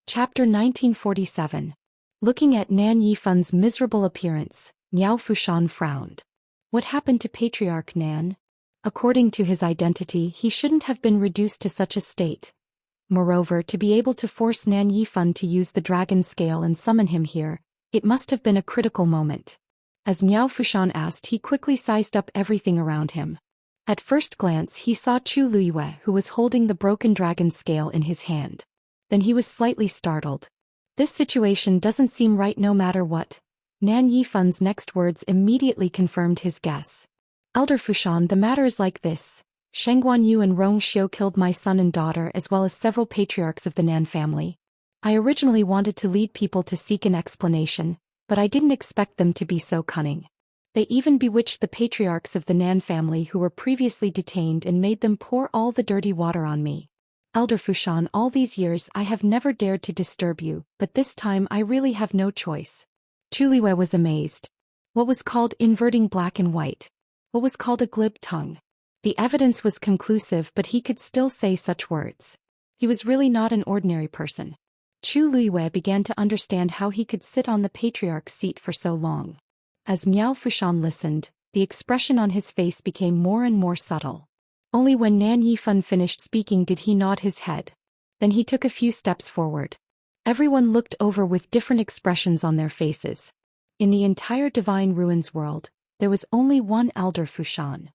Chapter 1947. Looking at Nan Yifan's miserable appearance, Miao Fushan frowned. What happened to Patriarch Nan? According to his identity, he shouldn't have been reduced to such a state. Moreover, to be able to force Nan Yifan to use the dragon scale and summon him here, it must have been a critical moment. As Miao Fushan asked, he quickly sized up everything around him. At first glance, he saw Chu Luiyue, who was holding the broken dragon scale in his hand. Then he was slightly startled. This situation doesn't seem right no matter what. Nan Yifan's next words immediately confirmed his guess. Elder Fushan, the matter is like this. Sheng Guanyu and Rong Xiu killed my son and daughter as well as several patriarchs of the Nan family. I originally wanted to lead people to seek an explanation, but I didn't expect them to be so cunning. They even bewitched the patriarchs of the Nan family who were previously detained and made them pour all the dirty water on me. Elder Fushan, all these years I have never dared to disturb you, but this time I really have no choice. Chu Luiyue was amazed. What was called inverting black and white? What was called a glib tongue? The evidence was conclusive, but he could still say such words. He was really not an ordinary person. Chu Luiyue began to understand how he could sit on the patriarch's seat for so long. As Miao Fushan listened, the expression on his face became more and more subtle. Only when Nan Yifan finished speaking did he nod his head. Then he took a few steps forward. Everyone looked over with different expressions on their faces. In the entire Divine Ruins world, there was only one Elder Fushan.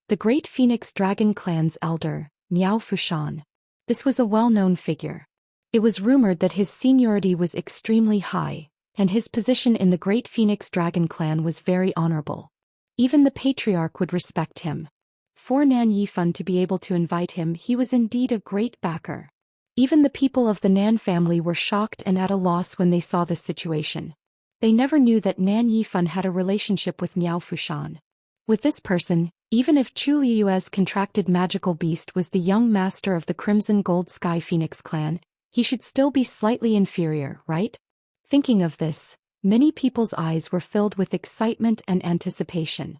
The Great Phoenix Dragon Clan's elder, Miao Fushan. This was a well-known figure. It was rumored that his seniority was extremely high, and his position in the Great Phoenix Dragon Clan was very honorable. Even the patriarch would respect him. For Nan Yifan to be able to invite him, he was indeed a great backer. Even the people of the Nan family were shocked and at a loss when they saw this situation. They never knew that Nan Yifan had a relationship with Miao Fushan. With this person, even if Chu Liue's contracted magical beast was the young master of the Crimson Gold Sky Phoenix clan, he should still be slightly inferior, right? Thinking of this, many people's eyes were filled with excitement and anticipation.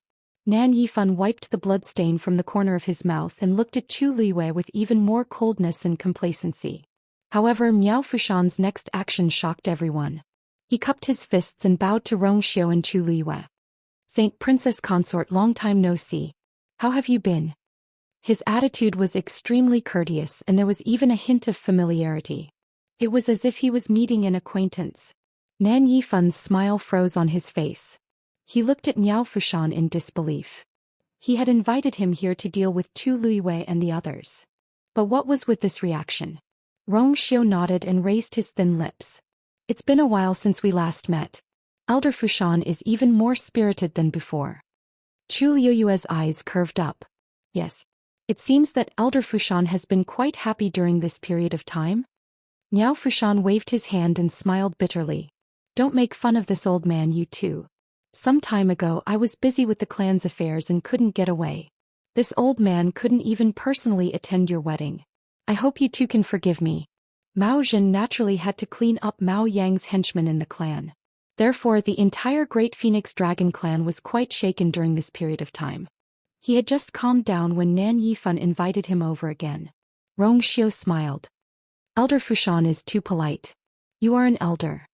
Nan Yifan wiped the blood stain from the corner of his mouth and looked at Chu Luiyue with even more coldness and complacency. However, Miao Fushan's next action shocked everyone. He cupped his fists and bowed to Rong Xiu and Chu Luiyue. Saint Princess Consort, long time no see. How have you been? His attitude was extremely courteous and there was even a hint of familiarity. It was as if he was meeting an acquaintance. Nan Yifan's smile froze on his face. He looked at Miao Fushan in disbelief. He had invited him here to deal with Chu Luiyue and the others. But what was with this reaction? Rong Xiu nodded and raised his thin lips. It's been a while since we last met. Elder Fushan is even more spirited than before. Chu Liuyue's eyes curved up. Yes. It seems that Elder Fushan has been quite happy during this period of time. Miao Fushan waved his hand and smiled bitterly. Don't make fun of this old man, you two. Some time ago I was busy with the clan's affairs and couldn't get away. This old man couldn't even personally attend your wedding. I hope you two can forgive me. Mao Zhen naturally had to clean up Mao Yang's henchmen in the clan. Therefore the entire Great Phoenix Dragon clan was quite shaken during this period of time. He had just calmed down when Nan Yifan invited him over again. Rong Xiu smiled. Elder Fushan is too polite. You are an elder.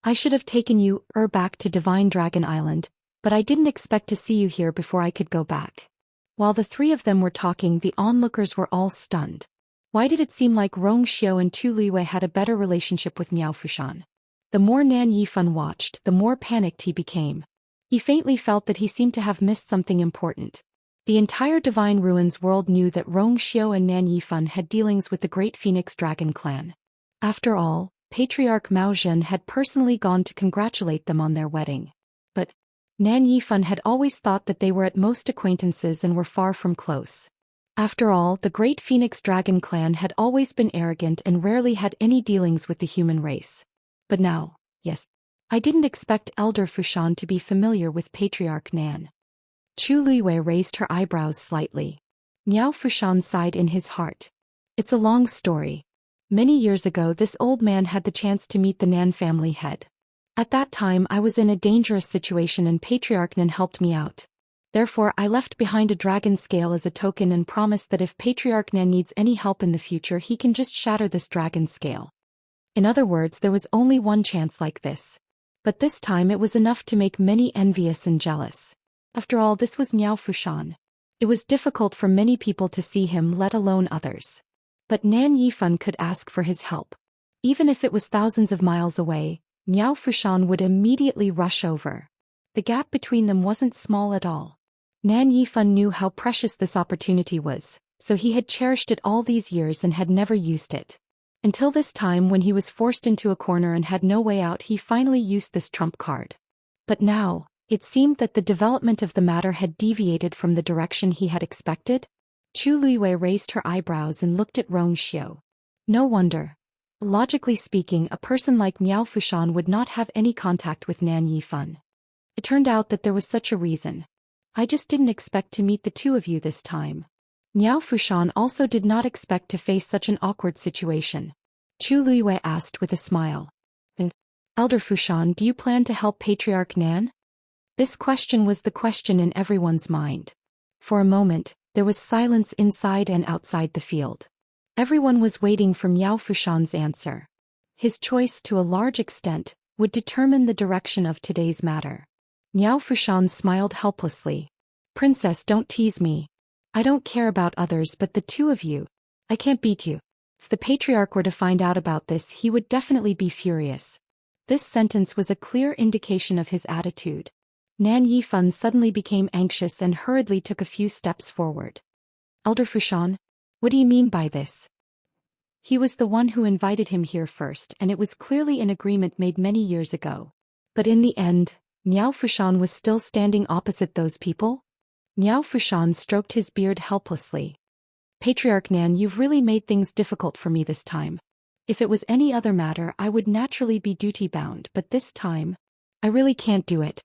I should have taken you back to Divine Dragon Island, but I didn't expect to see you here before I could go back. While the three of them were talking, the onlookers were all stunned. Why did it seem like Rong Xiu and Chu Luiyue had a better relationship with Miao Fushan? The more Nan Yifan watched, the more panicked he became. He faintly felt that he seemed to have missed something important. The entire Divine Ruins world knew that Rong Xiu and Nan Yifan had dealings with the Great Phoenix Dragon clan. After all, Patriarch Mao Zhen had personally gone to congratulate them on their wedding. But Nan Yifan had always thought that they were at most acquaintances and were far from close. After all, the Great Phoenix Dragon clan had always been arrogant and rarely had any dealings with the human race. But now, yes, I didn't expect Elder Fushan to be familiar with Patriarch Nan. Chu Luiyue raised her eyebrows slightly. Miao Fushan sighed in his heart. It's a long story. Many years ago this old man had the chance to meet the Nan family head. At that time I was in a dangerous situation and Patriarch Nan helped me out. Therefore I left behind a dragon scale as a token and promised that if Patriarch Nan needs any help in the future he can just shatter this dragon scale. In other words, there was only one chance like this. But this time it was enough to make many envious and jealous. After all, this was Miao Fushan. It was difficult for many people to see him, let alone others. But Nan Yifan could ask for his help. Even if it was thousands of miles away, Miao Fushan would immediately rush over. The gap between them wasn't small at all. Nan Yifan knew how precious this opportunity was, so he had cherished it all these years and had never used it. Until this time when he was forced into a corner and had no way out, he finally used this trump card. But now, it seemed that the development of the matter had deviated from the direction he had expected. Chu Luiwei raised her eyebrows and looked at Rong Xiu. No wonder. Logically speaking, a person like Miao Fushan would not have any contact with Nan Yifan. It turned out that there was such a reason. I just didn't expect to meet the two of you this time. Miao Fushan also did not expect to face such an awkward situation. Chu Luiwei asked with a smile. Elder Fushan, do you plan to help Patriarch Nan? This question was the question in everyone's mind. For a moment, there was silence inside and outside the field. Everyone was waiting for Miao Fushan's answer. His choice, to a large extent, would determine the direction of today's matter. Miao Fushan smiled helplessly. Princess, don't tease me. I don't care about others but the two of you. I can't beat you. If the Patriarch were to find out about this, he would definitely be furious. This sentence was a clear indication of his attitude. Nan Yifan suddenly became anxious and hurriedly took a few steps forward. Elder Fushan, what do you mean by this? He was the one who invited him here first, and it was clearly an agreement made many years ago. But in the end, Miao Fushan was still standing opposite those people? Miao Fushan stroked his beard helplessly. Patriarch Nan, you've really made things difficult for me this time. If it was any other matter, I would naturally be duty-bound, but this time, I really can't do it.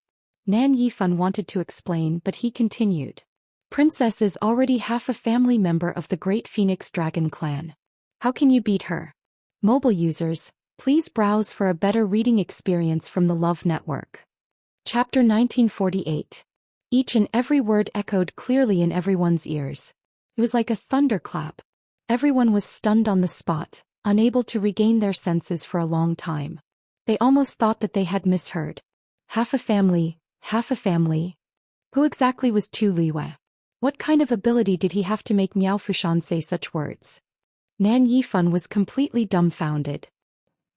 Nan Yifan wanted to explain, but he continued. Princess is already half a family member of the Great Phoenix Dragon clan. How can you beat her? Mobile users, please browse for a better reading experience from the Love Network. Chapter 1948. Each and every word echoed clearly in everyone's ears. It was like a thunderclap. Everyone was stunned on the spot, unable to regain their senses for a long time. They almost thought that they had misheard. Half a family, half a family. Who exactly was Tu Liwei? What kind of ability did he have to make Miao Fushan say such words? Nan Yifan was completely dumbfounded.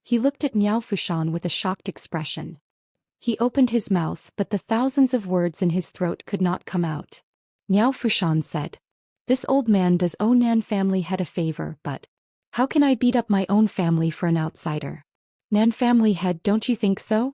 He looked at Miao Fushan with a shocked expression. He opened his mouth, but the thousands of words in his throat could not come out. Miao Fushan said, This old man does owe Nan family head a favor, but how can I beat up my own family for an outsider? Nan family head, don't you think so?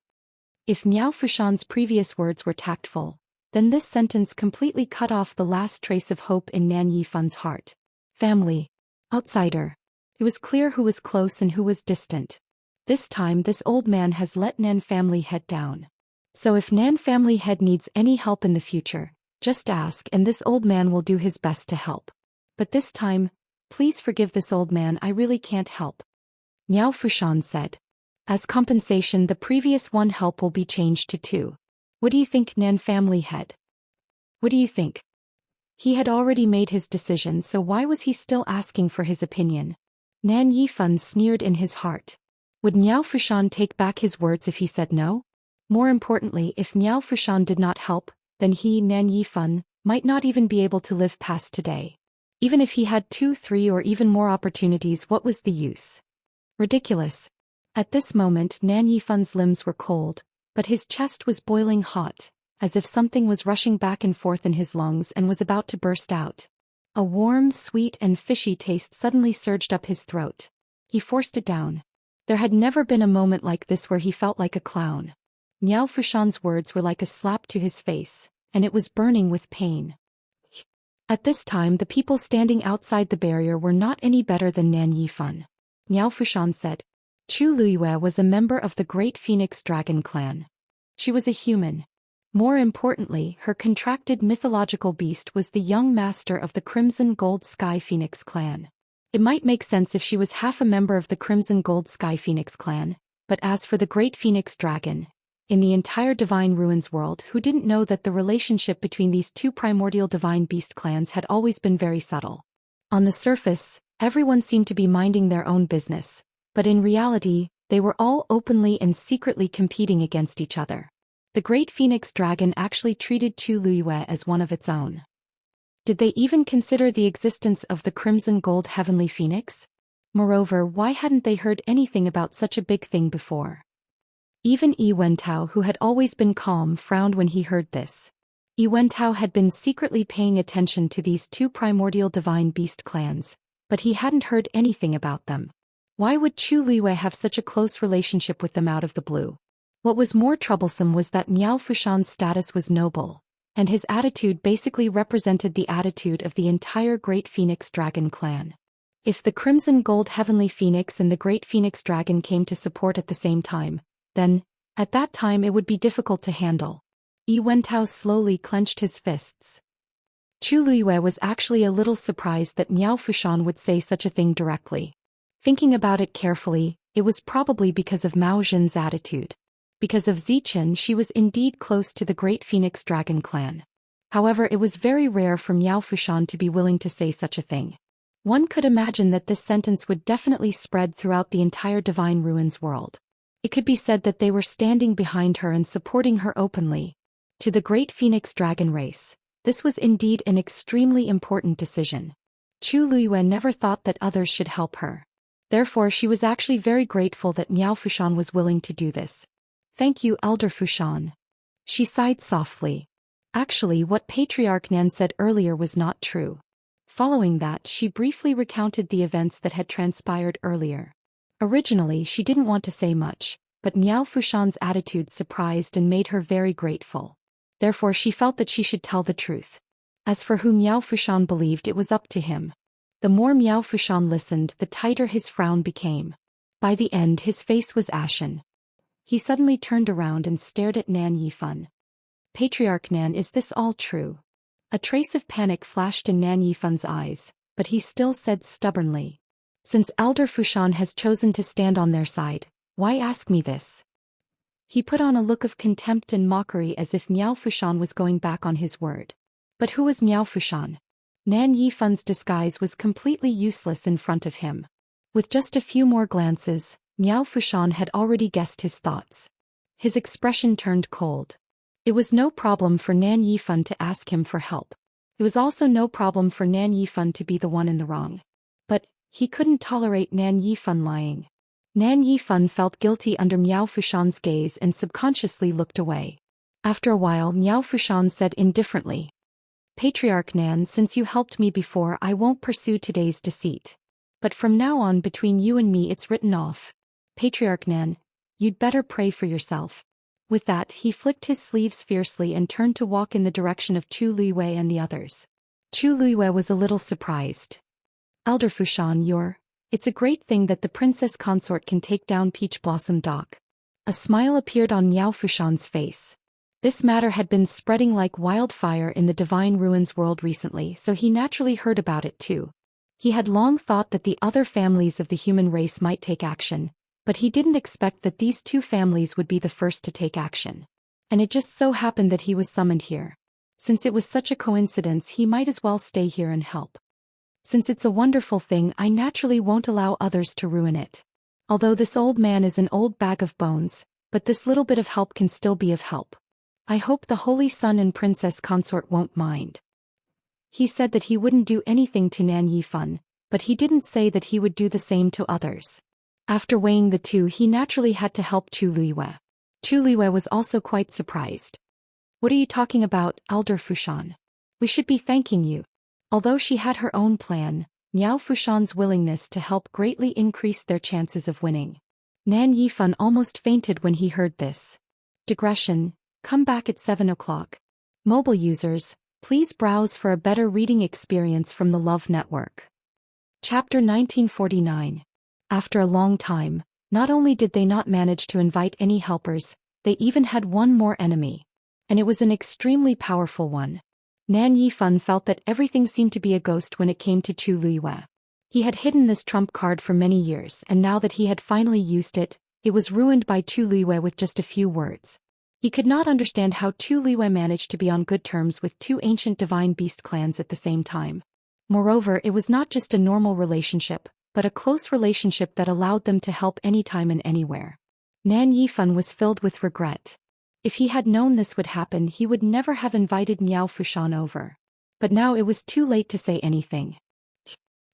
If Miao Fushan's previous words were tactful, then this sentence completely cut off the last trace of hope in Nan Yifan's heart. Family. Outsider. It was clear who was close and who was distant. This time this old man has let Nan family head down. So if Nan family head needs any help in the future, just ask and this old man will do his best to help. But this time, please forgive this old man, I really can't help. Miao Fushan said. As compensation, the previous one help will be changed to 2. What do you think, Nan family head? What do you think? He had already made his decision, so why was he still asking for his opinion? Nan Yifan sneered in his heart. Would Miao Fushan take back his words if he said no? More importantly, if Miao Fushan did not help, then he, Nan Yifan, might not even be able to live past today. Even if he had 2, 3 or even more opportunities, what was the use? Ridiculous. At this moment Nan Yifan's limbs were cold, but his chest was boiling hot, as if something was rushing back and forth in his lungs and was about to burst out. A warm, sweet and fishy taste suddenly surged up his throat. He forced it down. There had never been a moment like this where he felt like a clown. Miao Fushan's words were like a slap to his face, and it was burning with pain. At this time the people standing outside the barrier were not any better than Nan Yifan. Miao Fushan said, Chu Luiwei was a member of the Great Phoenix Dragon clan. She was a human. More importantly, her contracted mythological beast was the young master of the Crimson Gold Sky Phoenix clan. It might make sense if she was half a member of the Crimson Gold Sky Phoenix clan, but as for the Great Phoenix Dragon, in the entire Divine Ruins world, who didn't know that the relationship between these two primordial Divine Beast clans had always been very subtle. On the surface, everyone seemed to be minding their own business, But in reality, they were all openly and secretly competing against each other. The Great Phoenix Dragon actually treated Chu Luiyue as one of its own. Did they even consider the existence of the Crimson Gold Heavenly Phoenix? Moreover, why hadn't they heard anything about such a big thing before? Even Yi Wentao, who had always been calm, frowned when he heard this. Yi Wentao had been secretly paying attention to these two primordial divine beast clans, but he hadn't heard anything about them. Why would Chu Luiyue have such a close relationship with them out of the blue? What was more troublesome was that Miao Fushan's status was noble, and his attitude basically represented the attitude of the entire Great Phoenix Dragon clan. If the Crimson Gold Heavenly Phoenix and the Great Phoenix Dragon came to support at the same time, then, at that time it would be difficult to handle. Yi Wentao slowly clenched his fists. Chu Luiyue was actually a little surprised that Miao Fushan would say such a thing directly. Thinking about it carefully, it was probably because of Mao Zhen's attitude. Because of Zichen, she was indeed close to the Great Phoenix Dragon clan. However, it was very rare for Miao Fushan to be willing to say such a thing. One could imagine that this sentence would definitely spread throughout the entire Divine Ruins world. It could be said that they were standing behind her and supporting her openly. To the Great Phoenix Dragon race, this was indeed an extremely important decision. Chu Luiyue never thought that others should help her. Therefore, she was actually very grateful that Miao Fushan was willing to do this. Thank you, Elder Fushan. She sighed softly. Actually, what Patriarch Nan said earlier was not true. Following that, she briefly recounted the events that had transpired earlier. Originally, she didn't want to say much, but Miao Fushan's attitude surprised and made her very grateful. Therefore, she felt that she should tell the truth. As for who Miao Fushan believed, it was up to him. The more Miao Fushan listened, the tighter his frown became. By the end, his face was ashen. He suddenly turned around and stared at Nan Yifan. Patriarch Nan, is this all true? A trace of panic flashed in Nan Yifan's eyes, but he still said stubbornly. Since Elder Fushan has chosen to stand on their side, why ask me this? He put on a look of contempt and mockery as if Miao Fushan was going back on his word. But who was Miao Fushan? Nan Yifan's disguise was completely useless in front of him. With just a few more glances, Miao Fushan had already guessed his thoughts. His expression turned cold. It was no problem for Nan Yifan to ask him for help. It was also no problem for Nan Yifan to be the one in the wrong. But he couldn't tolerate Nan Yifan lying. Nan Yifan felt guilty under Miao Fushan's gaze and subconsciously looked away. After a while, Miao Fushan said indifferently, Patriarch Nan, since you helped me before, I won't pursue today's deceit. But from now on, between you and me, it's written off. Patriarch Nan, you'd better pray for yourself. With that, he flicked his sleeves fiercely and turned to walk in the direction of Chu Luiyue and the others. Chu Luiyue was a little surprised. Elder Fushan, it's a great thing that the princess consort can take down Peach Blossom Dock. A smile appeared on Miao Fushan's face. This matter had been spreading like wildfire in the Divine Ruins world recently, so he naturally heard about it too. He had long thought that the other families of the human race might take action, but he didn't expect that these two families would be the first to take action. And it just so happened that he was summoned here. Since it was such a coincidence, he might as well stay here and help. Since it's a wonderful thing, I naturally won't allow others to ruin it. Although this old man is an old bag of bones, but this little bit of help can still be of help. I hope the Holy Sun and Princess Consort won't mind. He said that he wouldn't do anything to Nan Yifan, but he didn't say that he would do the same to others. After weighing the two, he naturally had to help Chu Luiyue. Chu Luiyue was also quite surprised. What are you talking about, Elder Fushan? We should be thanking you. Although she had her own plan, Miao Fushan's willingness to help greatly increased their chances of winning. Nan Yifan almost fainted when he heard this. Digression, come back at 7 o'clock. Mobile users, please browse for a better reading experience from the Love Network. Chapter 1949. After a long time, not only did they not manage to invite any helpers, they even had one more enemy. And it was an extremely powerful one. Nan Yifan felt that everything seemed to be a ghost when it came to Chu Luiyue. He had hidden this trump card for many years, and now that he had finally used it, it was ruined by Chu Luiyue with just a few words. He could not understand how Chu Luiyue managed to be on good terms with two ancient divine beast clans at the same time. Moreover, it was not just a normal relationship, but a close relationship that allowed them to help anytime and anywhere. Nan Yifan was filled with regret. If he had known this would happen, he would never have invited Miao Fushan over. But now it was too late to say anything.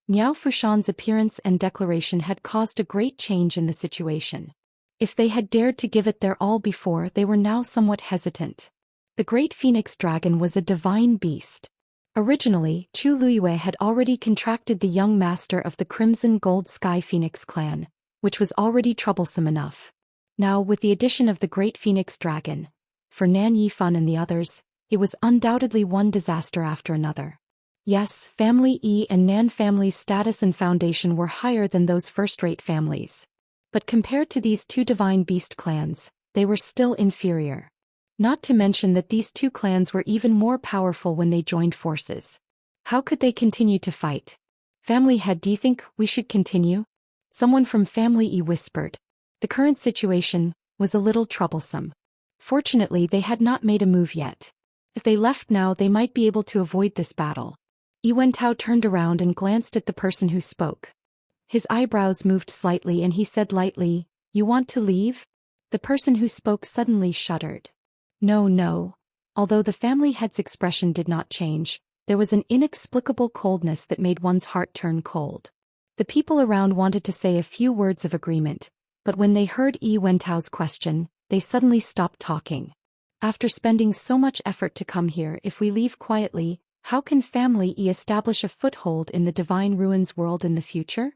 Miao Fushan's appearance and declaration had caused a great change in the situation. If they had dared to give it their all before, they were now somewhat hesitant. The great phoenix dragon was a divine beast. Originally, Chu Luyue had already contracted the young master of the Crimson Gold Sky Phoenix clan, which was already troublesome enough. Now, with the addition of the great phoenix dragon, for Nan Yifan and the others, it was undoubtedly one disaster after another. Yes, Family E and Nan family's status and foundation were higher than those first-rate families. But compared to these two divine beast clans, they were still inferior. Not to mention that these two clans were even more powerful when they joined forces. How could they continue to fight? Family head, do you think we should continue? Someone from Family E whispered. The current situation was a little troublesome. Fortunately, they had not made a move yet. If they left now, they might be able to avoid this battle. Yi Wentao turned around and glanced at the person who spoke. His eyebrows moved slightly and he said lightly, "You want to leave?" The person who spoke suddenly shuddered. No. Although the family head's expression did not change, there was an inexplicable coldness that made one's heart turn cold. The people around wanted to say a few words of agreement, but when they heard Yi Wentao's question, they suddenly stopped talking. After spending so much effort to come here, if we leave quietly, how can Family E establish a foothold in the Divine Ruins world in the future?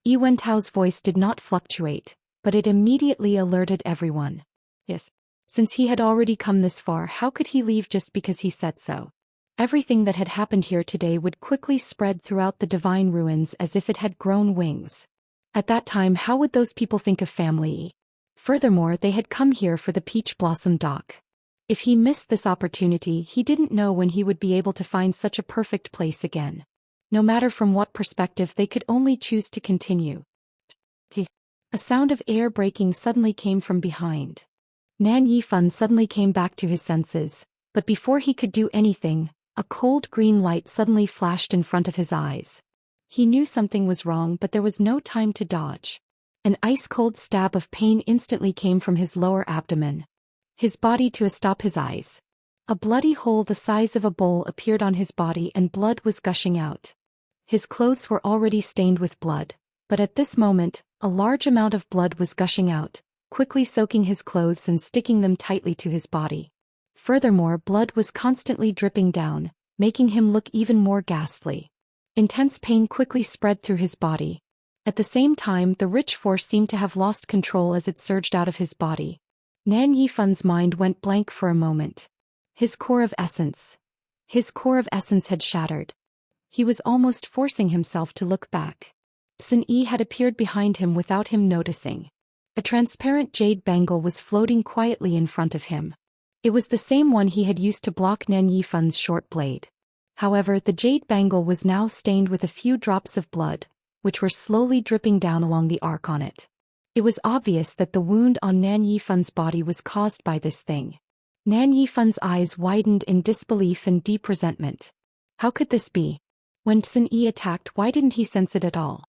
Yi Wentao's voice did not fluctuate, but it immediately alerted everyone. Yes. Since he had already come this far, how could he leave just because he said so? Everything that had happened here today would quickly spread throughout the Divine Ruins as if it had grown wings. At that time, how would those people think of Family E? Furthermore, they had come here for the Peach Blossom Dock. If he missed this opportunity, he didn't know when he would be able to find such a perfect place again. No matter from what perspective, they could only choose to continue. A sound of air breaking suddenly came from behind. Nan Yifan suddenly came back to his senses, but before he could do anything, a cold green light suddenly flashed in front of his eyes. He knew something was wrong, but there was no time to dodge. An ice-cold stab of pain instantly came from his lower abdomen. His body to stop his eyes. A bloody hole the size of a bowl appeared on his body and blood was gushing out. His clothes were already stained with blood, but at this moment, a large amount of blood was gushing out, quickly soaking his clothes and sticking them tightly to his body. Furthermore, blood was constantly dripping down, making him look even more ghastly. Intense pain quickly spread through his body. At the same time, the rich force seemed to have lost control as it surged out of his body. Nan Yifan's mind went blank for a moment. His core of essence had shattered. He was almost forcing himself to look back. Sun Yi had appeared behind him without him noticing. A transparent jade bangle was floating quietly in front of him. It was the same one he had used to block Nan Yifan's short blade. However, the jade bangle was now stained with a few drops of blood, which were slowly dripping down along the arc on it. It was obvious that the wound on Nan Yifan's body was caused by this thing. Nan Yifan's eyes widened in disbelief and deep resentment. How could this be? When Sun Yi attacked, why didn't he sense it at all?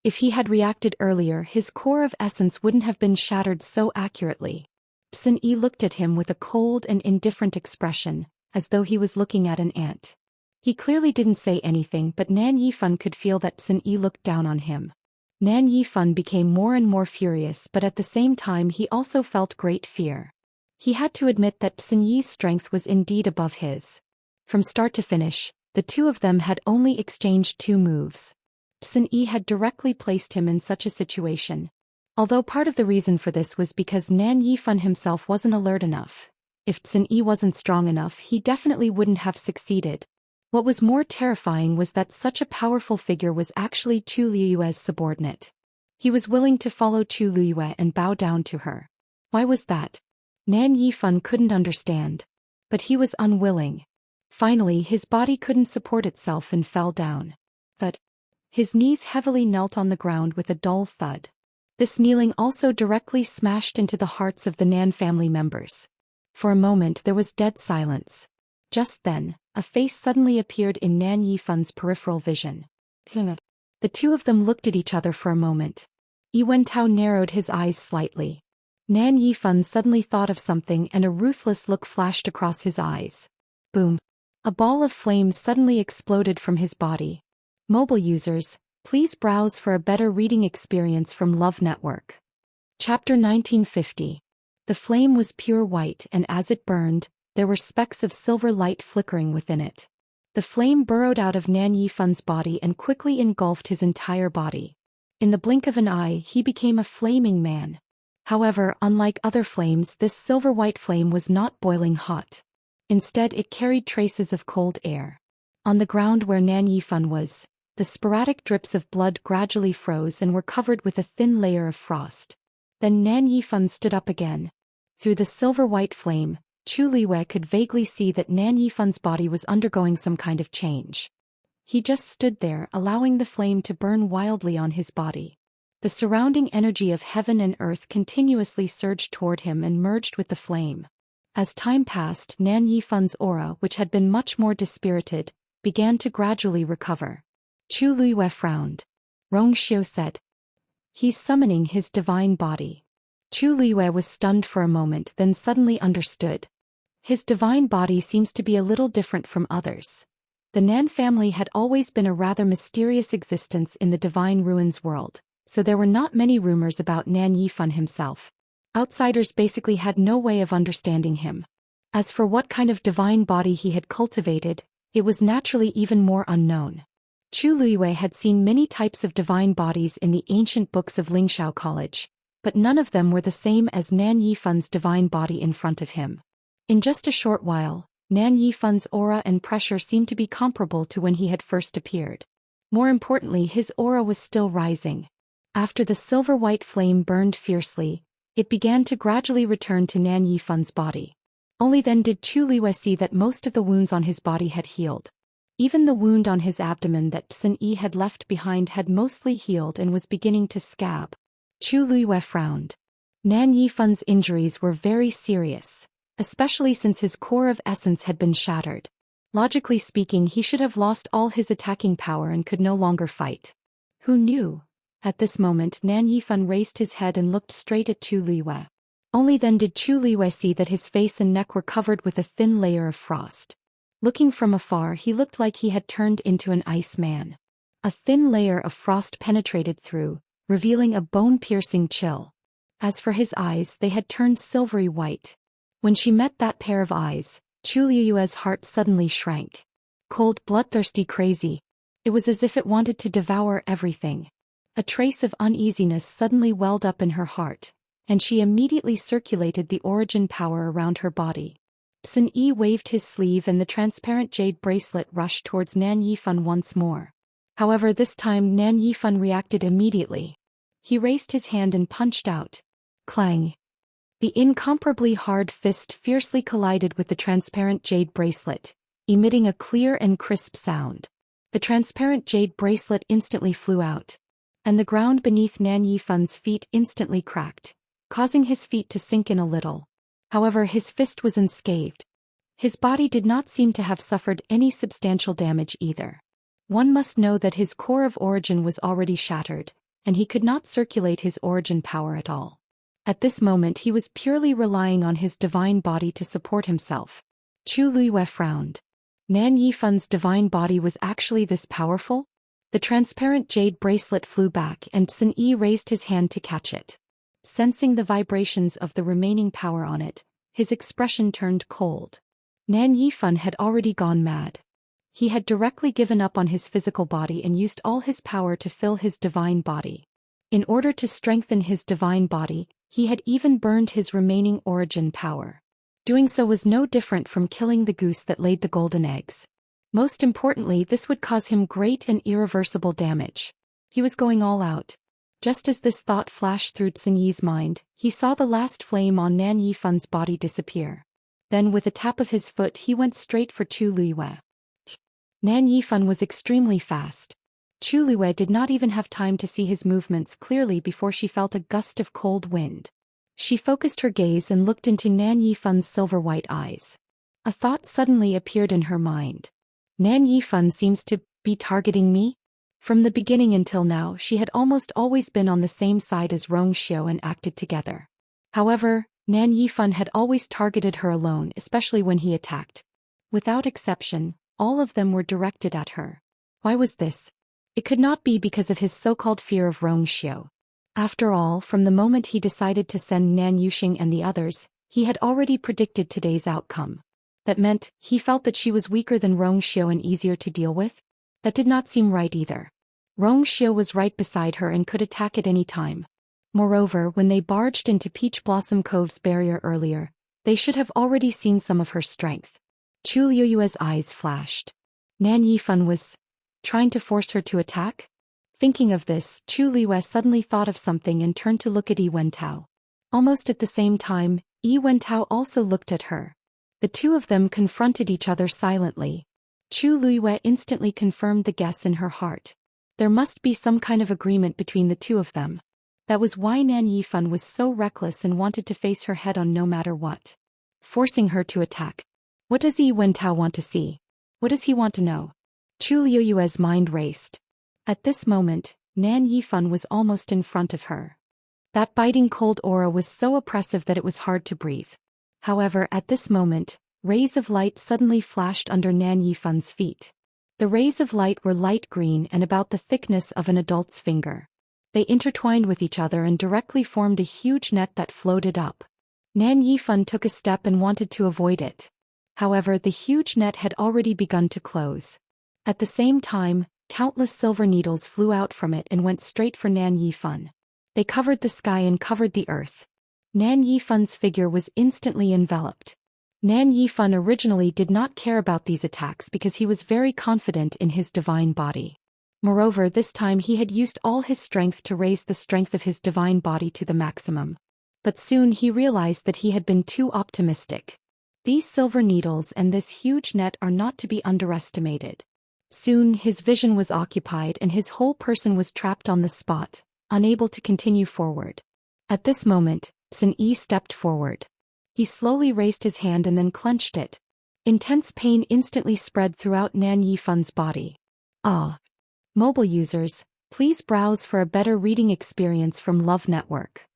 If he had reacted earlier, his core of essence wouldn't have been shattered so accurately. Sun Yi looked at him with a cold and indifferent expression, as though he was looking at an ant. He clearly didn't say anything, but Nan Yifan could feel that Sun Yi looked down on him. Nan Yifan became more and more furious, but at the same time he also felt great fear. He had to admit that Sun Yi's strength was indeed above his. From start to finish, the two of them had only exchanged 2 moves. Sun Yi had directly placed him in such a situation. Although part of the reason for this was because Nan Yifan himself wasn't alert enough. If Sun Yi wasn't strong enough, he definitely wouldn't have succeeded. What was more terrifying was that such a powerful figure was actually Chu Liyue's subordinate. He was willing to follow Chu Liyue and bow down to her. Why was that? Nan Yifan couldn't understand. But he was unwilling. Finally, his body couldn't support itself and fell down. But his knees heavily knelt on the ground with a dull thud. This kneeling also directly smashed into the hearts of the Nan family members. For a moment there was dead silence. Just then, a face suddenly appeared in Nan Yifan's peripheral vision. The The two of them looked at each other for a moment. Yi Wentao narrowed his eyes slightly. Nan Yifan suddenly thought of something and a ruthless look flashed across his eyes. Boom. A ball of flame suddenly exploded from his body. Mobile users, please browse for a better reading experience from Love Network. Chapter 1950. The flame was pure white and as it burned, there were specks of silver light flickering within it. The flame burrowed out of Nan Yifan's body and quickly engulfed his entire body. In the blink of an eye, he became a flaming man. However, unlike other flames, this silver-white flame was not boiling hot. Instead, it carried traces of cold air. On the ground where Nan Yifan was, the sporadic drips of blood gradually froze and were covered with a thin layer of frost. Then Nan Yifan stood up again. Through the silver-white flame, Chu Liwei could vaguely see that Nan Yifan's body was undergoing some kind of change. He just stood there, allowing the flame to burn wildly on his body. The surrounding energy of heaven and earth continuously surged toward him and merged with the flame. As time passed, Nan Yifan's aura, which had been much more dispirited, began to gradually recover. Chu Liwei frowned. Rong Xiu said, "He's summoning his divine body." Chu Liwei was stunned for a moment, then suddenly understood. His divine body seems to be a little different from others. The Nan family had always been a rather mysterious existence in the Divine Ruins world, so there were not many rumors about Nan Yifan himself. Outsiders basically had no way of understanding him. As for what kind of divine body he had cultivated, it was naturally even more unknown. Chu Liwei had seen many types of divine bodies in the ancient books of Lingxiao College, but none of them were the same as Nan Yifan's divine body in front of him. In just a short while, Nan Yifan's aura and pressure seemed to be comparable to when he had first appeared. More importantly, his aura was still rising. After the silver-white flame burned fiercely, it began to gradually return to Nan Yifan's body. Only then did Chu Liwei see that most of the wounds on his body had healed. Even the wound on his abdomen that Sun Yi had left behind had mostly healed and was beginning to scab. Chu Liwei frowned. Nan Yifan's injuries were very serious, especially since his core of essence had been shattered. Logically speaking, he should have lost all his attacking power and could no longer fight. Who knew? At this moment, Nan Yifan raised his head and looked straight at Chu Liwei. Only then did Chu Liwei see that his face and neck were covered with a thin layer of frost. Looking from afar, he looked like he had turned into an ice man. A thin layer of frost penetrated through, revealing a bone-piercing chill. As for his eyes, they had turned silvery white. When she met that pair of eyes, Chu Liue's heart suddenly shrank. Cold, bloodthirsty, crazy. It was as if it wanted to devour everything. A trace of uneasiness suddenly welled up in her heart, and she immediately circulated the origin power around her body. Sun Yi waved his sleeve and the transparent jade bracelet rushed towards Nan Yifan once more. However, this time Nan Yifan reacted immediately. He raised his hand and punched out. Clang! The incomparably hard fist fiercely collided with the transparent jade bracelet, emitting a clear and crisp sound. The transparent jade bracelet instantly flew out, and the ground beneath Nan Yifan's feet instantly cracked, causing his feet to sink in a little. However, his fist was unscathed. His body did not seem to have suffered any substantial damage either. One must know that his core of origin was already shattered, and he could not circulate his origin power at all. At this moment he was purely relying on his divine body to support himself. Chu Liwei frowned. Nan Yifan's divine body was actually this powerful? The transparent jade bracelet flew back and Sun Yi raised his hand to catch it. Sensing the vibrations of the remaining power on it, his expression turned cold. Nan Yifan had already gone mad. He had directly given up on his physical body and used all his power to fill his divine body. In order to strengthen his divine body, he had even burned his remaining origin power. Doing so was no different from killing the goose that laid the golden eggs. Most importantly, this would cause him great and irreversible damage. He was going all out. Just as this thought flashed through Sun Yi's mind, he saw the last flame on Nan Yifan's body disappear. Then with a tap of his foot he went straight for Chu Liwei. Nan Yifan was extremely fast. Chu Liwei did not even have time to see his movements clearly before she felt a gust of cold wind. She focused her gaze and looked into Nan Yifan's silver-white eyes. A thought suddenly appeared in her mind. Nan Yifan seems to be targeting me? From the beginning until now she had almost always been on the same side as Rong Xiao and acted together. However, Nan Yifan had always targeted her alone, especially when he attacked. Without exception, all of them were directed at her. Why was this? It could not be because of his so-called fear of Rong Xiao. After all, from the moment he decided to send Nan Yuxing and the others, he had already predicted today's outcome. That meant, he felt that she was weaker than Rong Xiao and easier to deal with? That did not seem right either. Rong Xiao was right beside her and could attack at any time. Moreover, when they barged into Peach Blossom Cove's barrier earlier, they should have already seen some of her strength. Chu Liuyue's eyes flashed. Nan Yifan was trying to force her to attack? Thinking of this, Chu Liyue suddenly thought of something and turned to look at Yi Wentao. Almost at the same time, Yi Wentao also looked at her. The two of them confronted each other silently. Chu Liyue instantly confirmed the guess in her heart. There must be some kind of agreement between the two of them. That was why Nan Yifan was so reckless and wanted to face her head-on no matter what. Forcing her to attack. What does Yi Wentao want to see? What does he want to know? Chu Liuyue's mind raced. At this moment, Nan Yifan was almost in front of her. That biting cold aura was so oppressive that it was hard to breathe. However, at this moment, rays of light suddenly flashed under Nan Yifan's feet. The rays of light were light green and about the thickness of an adult's finger. They intertwined with each other and directly formed a huge net that floated up. Nan Yifan took a step and wanted to avoid it. However, the huge net had already begun to close. At the same time, countless silver needles flew out from it and went straight for Nan Yifan. They covered the sky and covered the earth. Nan Yifan's figure was instantly enveloped. Nan Yifan originally did not care about these attacks because he was very confident in his divine body. Moreover, this time he had used all his strength to raise the strength of his divine body to the maximum. But soon he realized that he had been too optimistic. These silver needles and this huge net are not to be underestimated. Soon his vision was occupied and his whole person was trapped on the spot, unable to continue forward. At this moment, Sun Yi stepped forward. He slowly raised his hand and then clenched it. Intense pain instantly spread throughout Nan Yifan's body. Ah! Mobile users, please browse for a better reading experience from Love Network.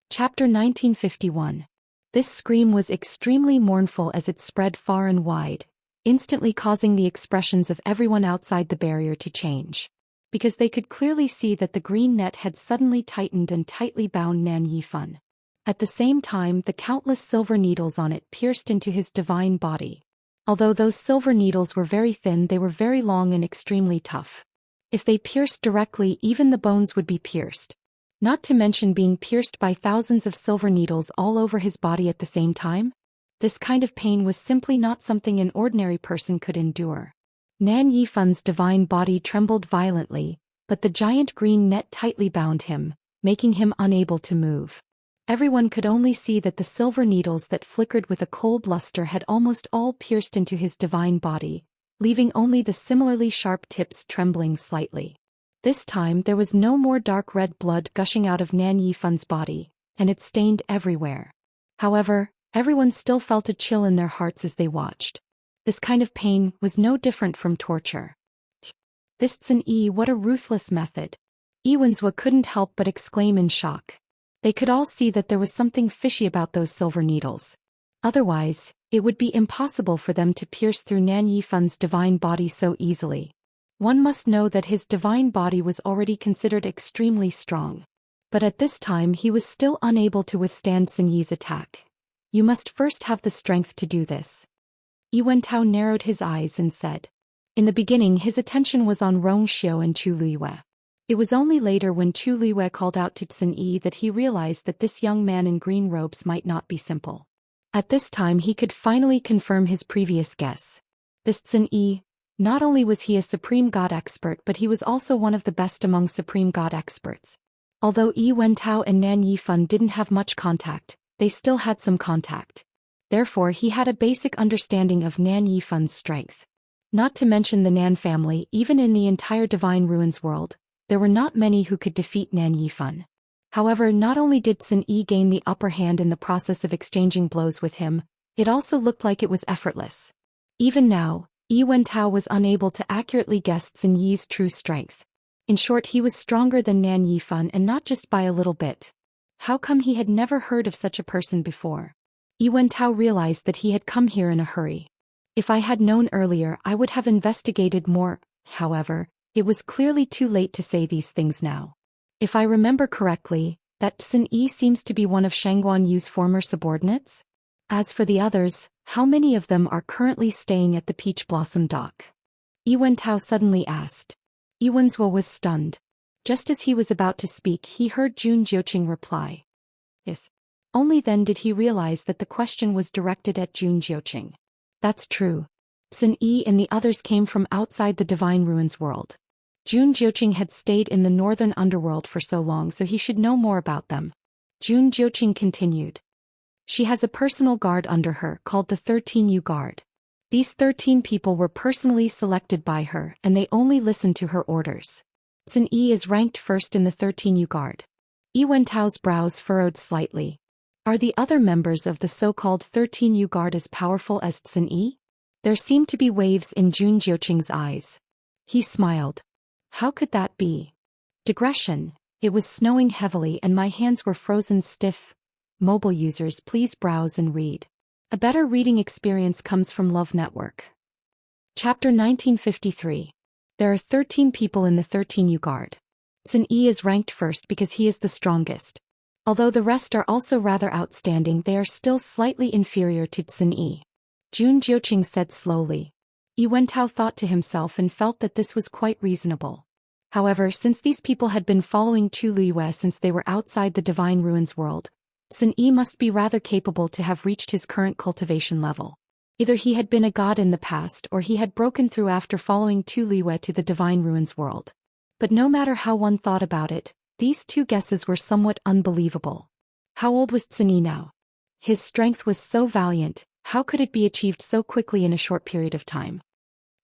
Chapter 1951. This scream was extremely mournful as it spread far and wide, instantly causing the expressions of everyone outside the barrier to change. Because they could clearly see that the green net had suddenly tightened and tightly bound Nan Yifan. At the same time, the countless silver needles on it pierced into his divine body. Although those silver needles were very thin, they were very long and extremely tough. If they pierced directly, even the bones would be pierced. Not to mention being pierced by thousands of silver needles all over his body at the same time. This kind of pain was simply not something an ordinary person could endure. Nan Yifan's divine body trembled violently, but the giant green net tightly bound him, making him unable to move. Everyone could only see that the silver needles that flickered with a cold luster had almost all pierced into his divine body, leaving only the similarly sharp tips trembling slightly. This time there was no more dark red blood gushing out of Nan Yifan's body, and it stained everywhere. However, everyone still felt a chill in their hearts as they watched. This kind of pain was no different from torture. This Sun Yi, what a ruthless method. Yi Wenzhua couldn't help but exclaim in shock. They could all see that there was something fishy about those silver needles. Otherwise, it would be impossible for them to pierce through Nan Yifan's divine body so easily. One must know that his divine body was already considered extremely strong. But at this time he was still unable to withstand Sun Yi's attack. You must first have the strength to do this. Yi Wentao narrowed his eyes and said. In the beginning his attention was on Rong Xiao and Chu Liyue. It was only later when Chu Liyue called out to Sun Yi that he realized that this young man in green robes might not be simple. At this time he could finally confirm his previous guess. This Sun Yi, not only was he a supreme god expert, but he was also one of the best among supreme god experts. Although Yi Wentao and Nan Yifan didn't have much contact, they still had some contact. Therefore he had a basic understanding of Nan Yifan's strength. Not to mention the Nan family, even in the entire Divine Ruins world, there were not many who could defeat Nan Yifan. However, not only did Sun Yi gain the upper hand in the process of exchanging blows with him, it also looked like it was effortless. Even now, Yi Wentao was unable to accurately guess Sun Yi's true strength. In short, he was stronger than Nan Yifan, and not just by a little bit. How come he had never heard of such a person before? Yuan Tao realized that he had come here in a hurry. If I had known earlier, I would have investigated more. However, it was clearly too late to say these things now. If I remember correctly, that Sun Yi seems to be one of Shangguan Yu's former subordinates? As for the others, how many of them are currently staying at the Peach Blossom Dock? Yuan Tao suddenly asked. Yuan Zhuo was stunned. Just as he was about to speak, he heard Jun Jiuqing reply. Yes. Only then did he realize that the question was directed at Jun Jiuqing. That's true. Sun Yi and the others came from outside the Divine Ruins world. Jun Jiuqing had stayed in the northern underworld for so long, so he should know more about them. Jun Jiuqing continued. She has a personal guard under her called the 13U Guard. These 13 people were personally selected by her, and they only listen to her orders. Sun Yi is ranked first in the 13U Guard. Yuan Tao's brows furrowed slightly. Are the other members of the so-called 13U Guard as powerful as Sun Yi? There seemed to be waves in Jun Jiuqing's eyes. He smiled. How could that be? Digression. It was snowing heavily and my hands were frozen stiff. Mobile users, please browse and read. A better reading experience comes from Love Network. Chapter 1953. There are 13 people in the 13U Guard. Sun Yi is ranked first because he is the strongest. Although the rest are also rather outstanding, they are still slightly inferior to Sun Yi. Jun Jiuqing said slowly. Yuan Tao thought to himself and felt that this was quite reasonable. However, since these people had been following Chu Liyue since they were outside the Divine Ruins world, Sun Yi must be rather capable to have reached his current cultivation level. Either he had been a god in the past or he had broken through after following Tu Liyue to the Divine Ruins world. But no matter how one thought about it, these two guesses were somewhat unbelievable. How old was Sun Yi now? His strength was so valiant, how could it be achieved so quickly in a short period of time?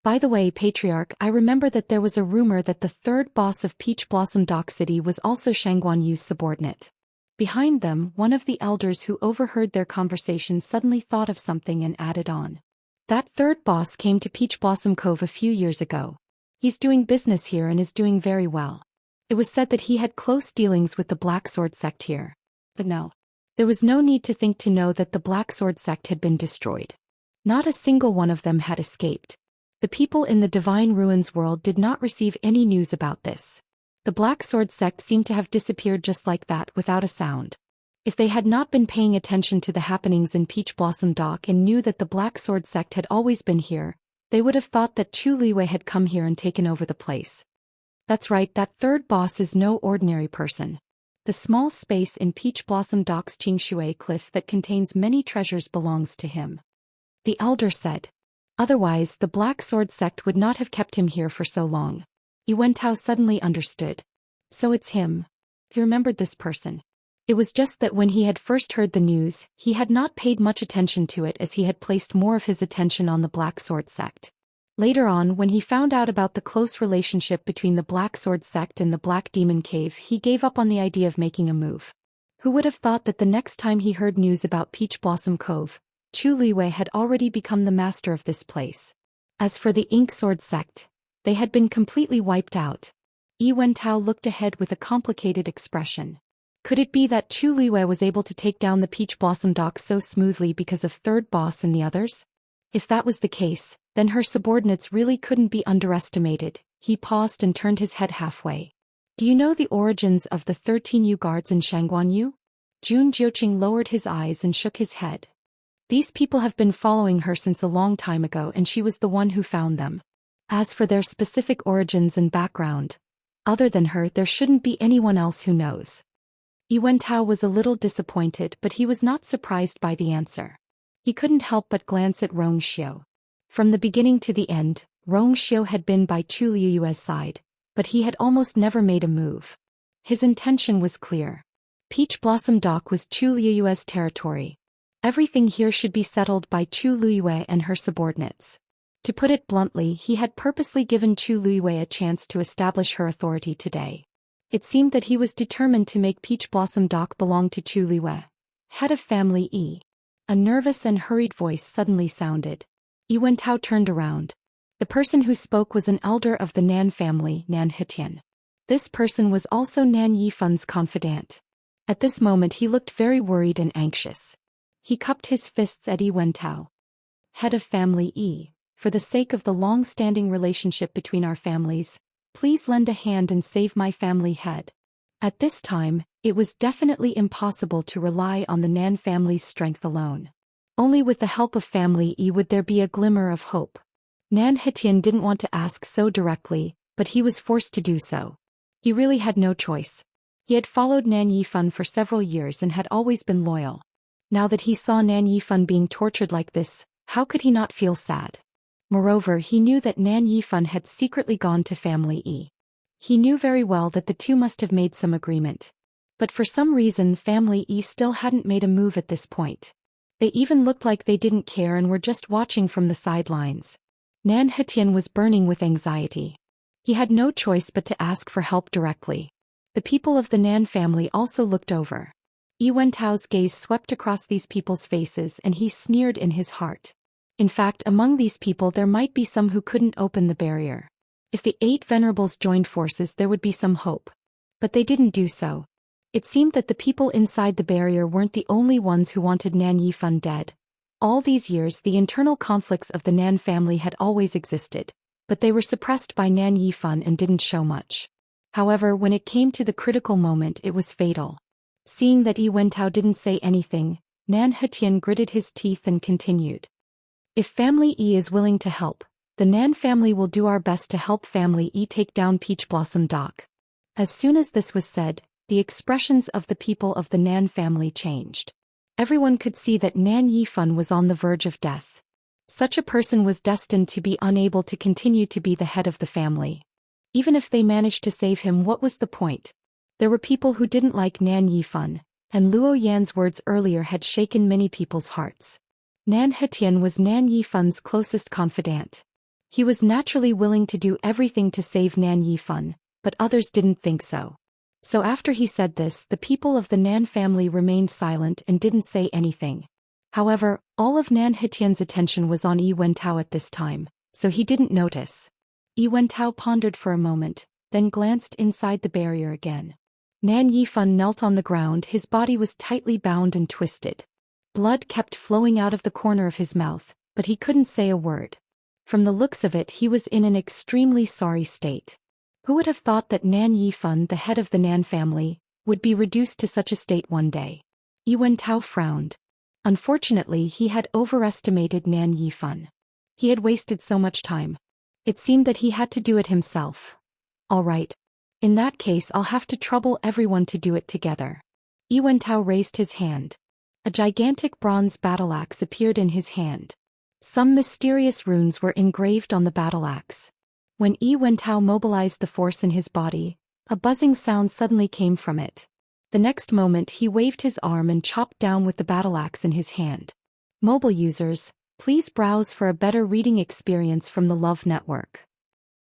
By the way, Patriarch, I remember that there was a rumor that the third boss of Peach Blossom Dock City was also Shangguan Yu's subordinate. Behind them, one of the elders who overheard their conversation suddenly thought of something and added on. That third boss came to Peach Blossom Cove a few years ago. He's doing business here and is doing very well. It was said that he had close dealings with the Black Sword sect here. But no. There was no need to think to know that the Black Sword sect had been destroyed. Not a single one of them had escaped. The people in the Divine Ruins world did not receive any news about this. The Black Sword sect seemed to have disappeared just like that without a sound. If they had not been paying attention to the happenings in Peach Blossom Dock and knew that the Black Sword sect had always been here, they would have thought that Chu Liyue had come here and taken over the place. That's right, that third boss is no ordinary person. The small space in Peach Blossom Dock's Qingshui cliff that contains many treasures belongs to him. The elder said. Otherwise, the Black Sword sect would not have kept him here for so long. Yuan Tao suddenly understood. So it's him. He remembered this person. It was just that when he had first heard the news, he had not paid much attention to it as he had placed more of his attention on the Black Sword sect. Later on, when he found out about the close relationship between the Black Sword sect and the Black Demon Cave, he gave up on the idea of making a move. Who would have thought that the next time he heard news about Peach Blossom Cove, Chu Liyue had already become the master of this place. As for the Ink Sword sect, they had been completely wiped out. Yuan Tao looked ahead with a complicated expression. Could it be that Chu Liyue was able to take down the Peach Blossom Dock so smoothly because of third boss and the others? If that was the case, then her subordinates really couldn't be underestimated. He paused and turned his head halfway. Do you know the origins of the 13U guards in Shangguan Yu? Jun Jiuqing lowered his eyes and shook his head. These people have been following her since a long time ago and she was the one who found them. As for their specific origins and background, other than her there shouldn't be anyone else who knows. Yuan Tao was a little disappointed, but he was not surprised by the answer. He couldn't help but glance at Rong Xiu. From the beginning to the end, Rong Xiu had been by Chu Liyue's side, but he had almost never made a move. His intention was clear. Peach Blossom Dock was Chu Liyue's territory. Everything here should be settled by Chu Liyue and her subordinates. To put it bluntly, he had purposely given Chu Liyue a chance to establish her authority today. It seemed that he was determined to make Peach Blossom Dock belong to Chu Liyue, head of family E. A nervous and hurried voice suddenly sounded. Yuan Tao turned around. The person who spoke was an elder of the Nan family, Nan Hetian. This person was also Nan Yifan's confidant. At this moment he looked very worried and anxious. He cupped his fists at Yi Wentao. Head of family Yi, for the sake of the long-standing relationship between our families, please lend a hand and save my family head. At this time, it was definitely impossible to rely on the Nan family's strength alone. Only with the help of family Yi would there be a glimmer of hope. Nan Hetian didn't want to ask so directly, but he was forced to do so. He really had no choice. He had followed Nan Yifan for several years and had always been loyal. Now that he saw Nan Yifan being tortured like this, how could he not feel sad? Moreover, he knew that Nan Yifan had secretly gone to family Yi. He knew very well that the two must have made some agreement. But for some reason family Yi still hadn't made a move at this point. They even looked like they didn't care and were just watching from the sidelines. Nan Hetian was burning with anxiety. He had no choice but to ask for help directly. The people of the Nan family also looked over. Yi Wentao's gaze swept across these people's faces and he sneered in his heart. In fact, among these people there might be some who couldn't open the barrier. If the 8 venerables joined forces there would be some hope. But they didn't do so. It seemed that the people inside the barrier weren't the only ones who wanted Nan Yifan dead. All these years the internal conflicts of the Nan family had always existed, but they were suppressed by Nan Yifan and didn't show much. However, when it came to the critical moment it was fatal. Seeing that Yi Wentao didn't say anything, Nan Hetian gritted his teeth and continued. If family Yi is willing to help, the Nan family will do our best to help family Yi take down Peach Blossom Dock. As soon as this was said, the expressions of the people of the Nan family changed. Everyone could see that Nan Yifan was on the verge of death. Such a person was destined to be unable to continue to be the head of the family. Even if they managed to save him, what was the point? There were people who didn't like Nan Yifan, and Luo Yan's words earlier had shaken many people's hearts. Nan Hetian was Nan Yifan's closest confidant. He was naturally willing to do everything to save Nan Yifan, but others didn't think so. So after he said this, the people of the Nan family remained silent and didn't say anything. However, all of Nan Hetian's attention was on Yi Wentao at this time, so he didn't notice. Yi Wentao pondered for a moment, then glanced inside the barrier again. Nan Yifan knelt on the ground, his body was tightly bound and twisted. Blood kept flowing out of the corner of his mouth, but he couldn't say a word. From the looks of it he was in an extremely sorry state. Who would have thought that Nan Yifan, the head of the Nan family, would be reduced to such a state one day? Yi Wentao frowned. Unfortunately, he had overestimated Nan Yifan. He had wasted so much time. It seemed that he had to do it himself. All right. In that case I'll have to trouble everyone to do it together. Yi Wentao raised his hand. A gigantic bronze battle axe appeared in his hand. Some mysterious runes were engraved on the battle axe. When Yi Wentao mobilized the force in his body, a buzzing sound suddenly came from it. The next moment he waved his arm and chopped down with the battle axe in his hand. Mobile users, please browse for a better reading experience from the Love Network.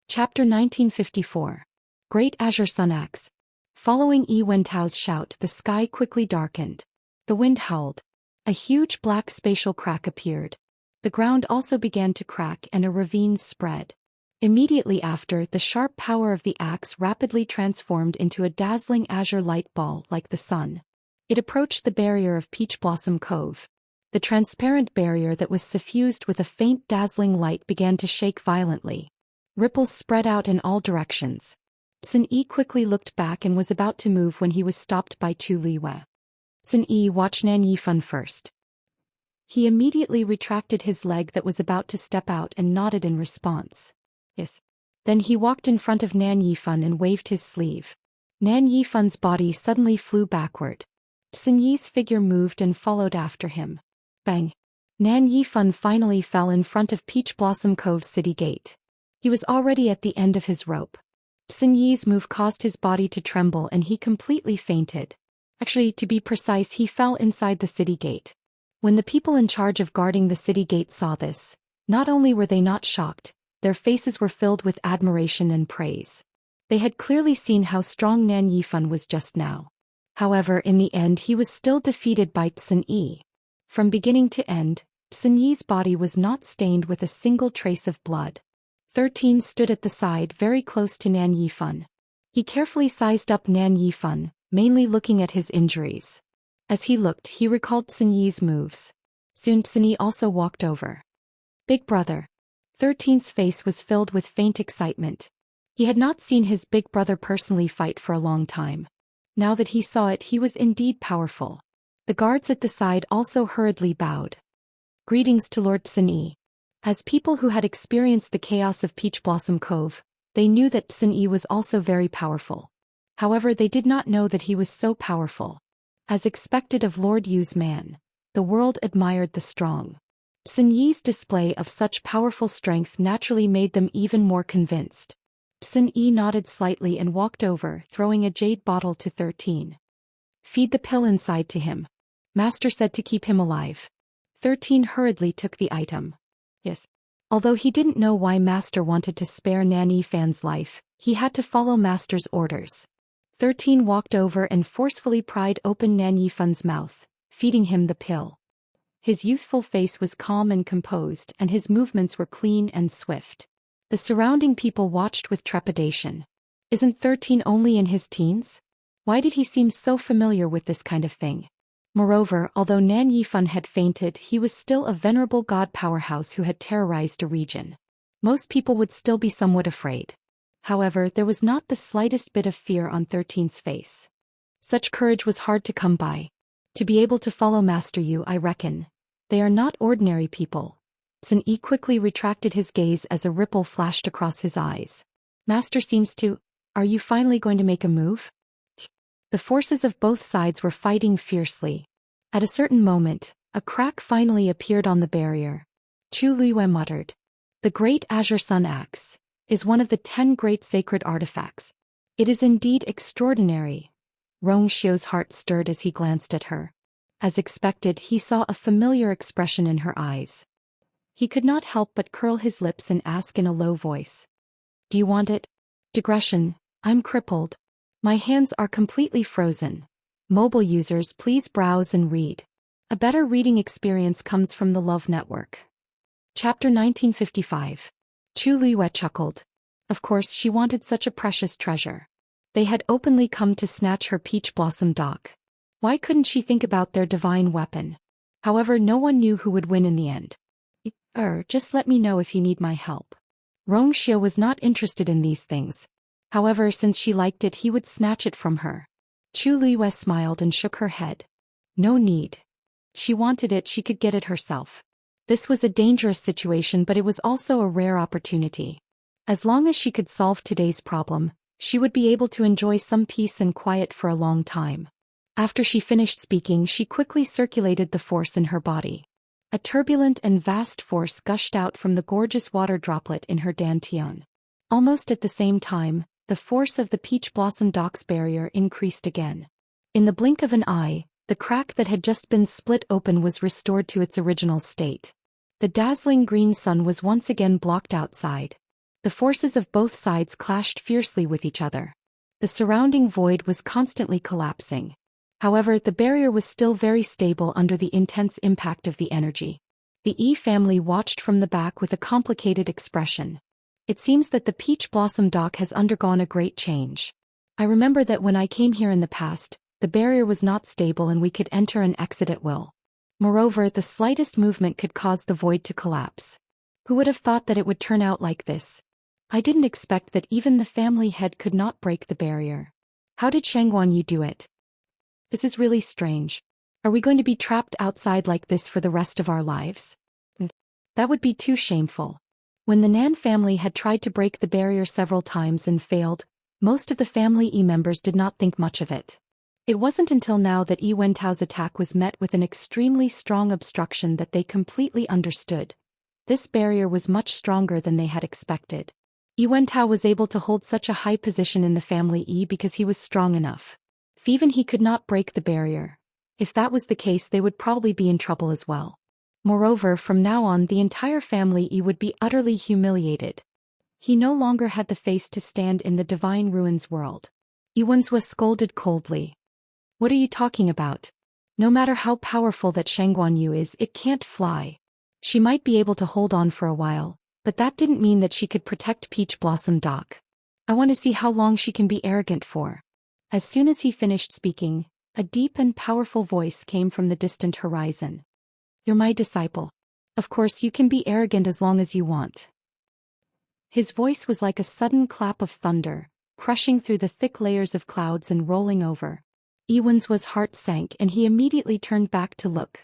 Chapter 1954. Great Azure Sun Axe. Following Yi Wentao's shout, the sky quickly darkened. The wind howled. A huge black spatial crack appeared. The ground also began to crack and a ravine spread. Immediately after, the sharp power of the axe rapidly transformed into a dazzling azure light ball like the sun. It approached the barrier of Peach Blossom Cove. The transparent barrier that was suffused with a faint dazzling light began to shake violently. Ripples spread out in all directions. Sun Yi quickly looked back and was about to move when he was stopped by Tu Liwei. Sun Yi, watch Nan Yifan first. He immediately retracted his leg that was about to step out and nodded in response. Yes. Then he walked in front of Nan Yifan and waved his sleeve. Nan Yifan's body suddenly flew backward. Sun Yi's figure moved and followed after him. Bang! Nan Yifan finally fell in front of Peach Blossom Cove's city gate. He was already at the end of his rope. Sun Yi's move caused his body to tremble and he completely fainted. Actually, to be precise, he fell inside the city gate. When the people in charge of guarding the city gate saw this, not only were they not shocked, their faces were filled with admiration and praise. They had clearly seen how strong Nan Yifan was just now. However, in the end he was still defeated by Sun Yi. From beginning to end, Sun Yi's body was not stained with a single trace of blood. 13 stood at the side very close to Nan Yifan. He carefully sized up Nan Yifan, mainly looking at his injuries. As he looked, he recalled Sun Yi's moves. Soon Sun Yi also walked over. Big brother. 13's face was filled with faint excitement. He had not seen his big brother personally fight for a long time. Now that he saw it, he was indeed powerful. The guards at the side also hurriedly bowed. Greetings to Lord Sun Yi. As people who had experienced the chaos of Peach Blossom Cove, they knew that Sun Yi was also very powerful. However, they did not know that he was so powerful. As expected of Lord Yu's man, the world admired the strong. Sun Yi's display of such powerful strength naturally made them even more convinced. Sun Yi nodded slightly and walked over, throwing a jade bottle to 13. Feed the pill inside to him. Master said to keep him alive. 13 hurriedly took the item. Yes. Although he didn't know why Master wanted to spare Nan Yifan's life, he had to follow Master's orders. 13 walked over and forcefully pried open Nan Yifan's mouth, feeding him the pill. His youthful face was calm and composed, and his movements were clean and swift. The surrounding people watched with trepidation. Isn't 13 only in his teens? Why did he seem so familiar with this kind of thing? Moreover, although Nan Yifan had fainted, he was still a venerable god powerhouse who had terrorized a region. Most people would still be somewhat afraid. However, there was not the slightest bit of fear on 13's face. Such courage was hard to come by. To be able to follow Master Yu, I reckon. They are not ordinary people. Sun Yi quickly retracted his gaze as a ripple flashed across his eyes. Master seems to... Are you finally going to make a move? The forces of both sides were fighting fiercely. At a certain moment, a crack finally appeared on the barrier. Chu Luiyue muttered. The Great Azure Sun Axe is one of the 10 great sacred artifacts. It is indeed extraordinary. Rong Xiu's heart stirred as he glanced at her. As expected, he saw a familiar expression in her eyes. He could not help but curl his lips and ask in a low voice. Do you want it? Digression, I'm crippled. My hands are completely frozen. Mobile users, please browse and read. A better reading experience comes from the Love Network. Chapter 1955. Chu Luiyue chuckled. Of course, she wanted such a precious treasure. They had openly come to snatch her peach blossom dock. Why couldn't she think about their divine weapon? However, no one knew who would win in the end. Just let me know if you need my help. Rong Xiu was not interested in these things. However, since she liked it, he would snatch it from her. Chu Luiyue smiled and shook her head. No need. She wanted it, she could get it herself. This was a dangerous situation, but it was also a rare opportunity. As long as she could solve today's problem, she would be able to enjoy some peace and quiet for a long time. After she finished speaking, she quickly circulated the force in her body. A turbulent and vast force gushed out from the gorgeous water droplet in her dantian. Almost at the same time, the force of the peach blossom dock's barrier increased again. In the blink of an eye, the crack that had just been split open was restored to its original state. The dazzling green sun was once again blocked outside. The forces of both sides clashed fiercely with each other. The surrounding void was constantly collapsing. However, the barrier was still very stable under the intense impact of the energy. The Yi family watched from the back with a complicated expression. It seems that the Peach Blossom Dock has undergone a great change. I remember that when I came here in the past, the barrier was not stable and we could enter and exit at will. Moreover, the slightest movement could cause the void to collapse. Who would have thought that it would turn out like this? I didn't expect that even the family head could not break the barrier. How did Shangguan Yu do it? This is really strange. Are we going to be trapped outside like this for the rest of our lives? That would be too shameful. When the Nan family had tried to break the barrier several times and failed, most of the family Yi members did not think much of it. It wasn't until now that Yi Wentao's attack was met with an extremely strong obstruction that they completely understood. This barrier was much stronger than they had expected. Yi Wentao was able to hold such a high position in the family Yi because he was strong enough. If even he could not break the barrier, if that was the case, they would probably be in trouble as well. Moreover, from now on the entire family Yi would be utterly humiliated. He no longer had the face to stand in the divine ruins world. Yi Wenzhua scolded coldly. What are you talking about? No matter how powerful that Shangguan Yu is, it can't fly. She might be able to hold on for a while, but that didn't mean that she could protect Peach Blossom Dock. I want to see how long she can be arrogant for. As soon as he finished speaking, a deep and powerful voice came from the distant horizon. You're my disciple. Of course you can be arrogant as long as you want. His voice was like a sudden clap of thunder, crushing through the thick layers of clouds and rolling over. Iwan's heart sank and he immediately turned back to look.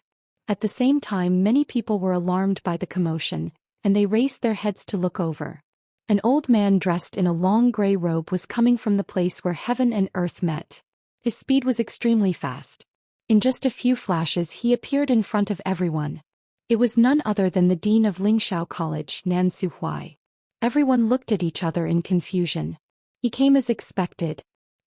At the same time many people were alarmed by the commotion, and they raised their heads to look over. An old man dressed in a long grey robe was coming from the place where heaven and earth met. His speed was extremely fast. In just a few flashes he appeared in front of everyone. It was none other than the dean of Lingxiao College, Nan Suhuai. Everyone looked at each other in confusion. He came as expected.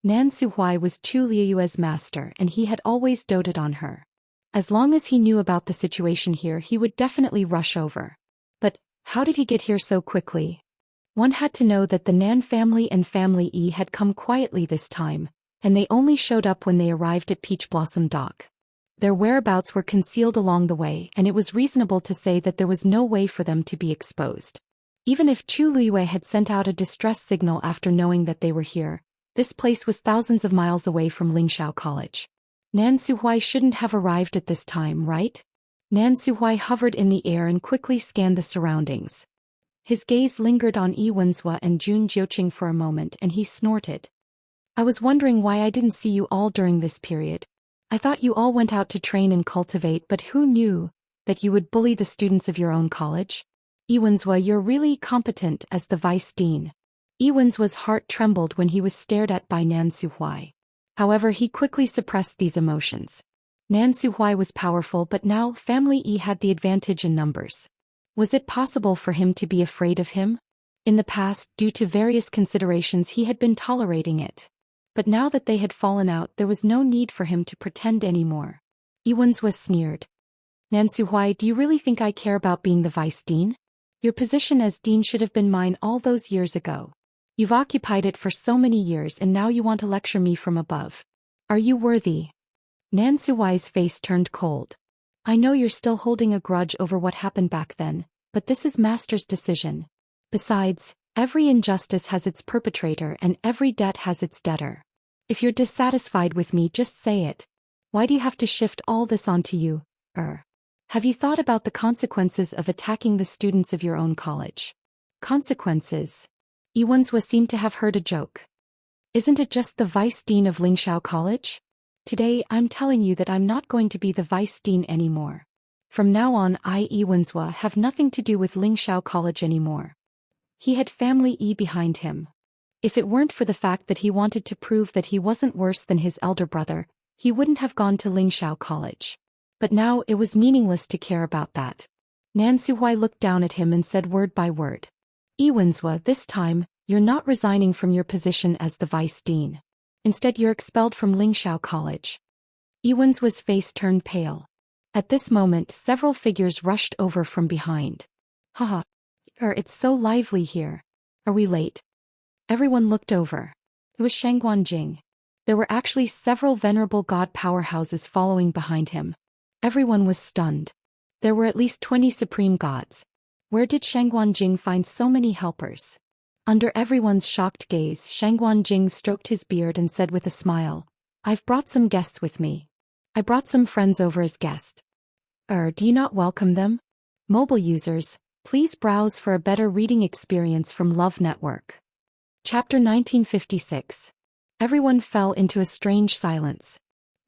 Nan Suhuai was Chu Liuyue's master and he had always doted on her. As long as he knew about the situation here he would definitely rush over. But, how did he get here so quickly? One had to know that the Nan family and Family E had come quietly this time, and they only showed up when they arrived at Peach Blossom Dock. Their whereabouts were concealed along the way and it was reasonable to say that there was no way for them to be exposed. Even if Chu Liyue had sent out a distress signal after knowing that they were here, this place was thousands of miles away from Lingxiao College. Nan Suhuai shouldn't have arrived at this time, right? Nan Suhuai hovered in the air and quickly scanned the surroundings. His gaze lingered on Yi Wenzhua and Jun Jiuqing for a moment and he snorted. I was wondering why I didn't see you all during this period. I thought you all went out to train and cultivate, but who knew that you would bully the students of your own college? Yi Wenzhua, you're really competent as the vice dean. Yi Wenzhua's heart trembled when he was stared at by Nan Suhuai. However, he quickly suppressed these emotions. Nan Suhuai was powerful, but now Family E had the advantage in numbers. Was it possible for him to be afraid of him? In the past, due to various considerations, he had been tolerating it. But now that they had fallen out, there was no need for him to pretend anymore. Yi Wenzhua sneered. Nan Suhuai, do you really think I care about being the vice dean? Your position as dean should have been mine all those years ago. You've occupied it for so many years and now you want to lecture me from above. Are you worthy? Nan Suhuai's face turned cold. I know you're still holding a grudge over what happened back then, but this is Master's decision. Besides, every injustice has its perpetrator and every debt has its debtor. If you're dissatisfied with me, just say it. Why do you have to shift all this onto you? Have you thought about the consequences of attacking the students of your own college? Consequences? Yi Wenzhua seemed to have heard a joke. Isn't it just the vice dean of Lingxiao College? Today I'm telling you that I'm not going to be the vice dean anymore. From now on Yi Wenzhua have nothing to do with Lingxiao College anymore. He had Family E behind him. If it weren't for the fact that he wanted to prove that he wasn't worse than his elder brother, he wouldn't have gone to Lingxiao College. But now it was meaningless to care about that. Nan Suhuai looked down at him and said word by word. Yi Wenzhua, this time, you're not resigning from your position as the vice dean. Instead you're expelled from Lingxiao College. Yi Wenzhua's face turned pale. At this moment several figures rushed over from behind. Haha. It's so lively here. Are we late? Everyone looked over. It was Shangguanjing. There were actually several venerable god powerhouses following behind him. Everyone was stunned. There were at least 20 supreme gods. Where did Shangguanjing find so many helpers? Under everyone's shocked gaze, Shangguanjing stroked his beard and said with a smile, I've brought some guests with me. I brought some friends over as guests. Do you not welcome them? Mobile users, please browse for a better reading experience from Love Network. Chapter 1956. Everyone fell into a strange silence.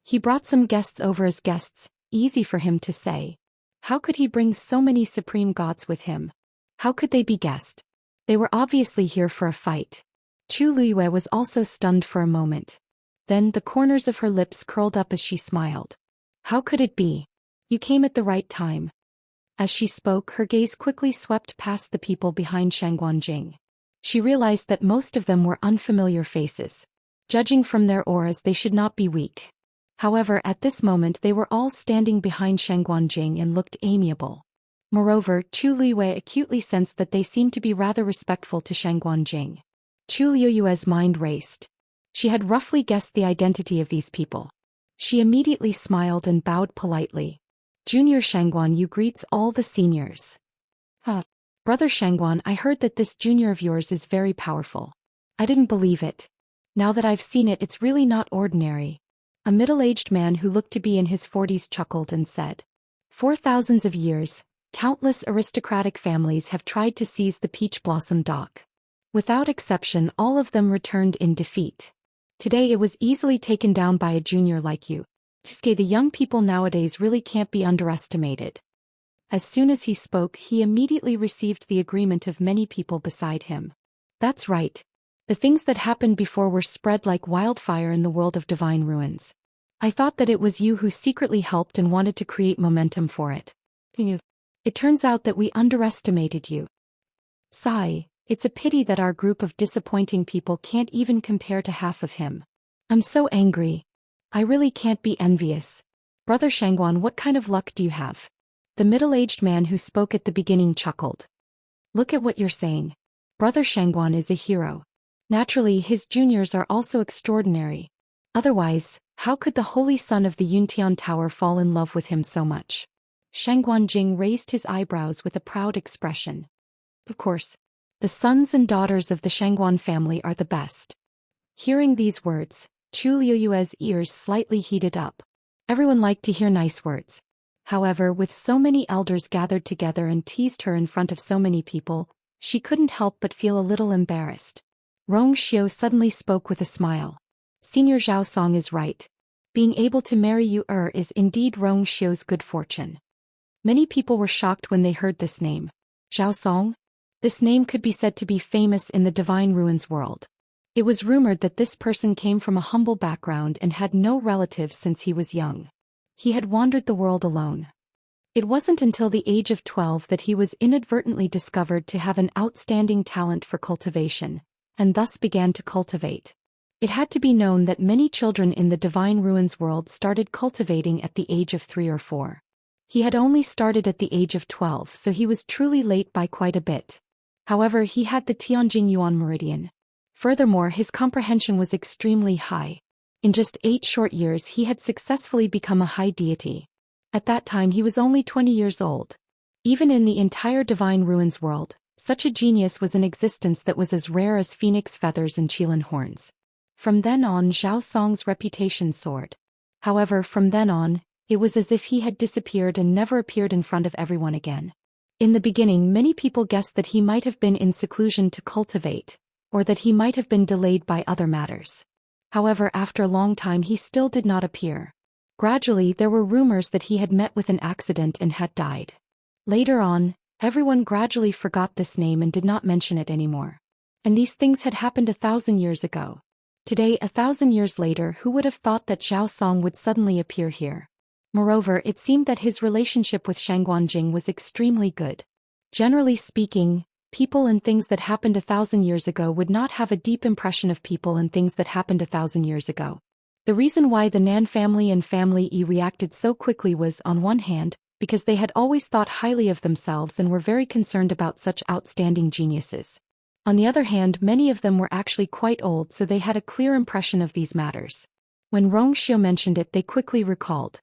He brought some guests over as guests, easy for him to say. How could he bring so many supreme gods with him? How could they be guests? They were obviously here for a fight. Chu Liyue was also stunned for a moment. Then the corners of her lips curled up as she smiled. How could it be? You came at the right time. As she spoke, her gaze quickly swept past the people behind Shangguanjing. She realized that most of them were unfamiliar faces. Judging from their auras, they should not be weak. However, at this moment they were all standing behind Shangguanjing and looked amiable. Moreover, Chu Liyue acutely sensed that they seemed to be rather respectful to Shangguanjing. Chu Liyue's mind raced. She had roughly guessed the identity of these people. She immediately smiled and bowed politely. Junior Shangguan, you greets all the seniors. Brother Shangguan, I heard that this junior of yours is very powerful. I didn't believe it. Now that I've seen it, it's really not ordinary. A middle-aged man who looked to be in his 40s chuckled and said, "For thousands of years, countless aristocratic families have tried to seize the peach blossom dock. Without exception, all of them returned in defeat. Today it was easily taken down by a junior like you. The young people nowadays really can't be underestimated." As soon as he spoke, he immediately received the agreement of many people beside him. That's right. The things that happened before were spread like wildfire in the world of divine ruins. I thought that it was you who secretly helped and wanted to create momentum for it. It turns out that we underestimated you. Sigh, it's a pity that our group of disappointing people can't even compare to half of him. I'm so angry. I really can't be envious. Brother Shangguan, what kind of luck do you have? The middle-aged man who spoke at the beginning chuckled. Look at what you're saying. Brother Shangguan is a hero. Naturally, his juniors are also extraordinary. Otherwise, how could the holy son of the Yuntian Tower fall in love with him so much? Shangguan Jing raised his eyebrows with a proud expression. Of course. The sons and daughters of the Shangguan family are the best. Hearing these words, Chu Liuyue's ears slightly heated up. Everyone liked to hear nice words. However, with so many elders gathered together and teased her in front of so many people, she couldn't help but feel a little embarrassed. Rong Xiu suddenly spoke with a smile. Senior Zhao Song is right. Being able to marry you is indeed Rong Xiu's good fortune. Many people were shocked when they heard this name. Zhao Song? This name could be said to be famous in the Divine Ruins world. It was rumored that this person came from a humble background and had no relatives since he was young. He had wandered the world alone. It wasn't until the age of 12 that he was inadvertently discovered to have an outstanding talent for cultivation, and thus began to cultivate. It had to be known that many children in the Divine Ruins world started cultivating at the age of 3 or 4. He had only started at the age of 12, so he was truly late by quite a bit. However, he had the Tianjing Yuan Meridian. Furthermore, his comprehension was extremely high. In just 8 short years he had successfully become a high deity. At that time he was only 20 years old. Even in the entire Divine Ruins world, such a genius was in existence that was as rare as phoenix feathers and qilin horns. From then on, Zhao Song's reputation soared. However, from then on, it was as if he had disappeared and never appeared in front of everyone again. In the beginning, many people guessed that he might have been in seclusion to cultivate, or that he might have been delayed by other matters. However, after a long time he still did not appear. Gradually, there were rumors that he had met with an accident and had died. Later on, everyone gradually forgot this name and did not mention it anymore. And these things had happened 1,000 years ago. Today, 1,000 years later, who would have thought that Zhao Song would suddenly appear here? Moreover, it seemed that his relationship with Shangguan Jing was extremely good. Generally speaking, people and things that happened 1,000 years ago would not have a deep impression of people and things that happened 1,000 years ago. The reason why the Nan family and Family E reacted so quickly was, on one hand, because they had always thought highly of themselves and were very concerned about such outstanding geniuses. On the other hand, many of them were actually quite old, so they had a clear impression of these matters. When Rong Xiu mentioned it, they quickly recalled.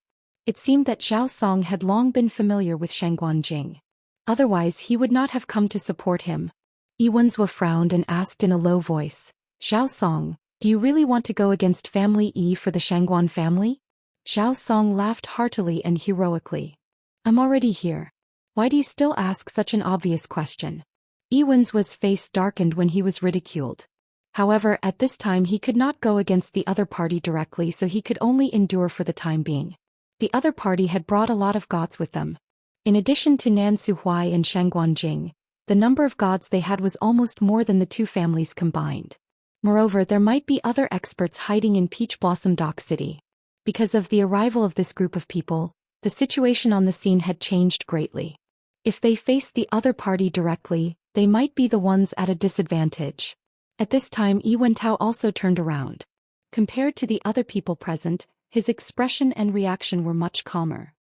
It seemed that Zhao Song had long been familiar with Shangguan Jing. Otherwise he would not have come to support him. Yi Wenzhua frowned and asked in a low voice, "Zhao Song, do you really want to go against Family E for the Shangguan family?" Zhao Song laughed heartily and heroically. "I'm already here. Why do you still ask such an obvious question?" Yi Wenzhua's face darkened when he was ridiculed. However, at this time he could not go against the other party directly, so he could only endure for the time being. The other party had brought a lot of gods with them. In addition to Nan Suhuai and Shangguan Jing, the number of gods they had was almost more than the two families combined. Moreover, there might be other experts hiding in Peach Blossom Dock City. Because of the arrival of this group of people, the situation on the scene had changed greatly. If they faced the other party directly, they might be the ones at a disadvantage. At this time, Yi Wentao also turned around. Compared to the other people present, his expression and reaction were much calmer.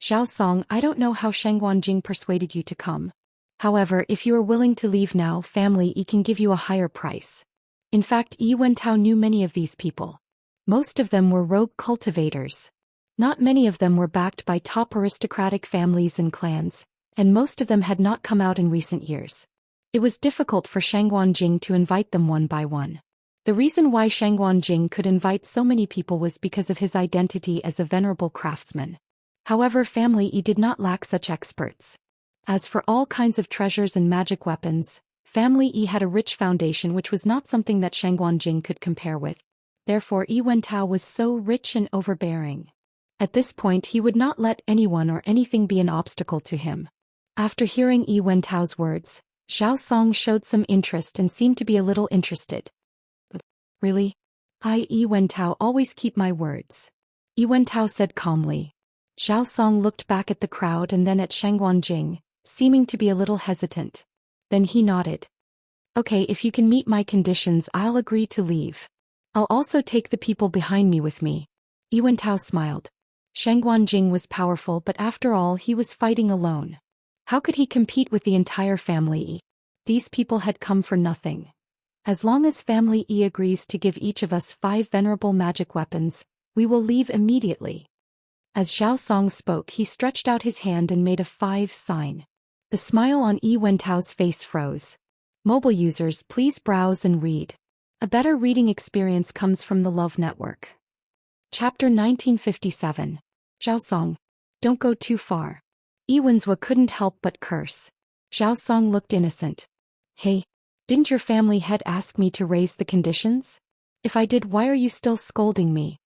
"Zhao Song, I don't know how Shangguan Jing persuaded you to come. However, if you are willing to leave now, Family E can give you a higher price." In fact, Yi Wentao knew many of these people. Most of them were rogue cultivators. Not many of them were backed by top aristocratic families and clans, and most of them had not come out in recent years. It was difficult for Shangguan to invite them one by one. The reason why Shangguan could invite so many people was because of his identity as a venerable craftsman. However, Family E did not lack such experts. As for all kinds of treasures and magic weapons, Family E had a rich foundation which was not something that Shangguan could compare with. Therefore Yi Wentao was so rich and overbearing. At this point he would not let anyone or anything be an obstacle to him. After hearing Yi Wentao's words, Zhao Song showed some interest and seemed to be a little interested. Really? I, Yi Wentao, always keep my words. Yi Wentao said calmly. Zhao Song looked back at the crowd and then at Shangguan, seeming to be a little hesitant. Then he nodded. Okay, if you can meet my conditions, I'll agree to leave. I'll also take the people behind me with me. Yi Wentao smiled. Shangguan was powerful, but after all he was fighting alone. How could he compete with the entire Family E? These people had come for nothing. As long as Family E agrees to give each of us 5 venerable magic weapons, we will leave immediately. As Zhao Song spoke, he stretched out his hand and made a 5 sign. The smile on Yi Wentao's face froze. Mobile users, please browse and read. A better reading experience comes from the Love Network. Chapter 1957. Zhao Song. Don't go too far. Yi Wenzhua couldn't help but curse. Zhao Song looked innocent. Hey, didn't your family head ask me to raise the conditions? If I did, why are you still scolding me?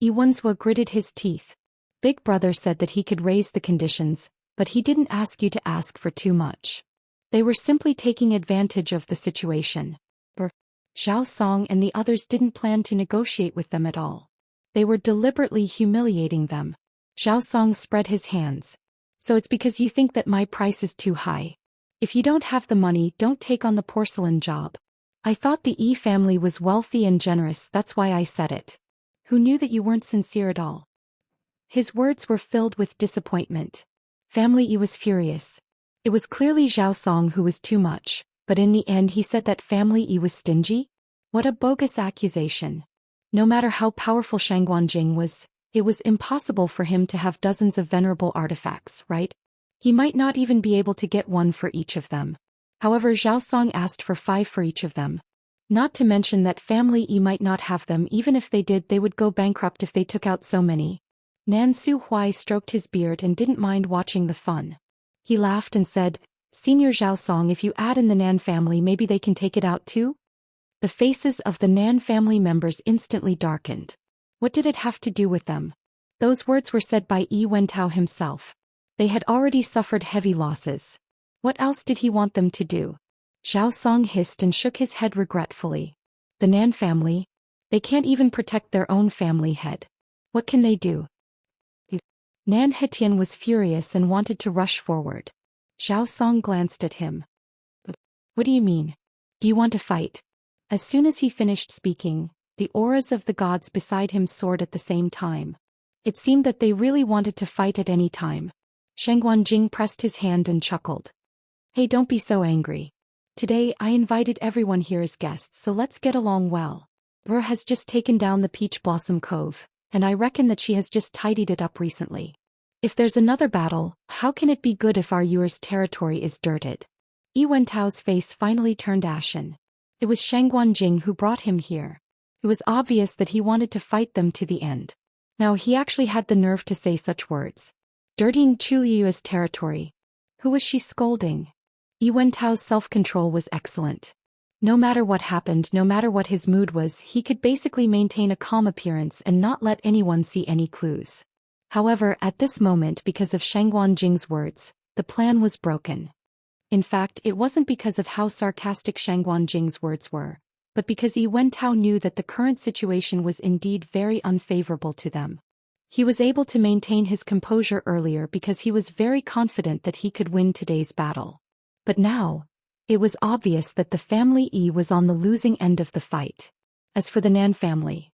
Yi Wenzhua gritted his teeth. Big brother said that he could raise the conditions, but he didn't ask you to ask for too much. They were simply taking advantage of the situation. Zhao Song and the others didn't plan to negotiate with them at all. They were deliberately humiliating them. Zhao Song spread his hands. So it's because you think that my price is too high. If you don't have the money, don't take on the porcelain job. I thought the Yi family was wealthy and generous, that's why I said it. Who knew that you weren't sincere at all? His words were filled with disappointment. Family Yi was furious. It was clearly Zhao Song who was too much, but in the end he said that Family Yi was stingy? What a bogus accusation. No matter how powerful Shangguan was, it was impossible for him to have dozens of venerable artifacts, right? He might not even be able to get 1 for each of them. However, Zhao Song asked for 5 for each of them. Not to mention that Family E might not have them. Even if they did, they would go bankrupt if they took out so many. Nan Su Huai stroked his beard and didn't mind watching the fun. He laughed and said, Senior Zhao Song, if you add in the Nan family, maybe they can take it out too? The faces of the Nan family members instantly darkened. What did it have to do with them? Those words were said by Yi Wentao himself. They had already suffered heavy losses. What else did he want them to do? Zhao Song hissed and shook his head regretfully. The Nan family? They can't even protect their own family head. What can they do? Nan Hetian was furious and wanted to rush forward. Zhao Song glanced at him. What do you mean? Do you want to fight? As soon as he finished speaking, the auras of the gods beside him soared at the same time. It seemed that they really wanted to fight at any time. Shangguan pressed his hand and chuckled. Hey, don't be so angry. Today I invited everyone here as guests, so let's get along well. Ru has just taken down the Peach Blossom Cove, and I reckon that she has just tidied it up recently. If there's another battle, how can it be good if our Yuer's territory is dirted? Yi Wentao's face finally turned ashen. It was Shangguan who brought him here. It was obvious that he wanted to fight them to the end. Now he actually had the nerve to say such words. Dirtying Chu Liyue's territory. Who was she scolding? Yi Wentao's self-control was excellent. No matter what happened, no matter what his mood was, he could basically maintain a calm appearance and not let anyone see any clues. However, at this moment, because of Shangguan words, the plan was broken. In fact, it wasn't because of how sarcastic Shangguan words were, but because Yi Wentao knew that the current situation was indeed very unfavorable to them. He was able to maintain his composure earlier because he was very confident that he could win today's battle. But now, it was obvious that the family E was on the losing end of the fight. As for the Nan family,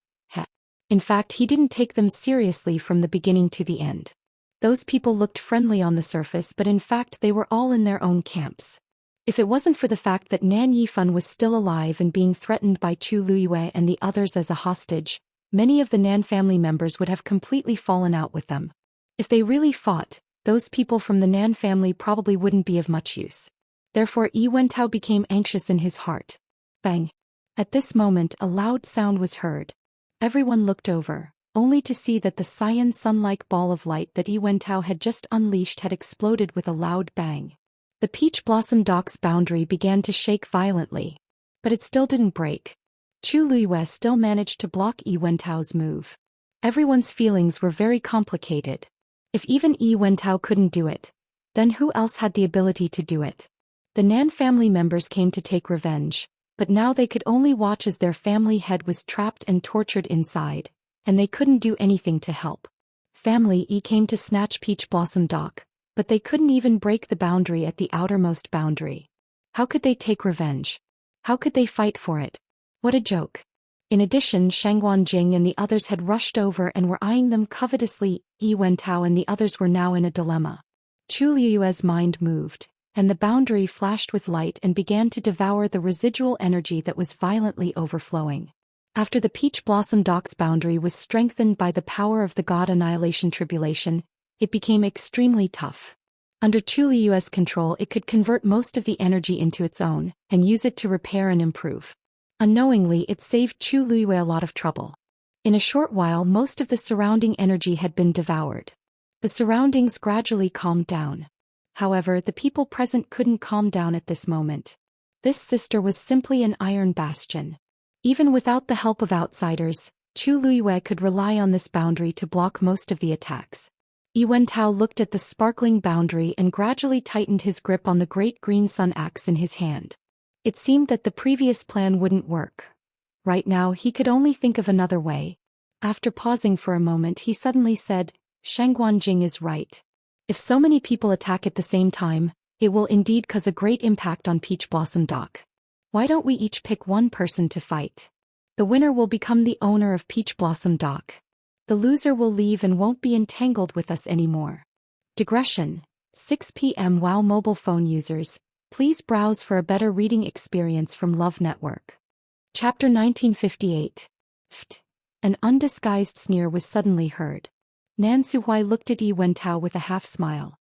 in fact, he didn't take them seriously from the beginning to the end. Those people looked friendly on the surface, but in fact they were all in their own camps. If it wasn't for the fact that Nan Yifan was still alive and being threatened by Chu Liyue and the others as a hostage, many of the Nan family members would have completely fallen out with them. If they really fought, those people from the Nan family probably wouldn't be of much use. Therefore Yi Wentao became anxious in his heart. Bang! At this moment a loud sound was heard. Everyone looked over, only to see that the cyan sun-like ball of light that Yi Wentao had just unleashed had exploded with a loud bang. The peach blossom dock's boundary began to shake violently. But it still didn't break. Chu Luiyue still managed to block Yi Wentao's move. Everyone's feelings were very complicated. If even Yi Wentao couldn't do it, then who else had the ability to do it? The Nan family members came to take revenge, but now they could only watch as their family head was trapped and tortured inside, and they couldn't do anything to help. Family E came to snatch Peach Blossom Dock, but they couldn't even break the boundary at the outermost boundary. How could they take revenge? How could they fight for it? What a joke. In addition, Shangguan Jing and the others had rushed over and were eyeing them covetously. Yi Wentao and the others were now in a dilemma. Chu Liyue's mind moved, and the boundary flashed with light and began to devour the residual energy that was violently overflowing. After the Peach Blossom Dock's boundary was strengthened by the power of the God Annihilation Tribulation, it became extremely tough. Under Chu Liyue's control, it could convert most of the energy into its own, and use it to repair and improve. Unknowingly, it saved Chu Liyue a lot of trouble. In a short while, most of the surrounding energy had been devoured. The surroundings gradually calmed down. However, the people present couldn't calm down at this moment. This sister was simply an iron bastion. Even without the help of outsiders, Chu Liyue could rely on this boundary to block most of the attacks. Yi Wentao looked at the sparkling boundary and gradually tightened his grip on the great green sun axe in his hand. It seemed that the previous plan wouldn't work. Right now he could only think of another way. After pausing for a moment, he suddenly said, Shangguan Jing is right. If so many people attack at the same time, it will indeed cause a great impact on Peach Blossom Dock. Why don't we each pick one person to fight? The winner will become the owner of Peach Blossom Dock. The loser will leave and won't be entangled with us anymore. Digression. 6 p.m. WoW mobile phone users, please browse for a better reading experience from Love Network. Chapter 1958. An undisguised sneer was suddenly heard. Nan Suhui looked at Yi Wentao with a half-smile.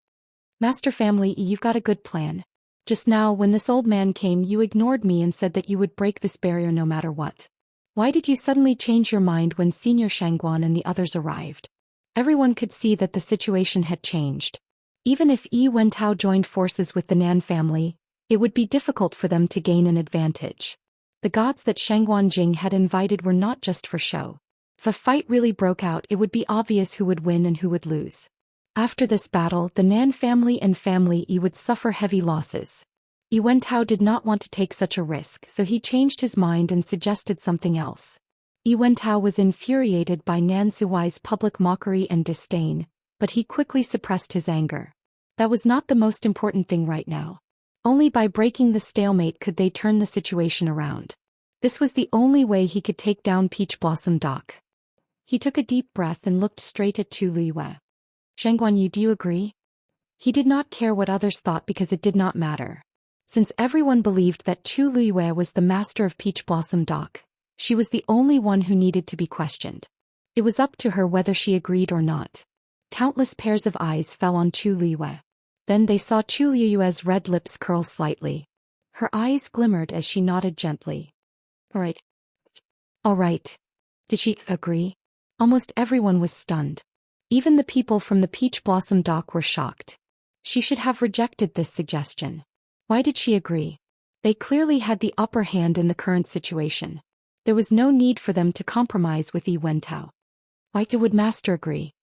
Master Family, you've got a good plan. Just now when this old man came, you ignored me and said that you would break this barrier no matter what. Why did you suddenly change your mind when Senior Shangguan and the others arrived? Everyone could see that the situation had changed. Even if Yi Wentao joined forces with the Nan family, it would be difficult for them to gain an advantage. The gods that Shangguan Jing had invited were not just for show. If a fight really broke out, it would be obvious who would win and who would lose. After this battle, the Nan family and Family Yi would suffer heavy losses. Yi Wentao did not want to take such a risk, so he changed his mind and suggested something else. Yi Wentao was infuriated by Nan Suhui's public mockery and disdain, but he quickly suppressed his anger. That was not the most important thing right now. Only by breaking the stalemate could they turn the situation around. This was the only way he could take down Peach Blossom Dock. He took a deep breath and looked straight at Chu Liyue. Shangguan Yu, do you agree? He did not care what others thought because it did not matter. Since everyone believed that Chu Liyue was the master of Peach Blossom Dock, she was the only one who needed to be questioned. It was up to her whether she agreed or not. Countless pairs of eyes fell on Chu Liyue. Then they saw Chu Liyue's red lips curl slightly. Her eyes glimmered as she nodded gently. All right. All right. Did she agree? Almost everyone was stunned. Even the people from the Peach Blossom Dock were shocked. She should have rejected this suggestion. Why did she agree? They clearly had the upper hand in the current situation. There was no need for them to compromise with Yi Wentao. Why would Master agree?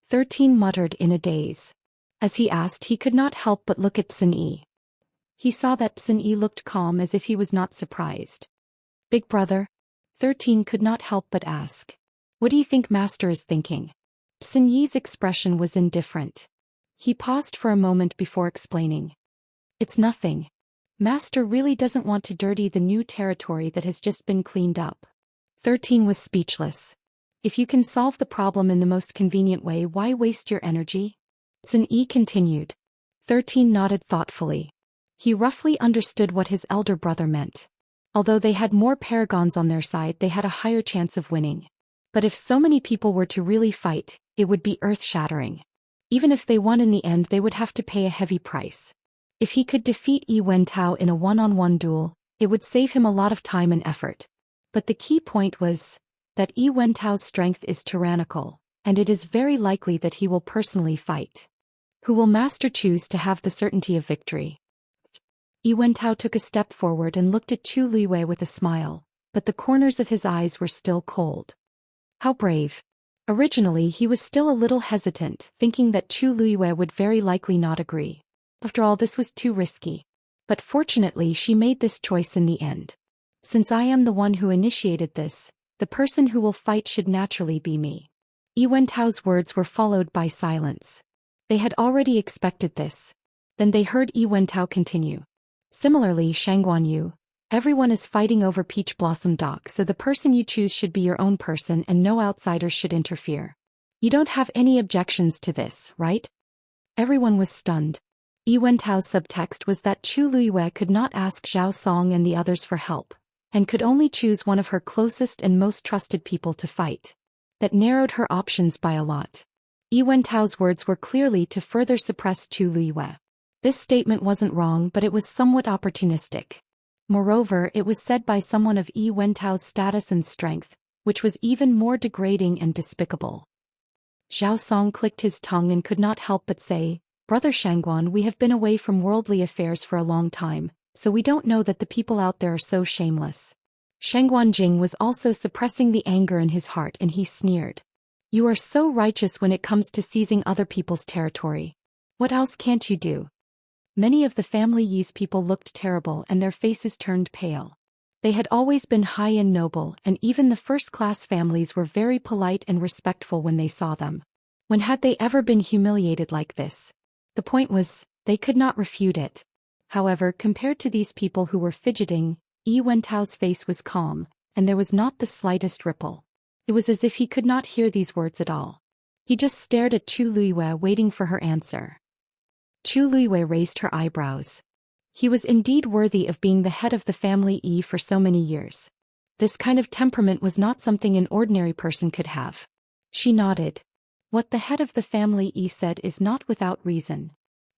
13 muttered in a daze. As he asked, he could not help but look at Sin Yi. He saw that Sin Yi looked calm as if he was not surprised. Big brother? 13 could not help but ask. What do you think Master is thinking? Sin Yi's expression was indifferent. He paused for a moment before explaining. It's nothing. Master really doesn't want to dirty the new territory that has just been cleaned up. 13 was speechless. If you can solve the problem in the most convenient way, why waste your energy? Sin Yi continued. 13 nodded thoughtfully. He roughly understood what his elder brother meant. Although they had more paragons on their side, they had a higher chance of winning. But if so many people were to really fight, it would be earth-shattering. Even if they won in the end, they would have to pay a heavy price. If he could defeat Yi Wentao in a one-on-one duel, it would save him a lot of time and effort. But the key point was that Yi Wentao's strength is tyrannical, and it is very likely that he will personally fight. Who will Master choose to have the certainty of victory? Yi Wentao took a step forward and looked at Chu Luiwei with a smile, but the corners of his eyes were still cold. How brave. Originally he was still a little hesitant, thinking that Chu Luiwei would very likely not agree. After all, this was too risky. But fortunately she made this choice in the end. Since I am the one who initiated this, the person who will fight should naturally be me. Yi Wentao's words were followed by silence. They had already expected this. Then they heard Yi Wentao continue. Similarly, Shangguanyu, everyone is fighting over Peach Blossom Dock, so the person you choose should be your own person and no outsiders should interfere. You don't have any objections to this, right? Everyone was stunned. Yi Wentao's subtext was that Chu Luiwei could not ask Zhao Song and the others for help, and could only choose one of her closest and most trusted people to fight. That narrowed her options by a lot. Yi Wentao's words were clearly to further suppress Chu Luiwei. This statement wasn't wrong, but it was somewhat opportunistic. Moreover, it was said by someone of Yi Wentao's status and strength, which was even more degrading and despicable. Zhao Song clicked his tongue and could not help but say, Brother Shangguan, we have been away from worldly affairs for a long time, so we don't know that the people out there are so shameless. Shangguan Jing was also suppressing the anger in his heart and he sneered. You are so righteous when it comes to seizing other people's territory. What else can't you do? Many of the family Yi's people looked terrible and their faces turned pale. They had always been high and noble, and even the first-class families were very polite and respectful when they saw them. When had they ever been humiliated like this? The point was, they could not refute it. However, compared to these people who were fidgeting, Yi Wentao's face was calm, and there was not the slightest ripple. It was as if he could not hear these words at all. He just stared at Chu Luiwei waiting for her answer. Chu Luiwei raised her eyebrows. He was indeed worthy of being the head of the family Yi for so many years. This kind of temperament was not something an ordinary person could have. She nodded. What the head of the family Yi said is not without reason.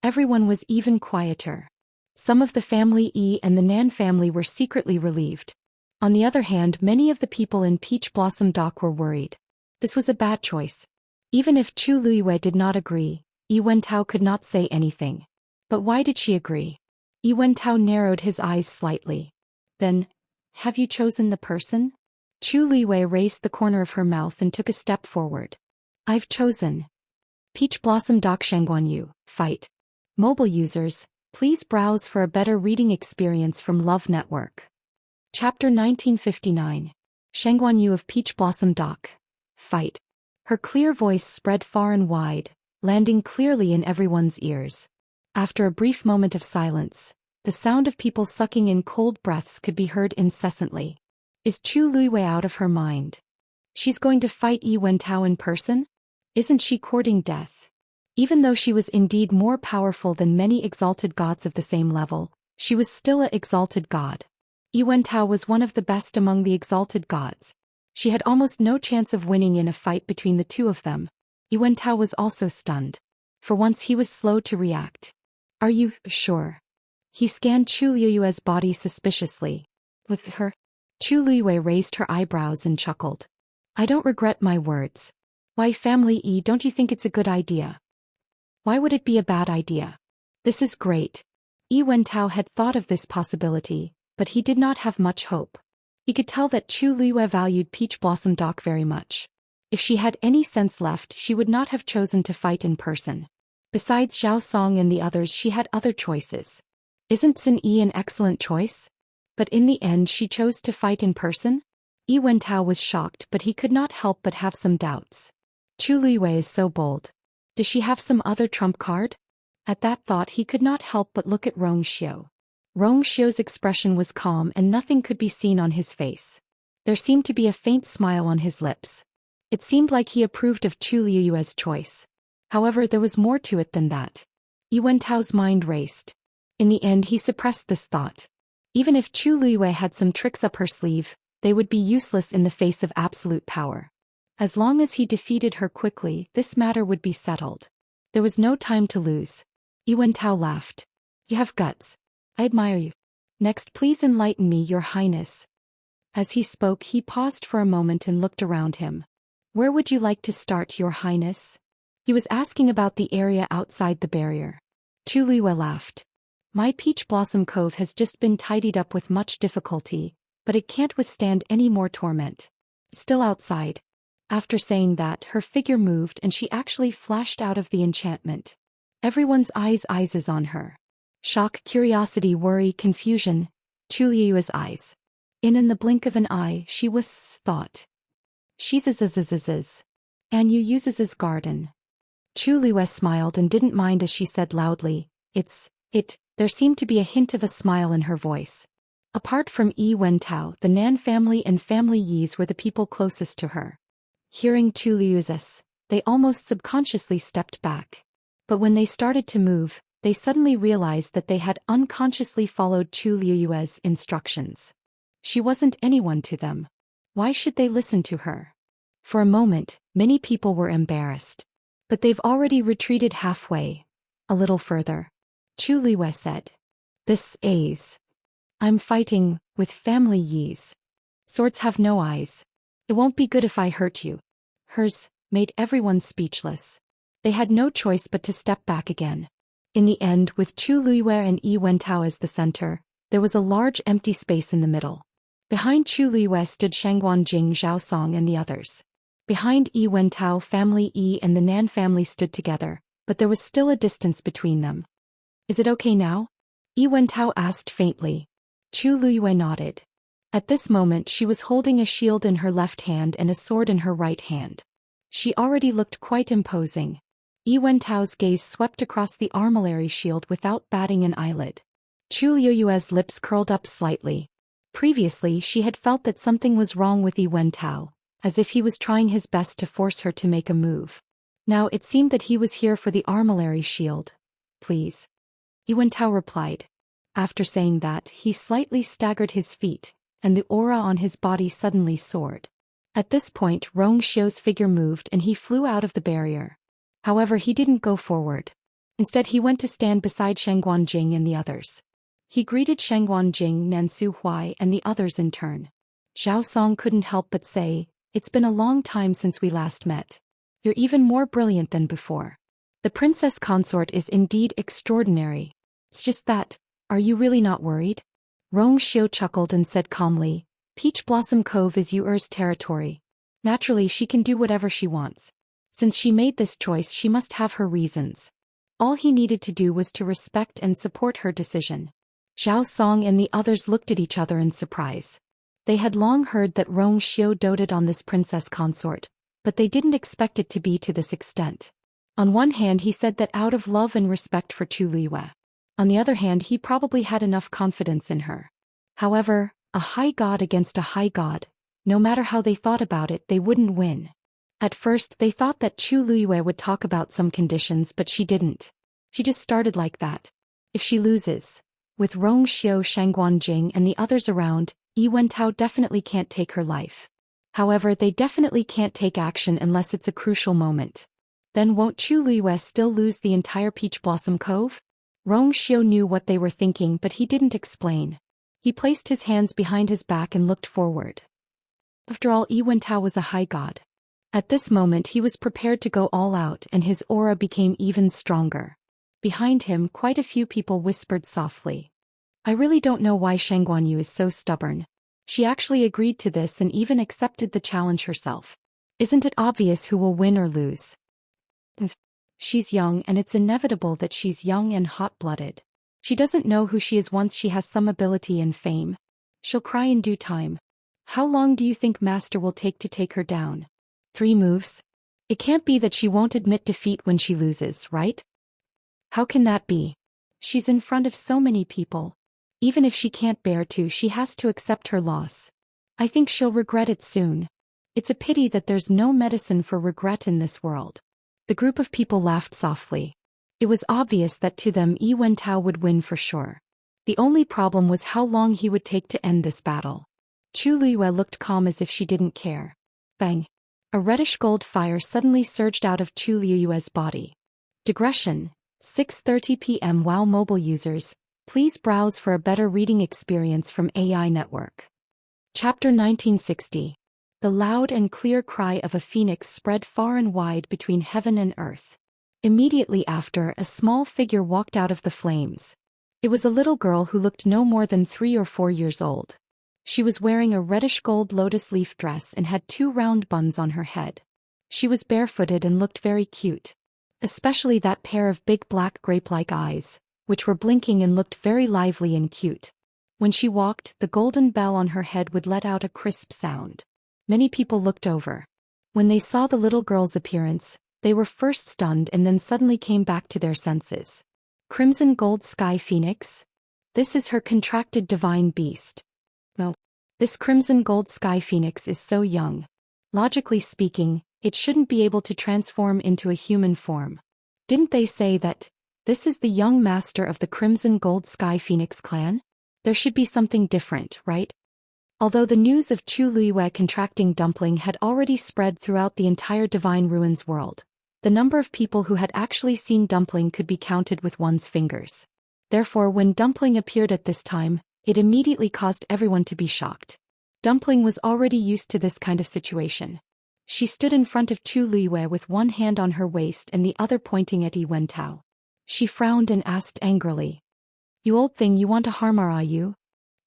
Everyone was even quieter. Some of the family Yi and the Nan family were secretly relieved. On the other hand, many of the people in Peach Blossom Dock were worried. This was a bad choice. Even if Chu Luiwei did not agree, Yi Wentao could not say anything. But why did she agree? Yi Wentao narrowed his eyes slightly. Then, have you chosen the person? Chu Luiwei raised the corner of her mouth and took a step forward. I've chosen. Peach Blossom Dock Shangguanyu, fight. Mobile users, please browse for a better reading experience from Love Network. Chapter 1959. Shangguanyu of Peach Blossom Dock, fight. Her clear voice spread far and wide, landing clearly in everyone's ears. After a brief moment of silence, the sound of people sucking in cold breaths could be heard incessantly. Is Chu Luiwei out of her mind? She's going to fight Yi Wentao in person? Isn't she courting death? Even though she was indeed more powerful than many exalted gods of the same level, she was still an exalted god. Yi Wentao was one of the best among the exalted gods. She had almost no chance of winning in a fight between the two of them. Yi Wentao was also stunned. For once he was slow to react. Are you sure? He scanned Chu Luiwei's body suspiciously. With her? Chu Luiwei raised her eyebrows and chuckled. I don't regret my words. Why, family Yi, don't you think it's a good idea? Why would it be a bad idea? This is great. Yi Wentao had thought of this possibility, but he did not have much hope. He could tell that Chu Luiwei valued Peach Blossom Dock very much. If she had any sense left, she would not have chosen to fight in person. Besides Zhao Song and the others, she had other choices. Isn't Xin Yi an excellent choice? But in the end she chose to fight in person? Yi Wentao was shocked, but he could not help but have some doubts. Chu Luiwei is so bold. Does she have some other trump card? At that thought he could not help but look at Rong Xiu. Rong Xiu's expression was calm and nothing could be seen on his face. There seemed to be a faint smile on his lips. It seemed like he approved of Chu Luiwei's choice. However, there was more to it than that. Yi Wentao's mind raced. In the end he suppressed this thought. Even if Chu Luiwei had some tricks up her sleeve, they would be useless in the face of absolute power. As long as he defeated her quickly, this matter would be settled. There was no time to lose. Yi Wentao laughed. You have guts. I admire you. Next, please enlighten me, Your Highness. As he spoke, he paused for a moment and looked around him. Where would you like to start, Your Highness? He was asking about the area outside the barrier. Chu Liyue laughed. My Peach Blossom Cove has just been tidied up with much difficulty, but it can't withstand any more torment. Still outside. After saying that, her figure moved and she actually flashed out of the enchantment. Everyone's eyes is on her. Shock, curiosity, worry, confusion. Chu Liyue's eyes. In the blink of an eye, she thought. She's and you uses his garden. Chu Liyue smiled and didn't mind as she said loudly, There seemed to be a hint of a smile in her voice. Apart from Yi Wentao, the Nan family and family Yis were the people closest to her. Hearing Chu Liyue's, they almost subconsciously stepped back. But when they started to move, they suddenly realized that they had unconsciously followed Chu Liyue's instructions. She wasn't anyone to them. Why should they listen to her? For a moment, many people were embarrassed. But they've already retreated halfway. A little further. Chu Liyue said. This is. I'm fighting with family Yis. Swords have no eyes. It won't be good if I hurt you. Hers made everyone speechless. They had no choice but to step back again. In the end, with Chu Liyue and Yi Wentao as the center, there was a large empty space in the middle. Behind Chu Liyue stood Shangguanjing, Zhao Song and the others. Behind Yi Wentao, family Yi and the Nan family stood together, but there was still a distance between them. Is it okay now? Yi Wentao asked faintly. Chu Liyue nodded. At this moment she was holding a shield in her left hand and a sword in her right hand. She already looked quite imposing. Yi Wentao's gaze swept across the armillary shield without batting an eyelid. Chu Liyue's lips curled up slightly. Previously she had felt that something was wrong with Yi Wentao, as if he was trying his best to force her to make a move. Now it seemed that he was here for the armillary shield. Please. Yi Wentao replied. After saying that, he slightly staggered his feet, and the aura on his body suddenly soared. At this point, Rong Xiu's figure moved and he flew out of the barrier. However, he didn't go forward. Instead, he went to stand beside Shangguanjing and the others. He greeted Shangguanjing, Nansu Huai and the others in turn. Zhao Song couldn't help but say, It's been a long time since we last met. You're even more brilliant than before. The princess consort is indeed extraordinary. It's just that, are you really not worried? Rong Xiu chuckled and said calmly, Peach Blossom Cove is Yuer's territory. Naturally she can do whatever she wants. Since she made this choice she must have her reasons. All he needed to do was to respect and support her decision. Zhao Song and the others looked at each other in surprise. They had long heard that Rong Xiu doted on this princess consort, but they didn't expect it to be to this extent. On one hand he said that out of love and respect for Chu Liyue. On the other hand he probably had enough confidence in her. However, a high god against a high god, no matter how they thought about it they wouldn't win. At first they thought that Chu Liyue would talk about some conditions but she didn't. She just started like that. If she loses, with Rong Xiu, Shangguanjing and the others around, Yi Wentao definitely can't take her life. However, they definitely can't take action unless it's a crucial moment. Then won't Chu Liyue still lose the entire Peach Blossom Cove? Rong Xiu knew what they were thinking but he didn't explain. He placed his hands behind his back and looked forward. After all, Yi Wentao was a high god. At this moment he was prepared to go all out and his aura became even stronger. Behind him quite a few people whispered softly. I really don't know why Shangguanyu is so stubborn. She actually agreed to this and even accepted the challenge herself. Isn't it obvious who will win or lose? She's young and it's inevitable that she's young and hot-blooded. She doesn't know who she is once she has some ability and fame. She'll cry in due time. How long do you think Master will take her down? 3 moves? It can't be that she won't admit defeat when she loses, right? How can that be? She's in front of so many people. Even if she can't bear to, she has to accept her loss. I think she'll regret it soon. It's a pity that there's no medicine for regret in this world. The group of people laughed softly. It was obvious that to them Yi Wentao would win for sure. The only problem was how long he would take to end this battle. Chu Liyue looked calm as if she didn't care. Bang! A reddish gold fire suddenly surged out of Chu Liyue's body. Digression. 6:30 p.m. Wow mobile users, please browse for a better reading experience from AI Network. Chapter 1960. The loud and clear cry of a phoenix spread far and wide between heaven and earth. Immediately after, a small figure walked out of the flames. It was a little girl who looked no more than 3 or 4 years old. She was wearing a reddish-gold lotus leaf dress and had 2 round buns on her head. She was barefooted and looked very cute. Especially that pair of big black grape-like eyes, which were blinking and looked very lively and cute. When she walked, the golden bell on her head would let out a crisp sound. Many people looked over. When they saw the little girl's appearance, they were first stunned and then suddenly came back to their senses. Crimson Gold Sky Phoenix? This is her contracted divine beast. No. This Crimson Gold Sky Phoenix is so young. Logically speaking, it shouldn't be able to transform into a human form. Didn't they say that this is the young master of the Crimson Gold Sky Phoenix clan? There should be something different, right? Although the news of Chu Luiyue contracting dumpling had already spread throughout the entire Divine Ruins world, the number of people who had actually seen Dumpling could be counted with one's fingers. Therefore, when Dumpling appeared at this time, it immediately caused everyone to be shocked. Dumpling was already used to this kind of situation. She stood in front of Chu Luiyue with one hand on her waist and the other pointing at Yi Wentao. She frowned and asked angrily, "You old thing, you want to harm her, are you?"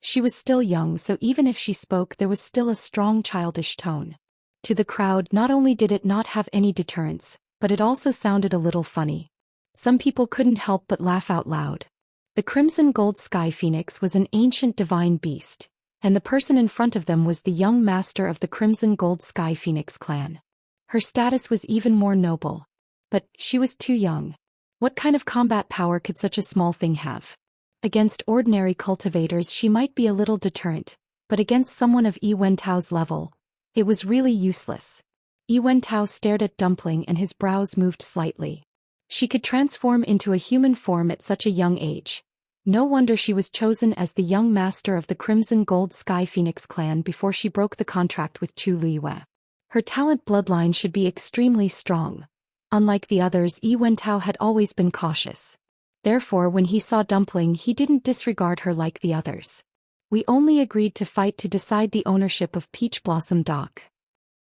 She was still young, so even if she spoke there was still a strong childish tone. To the crowd, not only did it not have any deterrence, but it also sounded a little funny. Some people couldn't help but laugh out loud. The Crimson Gold Sky Phoenix was an ancient divine beast, and the person in front of them was the young master of the Crimson Gold Sky Phoenix clan. Her status was even more noble. But she was too young. What kind of combat power could such a small thing have? Against ordinary cultivators she might be a little deterrent, but against someone of Yi Wentao's level, it was really useless. Yi Wentao stared at Dumpling and his brows moved slightly. She could transform into a human form at such a young age. No wonder she was chosen as the young master of the Crimson Gold Sky Phoenix clan before she broke the contract with Chu Luiyue. Her talent bloodline should be extremely strong. Unlike the others, Yi Wentao had always been cautious. Therefore, when he saw Dumpling, he didn't disregard her like the others. "We only agreed to fight to decide the ownership of Peach Blossom Dock,"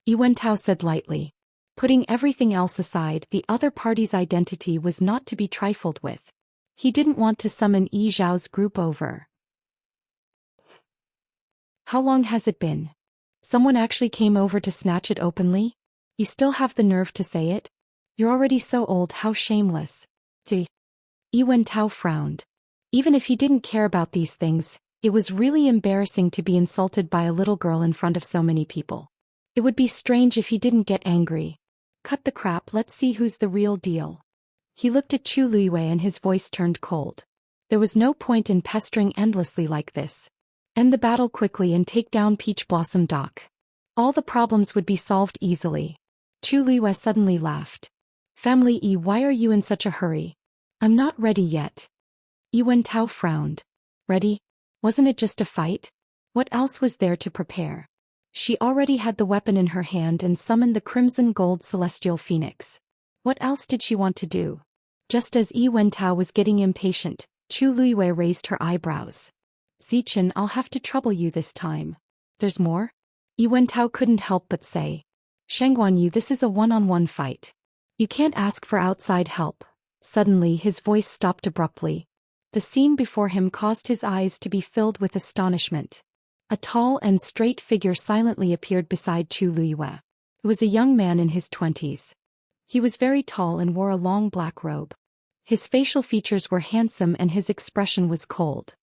Yi Wentao said lightly. Putting everything else aside, the other party's identity was not to be trifled with. He didn't want to summon Yi Zhao's group over. "How long has it been? Someone actually came over to snatch it openly? You still have the nerve to say it? You're already so old, how shameless." Yi Wentao frowned. Even if he didn't care about these things, it was really embarrassing to be insulted by a little girl in front of so many people. It would be strange if he didn't get angry. "Cut the crap, let's see who's the real deal." He looked at Chu Luiyue and his voice turned cold. There was no point in pestering endlessly like this. End the battle quickly and take down Peach Blossom Dock. All the problems would be solved easily. Chu Luiyue suddenly laughed. "Family Yi, why are you in such a hurry?" "I'm not ready yet." Yi Wentao frowned. "Ready? Wasn't it just a fight? What else was there to prepare?" She already had the weapon in her hand and summoned the Crimson Gold Celestial Phoenix. What else did she want to do? Just as Yi Wentao was getting impatient, Chu Luiyue raised her eyebrows. "Zichen, I'll have to trouble you this time." "There's more?" Yi Wentao couldn't help but say. "Shangguanyu, this is a one-on-one fight. You can't ask for outside help." Suddenly his voice stopped abruptly. The scene before him caused his eyes to be filled with astonishment. A tall and straight figure silently appeared beside Chu Luiyue. It was a young man in his 20s. He was very tall and wore a long black robe. His facial features were handsome and his expression was cold.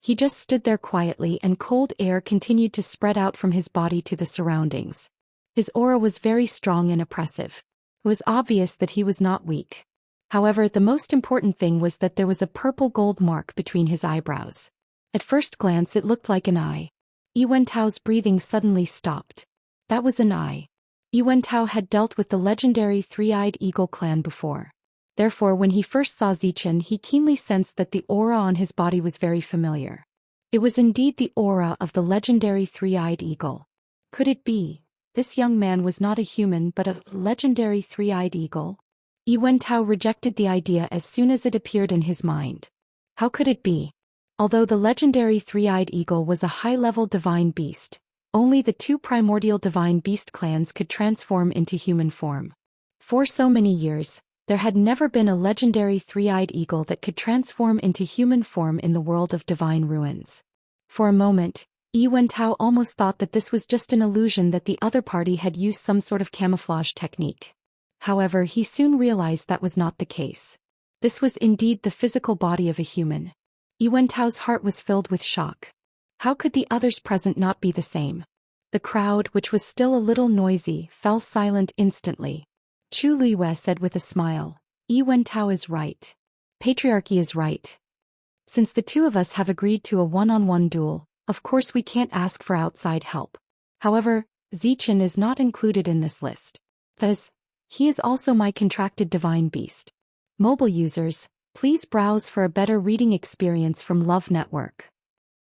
He just stood there quietly and cold air continued to spread out from his body to the surroundings. His aura was very strong and oppressive. It was obvious that he was not weak. However, the most important thing was that there was a purple gold mark between his eyebrows. At first glance it looked like an eye. Yi Wentao's breathing suddenly stopped. That was an eye. Yi Wentao had dealt with the legendary Three-Eyed Eagle clan before. Therefore, when he first saw Zichen, he keenly sensed that the aura on his body was very familiar. It was indeed the aura of the legendary Three-Eyed Eagle. Could it be? This young man was not a human but a legendary Three-Eyed Eagle? Yi Wentao rejected the idea as soon as it appeared in his mind. How could it be? Although the legendary three-eyed eagle was a high-level divine beast, only the two primordial divine beast clans could transform into human form. For so many years, there had never been a legendary three-eyed eagle that could transform into human form in the world of divine ruins. For a moment, Yi Wentao almost thought that this was just an illusion, that the other party had used some sort of camouflage technique. However, he soon realized that was not the case. This was indeed the physical body of a human. Yi Wentao's heart was filled with shock. How could the others present not be the same? The crowd, which was still a little noisy, fell silent instantly. Chu Luiyue said with a smile, "Yi Wentao is right. Patriarchy is right. Since the two of us have agreed to a one-on-one duel, of course we can't ask for outside help. However, Xichen is not included in this list. Thus, he is also my contracted divine beast." Mobile users, please browse for a better reading experience from Love Network.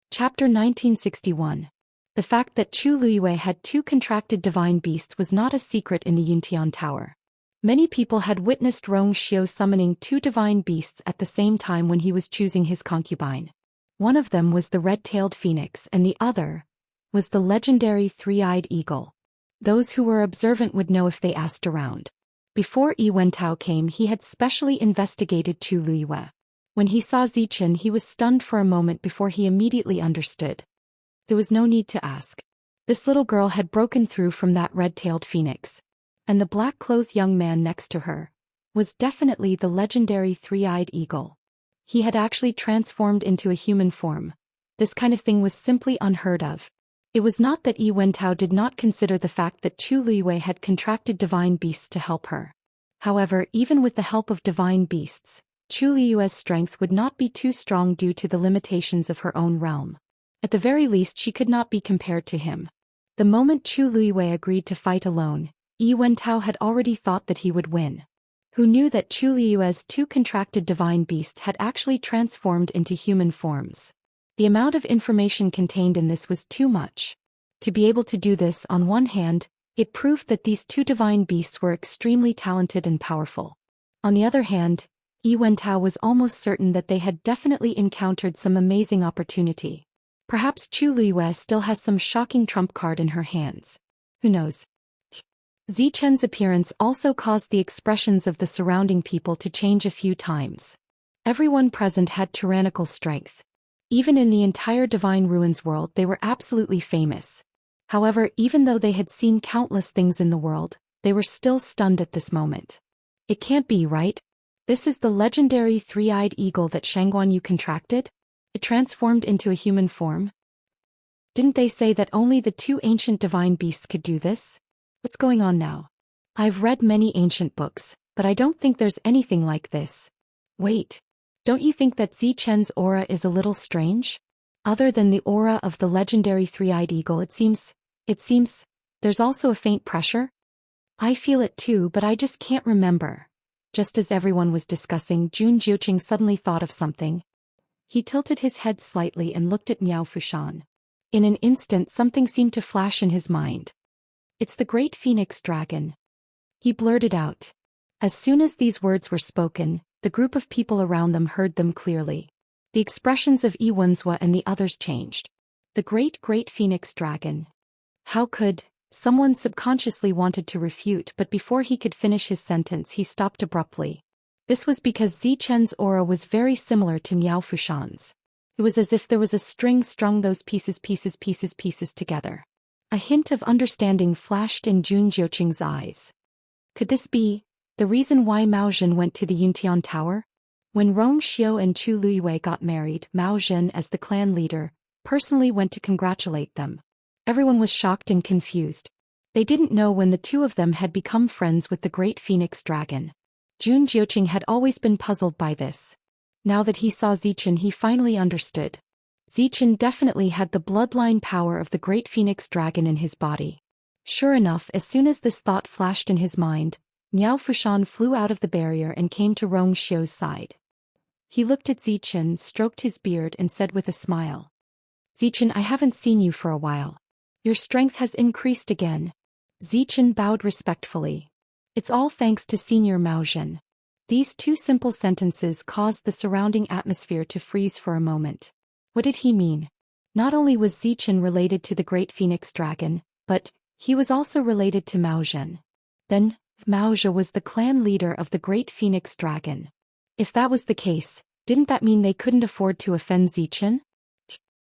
Chapter 1961. The fact that Chu Luiyue had two contracted divine beasts was not a secret in the Yuntian Tower. Many people had witnessed Rong Xiu summoning two divine beasts at the same time when he was choosing his concubine. One of them was the red-tailed phoenix and the other was the legendary three-eyed eagle. Those who were observant would know if they asked around. Before Yi Wentao came, he had specially investigated Chu Luiyue. When he saw Xichen, he was stunned for a moment before he immediately understood. There was no need to ask. This little girl had broken through from that red-tailed phoenix. And the black-clothed young man next to her was definitely the legendary three-eyed eagle. He had actually transformed into a human form. This kind of thing was simply unheard of. It was not that Yi Wentao did not consider the fact that Chu Luiyue had contracted divine beasts to help her. However, even with the help of divine beasts, Chu Luiyue's strength would not be too strong due to the limitations of her own realm. At the very least, she could not be compared to him. The moment Chu Luiyue agreed to fight alone, Yi Wentao had already thought that he would win. Who knew that Chu Luiyue's two contracted divine beasts had actually transformed into human forms? The amount of information contained in this was too much. To be able to do this, on one hand, it proved that these two divine beasts were extremely talented and powerful. On the other hand, Yi Wentao was almost certain that they had definitely encountered some amazing opportunity. Perhaps Chu Luiyue still has some shocking trump card in her hands. Who knows? Zichen's appearance also caused the expressions of the surrounding people to change a few times. Everyone present had tyrannical strength. Even in the entire Divine Ruins world, they were absolutely famous. However, even though they had seen countless things in the world, they were still stunned at this moment. It can't be, right? This is the legendary three-eyed eagle that Shangguan Yu contracted? It transformed into a human form? Didn't they say that only the two ancient divine beasts could do this? What's going on now? I've read many ancient books, but I don't think there's anything like this. Wait. Don't you think that Zichen's aura is a little strange? Other than the aura of the legendary three-eyed eagle, it seems, there's also a faint pressure? I feel it too, but I just can't remember. Just as everyone was discussing, Jun Jiuqing suddenly thought of something. He tilted his head slightly and looked at Miao Fushan. In an instant, something seemed to flash in his mind. It's the great phoenix dragon. He blurted out. As soon as these words were spoken, the group of people around them heard them clearly. The expressions of Yi Wenzhua and the others changed. The great phoenix dragon. How could... Someone subconsciously wanted to refute, but before he could finish his sentence, he stopped abruptly. This was because Zichen's aura was very similar to Miao Fushan's. It was as if there was a string strung those pieces together. A hint of understanding flashed in Jun Jiuqing's eyes. Could this be the reason why Mao Zhen went to the Yuntian Tower? When Rong Xiu and Chu Luiyue got married, Mao Zhen, as the clan leader, personally went to congratulate them. Everyone was shocked and confused. They didn't know when the two of them had become friends with the great phoenix dragon. Jun Jiuqing had always been puzzled by this. Now that he saw Zichen, he finally understood. Zichen definitely had the bloodline power of the great phoenix dragon in his body. Sure enough, as soon as this thought flashed in his mind, Miao Fushan flew out of the barrier and came to Rong Xiu's side. He looked at Zichen, stroked his beard and said with a smile. Zichen, I haven't seen you for a while. Your strength has increased again. Zichen bowed respectfully. It's all thanks to Senior Mao Zhen. These two simple sentences caused the surrounding atmosphere to freeze for a moment. What did he mean? Not only was Zichen related to the Great Phoenix Dragon, but he was also related to Mao Zhen. Then, Mao Zhe was the clan leader of the Great Phoenix Dragon. If that was the case, didn't that mean they couldn't afford to offend Zichen?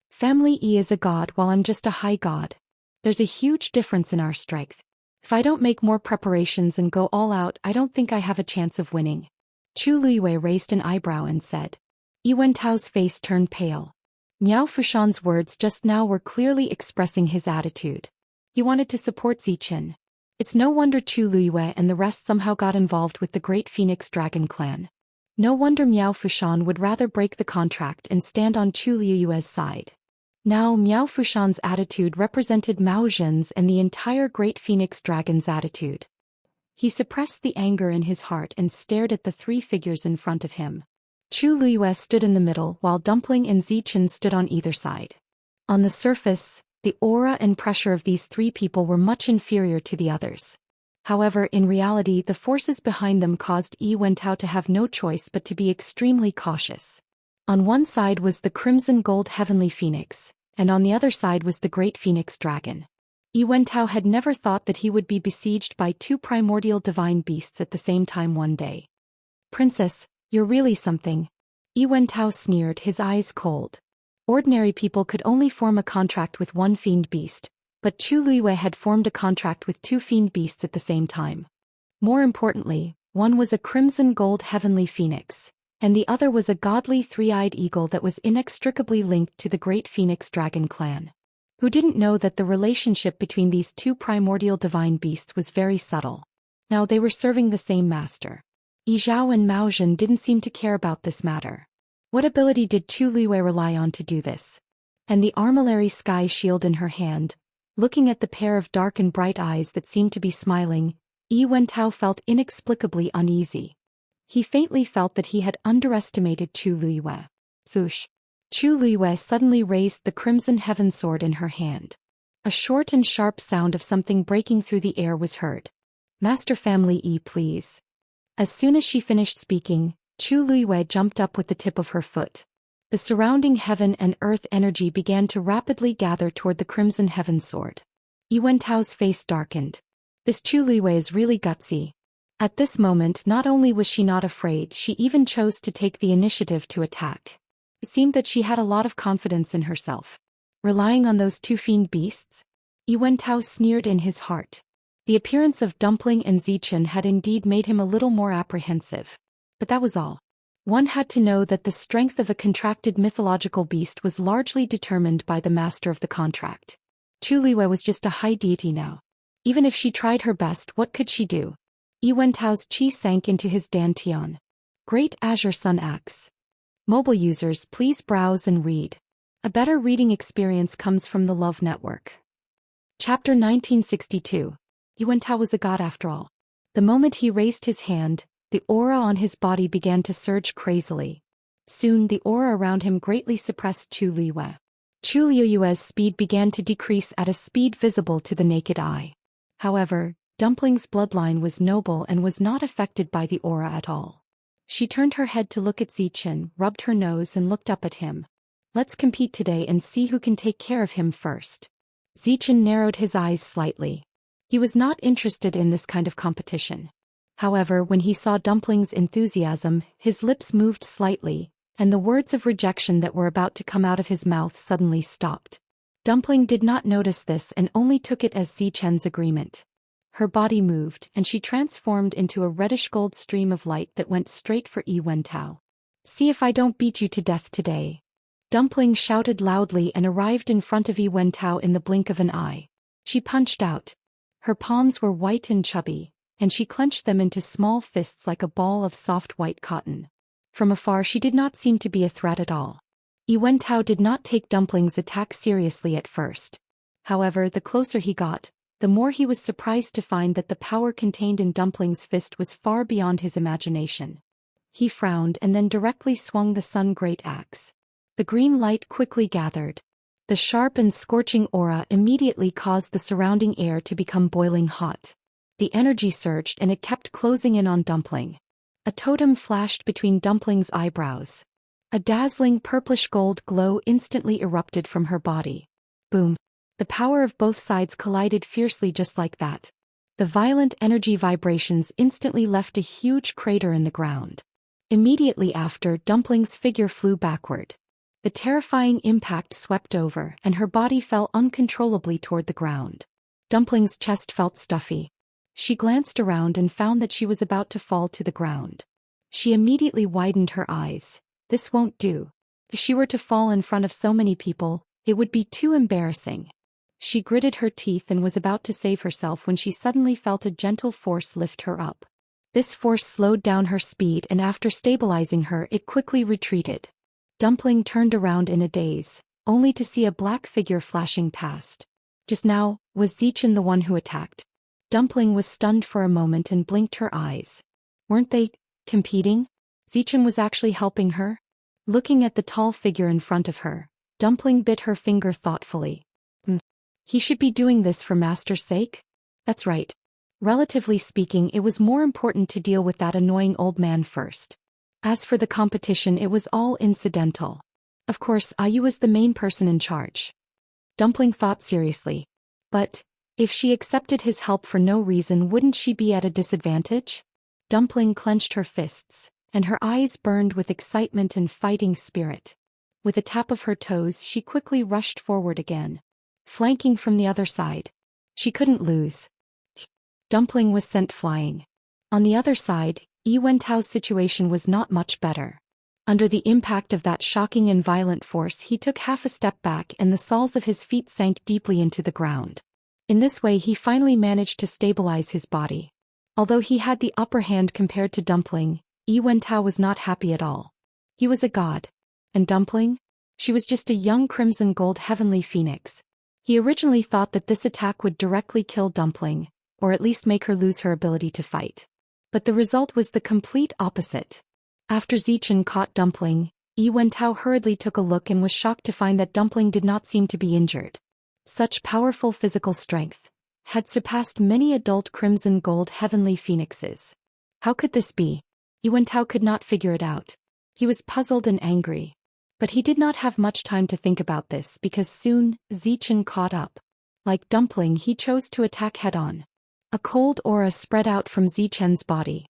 Family E is a god while I'm just a high god. There's a huge difference in our strength. If I don't make more preparations and go all out, I don't think I have a chance of winning. Chu Luiyue raised an eyebrow and said. Yi Wentao's face turned pale. Miao Fushan's words just now were clearly expressing his attitude. He wanted to support Zichen. It's no wonder Chu Luiyue and the rest somehow got involved with the Great Phoenix Dragon clan. No wonder Miao Fushan would rather break the contract and stand on Chu Luiyue's side. Now Miao Fushan's attitude represented Mao Zhen's and the entire Great Phoenix Dragon's attitude. He suppressed the anger in his heart and stared at the three figures in front of him. Chu Luiyue stood in the middle while Dumpling and Zichen stood on either side. On the surface, the aura and pressure of these three people were much inferior to the others. However, in reality, the forces behind them caused Yi Wentao to have no choice but to be extremely cautious. On one side was the Crimson Gold Heavenly Phoenix, and on the other side was the Great Phoenix Dragon. Yi Wentao had never thought that he would be besieged by two primordial divine beasts at the same time one day. Princess, you're really something. Yi Wentao sneered, his eyes cold. Ordinary people could only form a contract with one fiend beast, but Chu Luiyue had formed a contract with two fiend beasts at the same time. More importantly, one was a Crimson Gold Heavenly Phoenix, and the other was a godly three-eyed eagle that was inextricably linked to the Great Phoenix Dragon clan. Who didn't know that the relationship between these two primordial divine beasts was very subtle? Now they were serving the same master. Yi Zhao and Mao Zhen didn't seem to care about this matter. What ability did Chu Luiyue rely on to do this? And the armillary sky shield in her hand, looking at the pair of dark and bright eyes that seemed to be smiling, Yi Wentao felt inexplicably uneasy. He faintly felt that he had underestimated Chu Luiyue. Swoosh. Chu Luiyue suddenly raised the Crimson Heaven Sword in her hand. A short and sharp sound of something breaking through the air was heard. Master Family E, please. As soon as she finished speaking, Chu Luiyue jumped up with the tip of her foot. The surrounding heaven and earth energy began to rapidly gather toward the Crimson Heaven Sword. Yi Wentao's face darkened. This Chu Luiyue is really gutsy. At this moment, not only was she not afraid, she even chose to take the initiative to attack. It seemed that she had a lot of confidence in herself. Relying on those two fiend beasts? Yi Wentao sneered in his heart. The appearance of Dumpling and Zichen had indeed made him a little more apprehensive. But that was all. One had to know that the strength of a contracted mythological beast was largely determined by the master of the contract. Chu Luiyue was just a high deity now. Even if she tried her best, what could she do? Yi Wentao's chi sank into his dantian. Great Azure Sun Axe. Mobile users, please browse and read. A better reading experience comes from the Love Network. Chapter 1962. Yi Wentao was a god after all. The moment he raised his hand, the aura on his body began to surge crazily. Soon the aura around him greatly suppressed Chu Luiyue. Chu Luiyue's speed began to decrease at a speed visible to the naked eye. However, Dumpling's bloodline was noble and was not affected by the aura at all. She turned her head to look at Zichen, rubbed her nose and looked up at him. Let's compete today and see who can take care of him first. Zichen narrowed his eyes slightly. He was not interested in this kind of competition. However, when he saw Dumpling's enthusiasm, his lips moved slightly, and the words of rejection that were about to come out of his mouth suddenly stopped. Dumpling did not notice this and only took it as Zichen's agreement. Her body moved, and she transformed into a reddish-gold stream of light that went straight for Yi Wentao. See if I don't beat you to death today. Dumpling shouted loudly and arrived in front of Yi Wentao in the blink of an eye. She punched out. Her palms were white and chubby, and she clenched them into small fists like a ball of soft white cotton. From afar she did not seem to be a threat at all. Yi Wentao did not take Dumpling's attack seriously at first. However, the closer he got, the more he was surprised to find that the power contained in Dumpling's fist was far beyond his imagination. He frowned and then directly swung the sun great axe. The green light quickly gathered. The sharp and scorching aura immediately caused the surrounding air to become boiling hot. The energy surged and it kept closing in on Dumpling. A totem flashed between Dumpling's eyebrows. A dazzling purplish-gold glow instantly erupted from her body. Boom. The power of both sides collided fiercely just like that. The violent energy vibrations instantly left a huge crater in the ground. Immediately after, Dumpling's figure flew backward. The terrifying impact swept over, and her body fell uncontrollably toward the ground. Dumpling's chest felt stuffy. She glanced around and found that she was about to fall to the ground. She immediately widened her eyes. This won't do. If she were to fall in front of so many people, it would be too embarrassing. She gritted her teeth and was about to save herself when she suddenly felt a gentle force lift her up. This force slowed down her speed, and after stabilizing her, it quickly retreated. Dumpling turned around in a daze, only to see a black figure flashing past. Just now, was Zhou Xian the one who attacked? Dumpling was stunned for a moment and blinked her eyes. Weren't they competing? Zhou Xian was actually helping her? Looking at the tall figure in front of her, Dumpling bit her finger thoughtfully. He should be doing this for Master's sake? That's right. Relatively speaking, it was more important to deal with that annoying old man first. As for the competition, it was all incidental. Of course, Ayu was the main person in charge. Dumpling thought seriously. But, if she accepted his help for no reason, wouldn't she be at a disadvantage? Dumpling clenched her fists, and her eyes burned with excitement and fighting spirit. With a tap of her toes, she quickly rushed forward again. Flanking from the other side. She couldn't lose. Dumpling was sent flying. On the other side, Yi Wentao's situation was not much better. Under the impact of that shocking and violent force, he took half a step back and the soles of his feet sank deeply into the ground. In this way, he finally managed to stabilize his body. Although he had the upper hand compared to Dumpling, Yi Wentao was not happy at all. He was a god. And Dumpling? She was just a young crimson gold heavenly phoenix. He originally thought that this attack would directly kill Dumpling, or at least make her lose her ability to fight. But the result was the complete opposite. After Zhou Xian caught Dumpling, Yi Wentao hurriedly took a look and was shocked to find that Dumpling did not seem to be injured. Such powerful physical strength had surpassed many adult crimson gold heavenly phoenixes. How could this be? Yi Wentao could not figure it out. He was puzzled and angry. But he did not have much time to think about this because soon, Zhou Xian caught up. Like Dumpling, he chose to attack head-on. A cold aura spread out from Zhou Xian's body.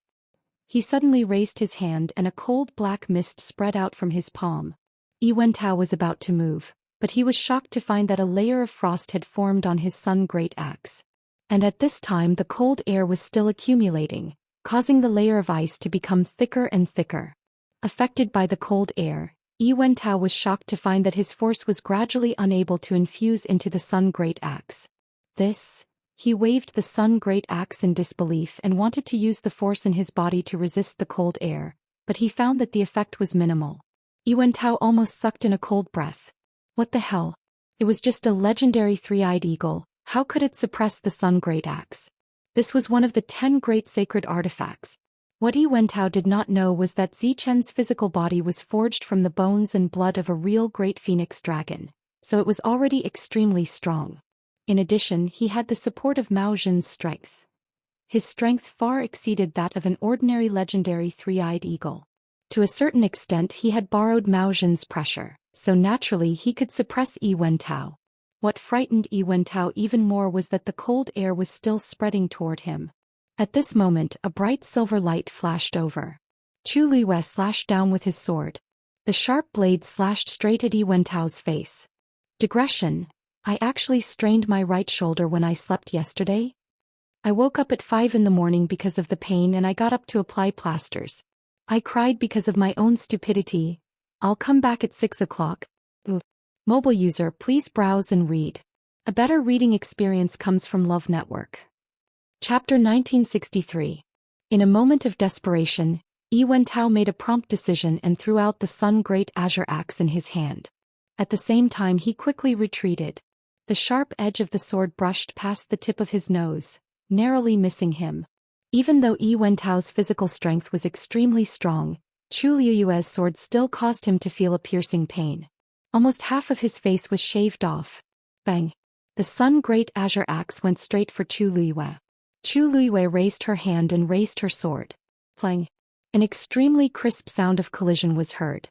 He suddenly raised his hand and a cold black mist spread out from his palm. Yi Wentao was about to move, but he was shocked to find that a layer of frost had formed on his sun great axe. And at this time the cold air was still accumulating, causing the layer of ice to become thicker and thicker. Affected by the cold air, Yi Wentao was shocked to find that his force was gradually unable to infuse into the sun great axe. He waved the sun great axe in disbelief and wanted to use the force in his body to resist the cold air, but he found that the effect was minimal. Yi Wentao almost sucked in a cold breath. What the hell? It was just a legendary three-eyed eagle. How could it suppress the sun great axe? This was one of the 10 great sacred artifacts. What Yi Wentao did not know was that Zhou Xian's physical body was forged from the bones and blood of a real great phoenix dragon, so it was already extremely strong. In addition, he had the support of Mao Zhen's strength. His strength far exceeded that of an ordinary legendary three-eyed eagle. To a certain extent, he had borrowed Mao Zhen's pressure, so naturally he could suppress Yi Wentao. What frightened Yi Wentao even more was that the cold air was still spreading toward him. At this moment, a bright silver light flashed over. Chu Luiyue slashed down with his sword. The sharp blade slashed straight at Yi Wentao's face. Digression. I actually strained my right shoulder when I slept yesterday. I woke up at 5 in the morning because of the pain and I got up to apply plasters. I cried because of my own stupidity. I'll come back at 6 o'clock. Mobile user, please browse and read. A better reading experience comes from Love Network. Chapter 1963. In a moment of desperation, Yi Wentao made a prompt decision and threw out the sun great azure axe in his hand. At the same time, he quickly retreated. The sharp edge of the sword brushed past the tip of his nose, narrowly missing him. Even though Yi Wentao's physical strength was extremely strong, Chu Luiyue's sword still caused him to feel a piercing pain. Almost half of his face was shaved off. Bang! The sun great azure axe went straight for Chu Luiyue. Chu Luiyue raised her hand and raised her sword. Clang! An extremely crisp sound of collision was heard.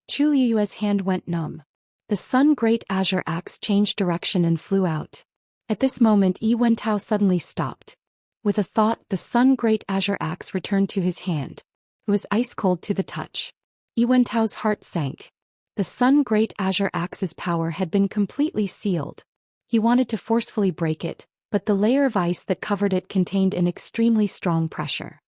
Chu Liyue's hand went numb. The Sun Great Azure Axe changed direction and flew out. At this moment Yi Wentao suddenly stopped. With a thought, the Sun Great Azure Axe returned to his hand. It was ice-cold to the touch. Yi Wentao's heart sank. The Sun Great Azure Axe's power had been completely sealed. He wanted to forcefully break it, but the layer of ice that covered it contained an extremely strong pressure.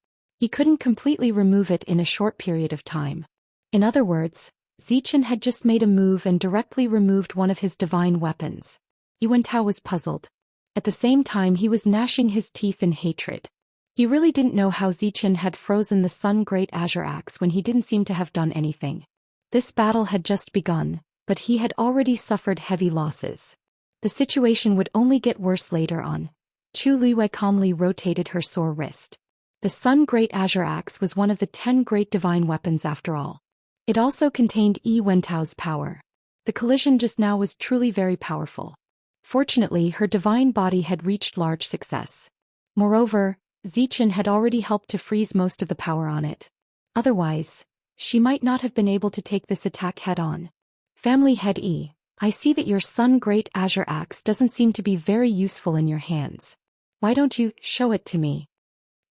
He couldn't completely remove it in a short period of time. In other words, Zhou Xian had just made a move and directly removed one of his divine weapons. Yi Wentao was puzzled. At the same time he was gnashing his teeth in hatred. He really didn't know how Zhou Xian had frozen the Sun Great Azure Axe when he didn't seem to have done anything. This battle had just begun, but he had already suffered heavy losses. The situation would only get worse later on. Chu Liyue calmly rotated her sore wrist. The Sun Great Azure Axe was one of the 10 great divine weapons after all. It also contained Yi Wentao's power. The collision just now was truly very powerful. Fortunately, her divine body had reached large success. Moreover, Zhou Xian had already helped to freeze most of the power on it. Otherwise, she might not have been able to take this attack head-on. Family Head Yi, I see that your Sun Great Azure Axe doesn't seem to be very useful in your hands. Why don't you show it to me?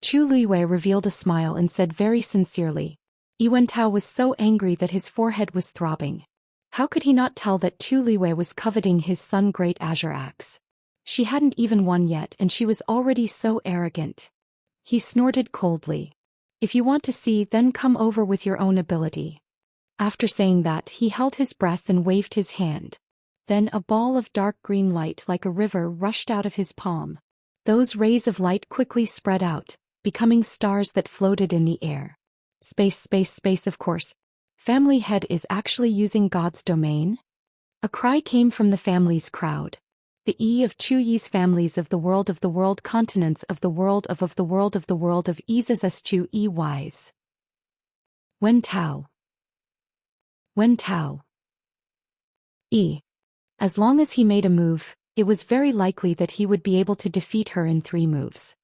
Chu Liyue revealed a smile and said very sincerely. Yi Wentao was so angry that his forehead was throbbing. How could he not tell that Chu Liyue was coveting his Sun Great Azure Axe? She hadn't even won yet and she was already so arrogant. He snorted coldly. If you want to see, then come over with your own ability. After saying that, he held his breath and waved his hand. Then a ball of dark green light like a river rushed out of his palm. Those rays of light quickly spread out, becoming stars that floated in the air. Space, of course. Family Head is actually using God's domain? A cry came from the family's crowd. The E of Chu Yi's families of the world continents of the world of Izas Chu E wise. Wentao. E. As long as he made a move, it was very likely that he would be able to defeat her in 3 moves.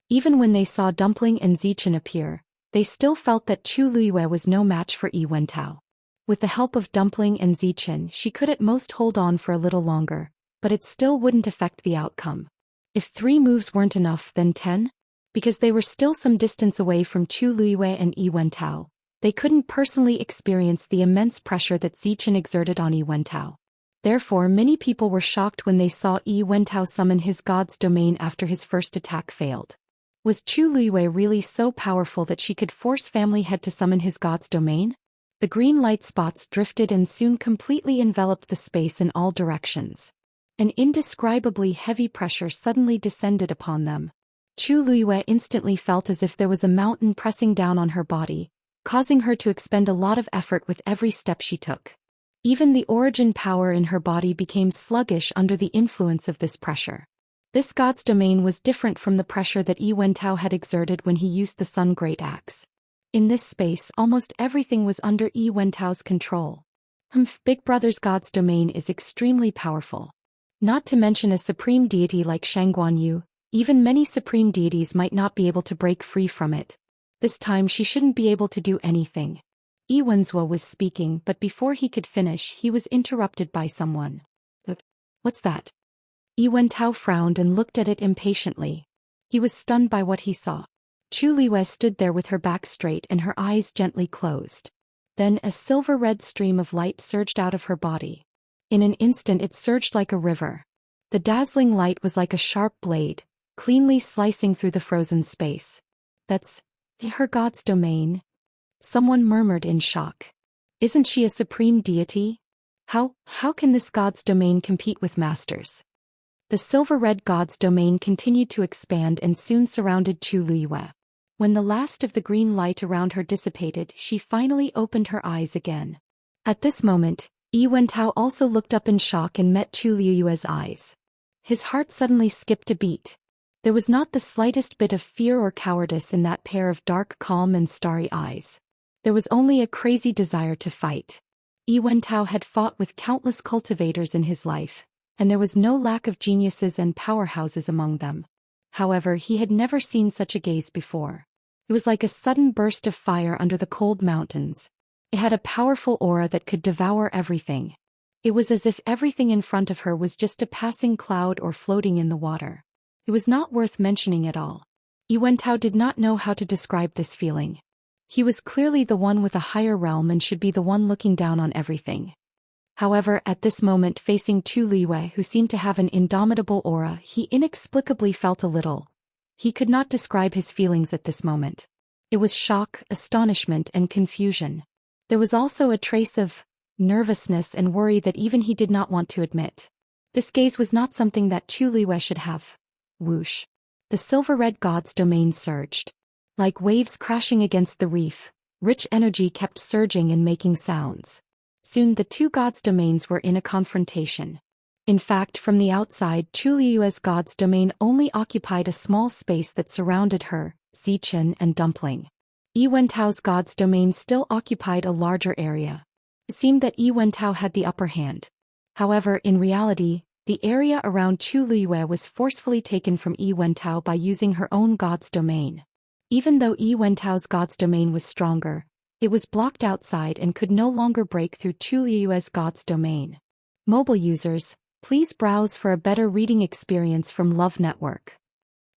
Even when they saw Dumpling and Zhou Xian appear, they still felt that Chu Liyue was no match for Yi Wentao. With the help of Dumpling and Zhou Xian, she could at most hold on for a little longer, but it still wouldn't affect the outcome. If 3 moves weren't enough, then 10? Because they were still some distance away from Chu Liyue and Yi Wentao, they couldn't personally experience the immense pressure that Zhou Xian exerted on Yi Wentao. Therefore, many people were shocked when they saw Yi Wentao summon his God's domain after his first attack failed. Was Chu Liyue really so powerful that she could force Family Head to summon his God's domain? The green light spots drifted and soon completely enveloped the space in all directions. An indescribably heavy pressure suddenly descended upon them. Chu Liyue instantly felt as if there was a mountain pressing down on her body, causing her to expend a lot of effort with every step she took. Even the origin power in her body became sluggish under the influence of this pressure. This God's domain was different from the pressure that Yi Wentao had exerted when he used the Sun Great Axe. In this space, almost everything was under Yi Wentao's control. Big Brother's God's domain is extremely powerful. Not to mention a supreme deity like Shangguanyu, even many supreme deities might not be able to break free from it. This time she shouldn't be able to do anything. Yi Wenzhuo was speaking, but before he could finish, he was interrupted by someone. What's that? Yi Wentao frowned and looked at it impatiently. He was stunned by what he saw. Chu Liyue stood there with her back straight and her eyes gently closed. Then a silver-red stream of light surged out of her body. In an instant it surged like a river. The dazzling light was like a sharp blade, cleanly slicing through the frozen space. That's her God's domain? Someone murmured in shock. Isn't she a supreme deity? How can this God's domain compete with Masters? The silver-red God's domain continued to expand and soon surrounded Chu Liyue. When the last of the green light around her dissipated, she finally opened her eyes again. At this moment, Yi Wentao also looked up in shock and met Chu Liyue's eyes. His heart suddenly skipped a beat. There was not the slightest bit of fear or cowardice in that pair of dark, calm and starry eyes. There was only a crazy desire to fight. Yi Wentao had fought with countless cultivators in his life, and there was no lack of geniuses and powerhouses among them. However, he had never seen such a gaze before. It was like a sudden burst of fire under the cold mountains. It had a powerful aura that could devour everything. It was as if everything in front of her was just a passing cloud or floating in the water. It was not worth mentioning at all. Yuantao did not know how to describe this feeling. He was clearly the one with a higher realm and should be the one looking down on everything. However, at this moment facing Chu Liwei, who seemed to have an indomitable aura, he inexplicably felt a little. He could not describe his feelings at this moment. It was shock, astonishment, and confusion. There was also a trace of nervousness and worry that even he did not want to admit. This gaze was not something that Chu Liwei should have. Whoosh. The silver-red god's domain surged. Like waves crashing against the reef, rich energy kept surging and making sounds. Soon the two gods' domains were in a confrontation. In fact, from the outside, Chu Liue's god's domain only occupied a small space that surrounded her, Zichen and Dumpling. Yuantao's god's domain still occupied a larger area. It seemed that Yuantao had the upper hand. However, in reality, the area around Chu Liue was forcefully taken from Yuantao by using her own god's domain. Even though Yuantao's god's domain was stronger, it was blocked outside and could no longer break through Chu Liue's god's domain. Mobile users, please browse for a better reading experience from Love Network.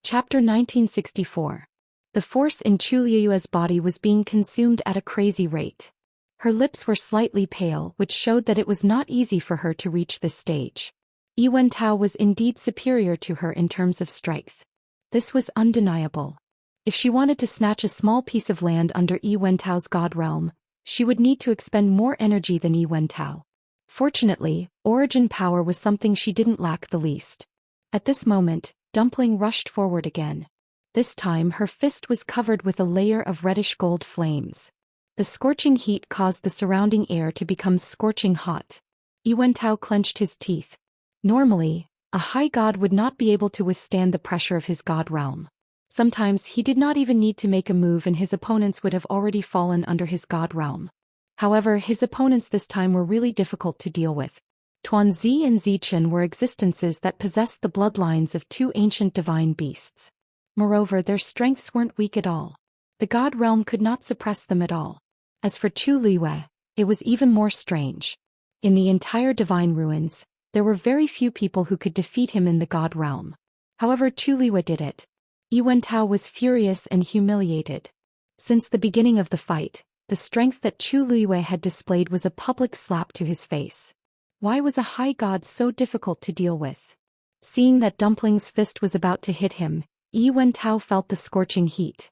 Chapter 1964. The force in Chu Liue's body was being consumed at a crazy rate. Her lips were slightly pale, which showed that it was not easy for her to reach this stage. Yuantao was indeed superior to her in terms of strength. This was undeniable. If she wanted to snatch a small piece of land under Yuantao's god realm, she would need to expend more energy than Yuantao. Fortunately, origin power was something she didn't lack the least. At this moment, Dumpling rushed forward again. This time her fist was covered with a layer of reddish-gold flames. The scorching heat caused the surrounding air to become scorching hot. Yuantao clenched his teeth. Normally, a high god would not be able to withstand the pressure of his god realm. Sometimes he did not even need to make a move and his opponents would have already fallen under his god realm. However, his opponents this time were really difficult to deal with. Tuanzi and Zichen were existences that possessed the bloodlines of two ancient divine beasts. Moreover, their strengths weren't weak at all. The god realm could not suppress them at all. As for Chu Liue, it was even more strange. In the entire divine ruins, there were very few people who could defeat him in the god realm. However, Chu Liue did it. Yuantao was furious and humiliated. Since the beginning of the fight, the strength that Chu Liue had displayed was a public slap to his face. Why was a high god so difficult to deal with? Seeing that Dumpling's fist was about to hit him, Yuantao felt the scorching heat.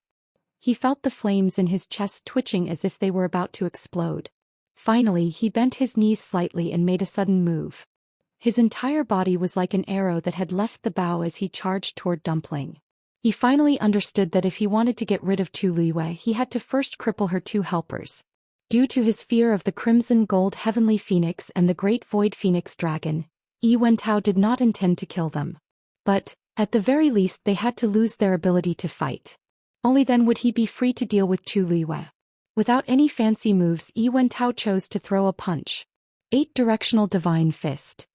He felt the flames in his chest twitching as if they were about to explode. Finally, he bent his knees slightly and made a sudden move. His entire body was like an arrow that had left the bow as he charged toward Dumpling. He finally understood that if he wanted to get rid of Chu Liue, he had to first cripple her two helpers. Due to his fear of the Crimson Gold Heavenly Phoenix and the Great Void Phoenix Dragon, Yuantao did not intend to kill them. But, at the very least, they had to lose their ability to fight. Only then would he be free to deal with Chu Liue. Without any fancy moves, Yuantao chose to throw a punch. 8-directional divine fist.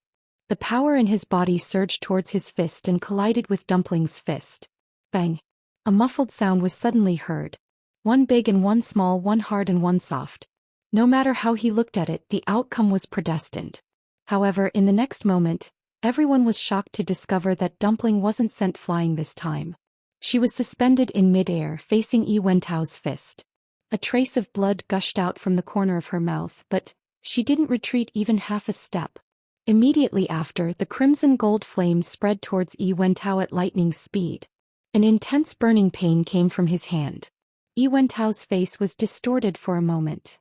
The power in his body surged towards his fist and collided with Dumpling's fist. Bang! A muffled sound was suddenly heard. One big and one small, one hard and one soft. No matter how he looked at it, the outcome was predestined. However, in the next moment, everyone was shocked to discover that Dumpling wasn't sent flying this time. She was suspended in mid-air, facing Yuantao's fist. A trace of blood gushed out from the corner of her mouth, but she didn't retreat even half a step. Immediately after, the crimson gold flame spread towards Yuantao at lightning speed. An intense burning pain came from his hand. Yuantao's face was distorted for a moment.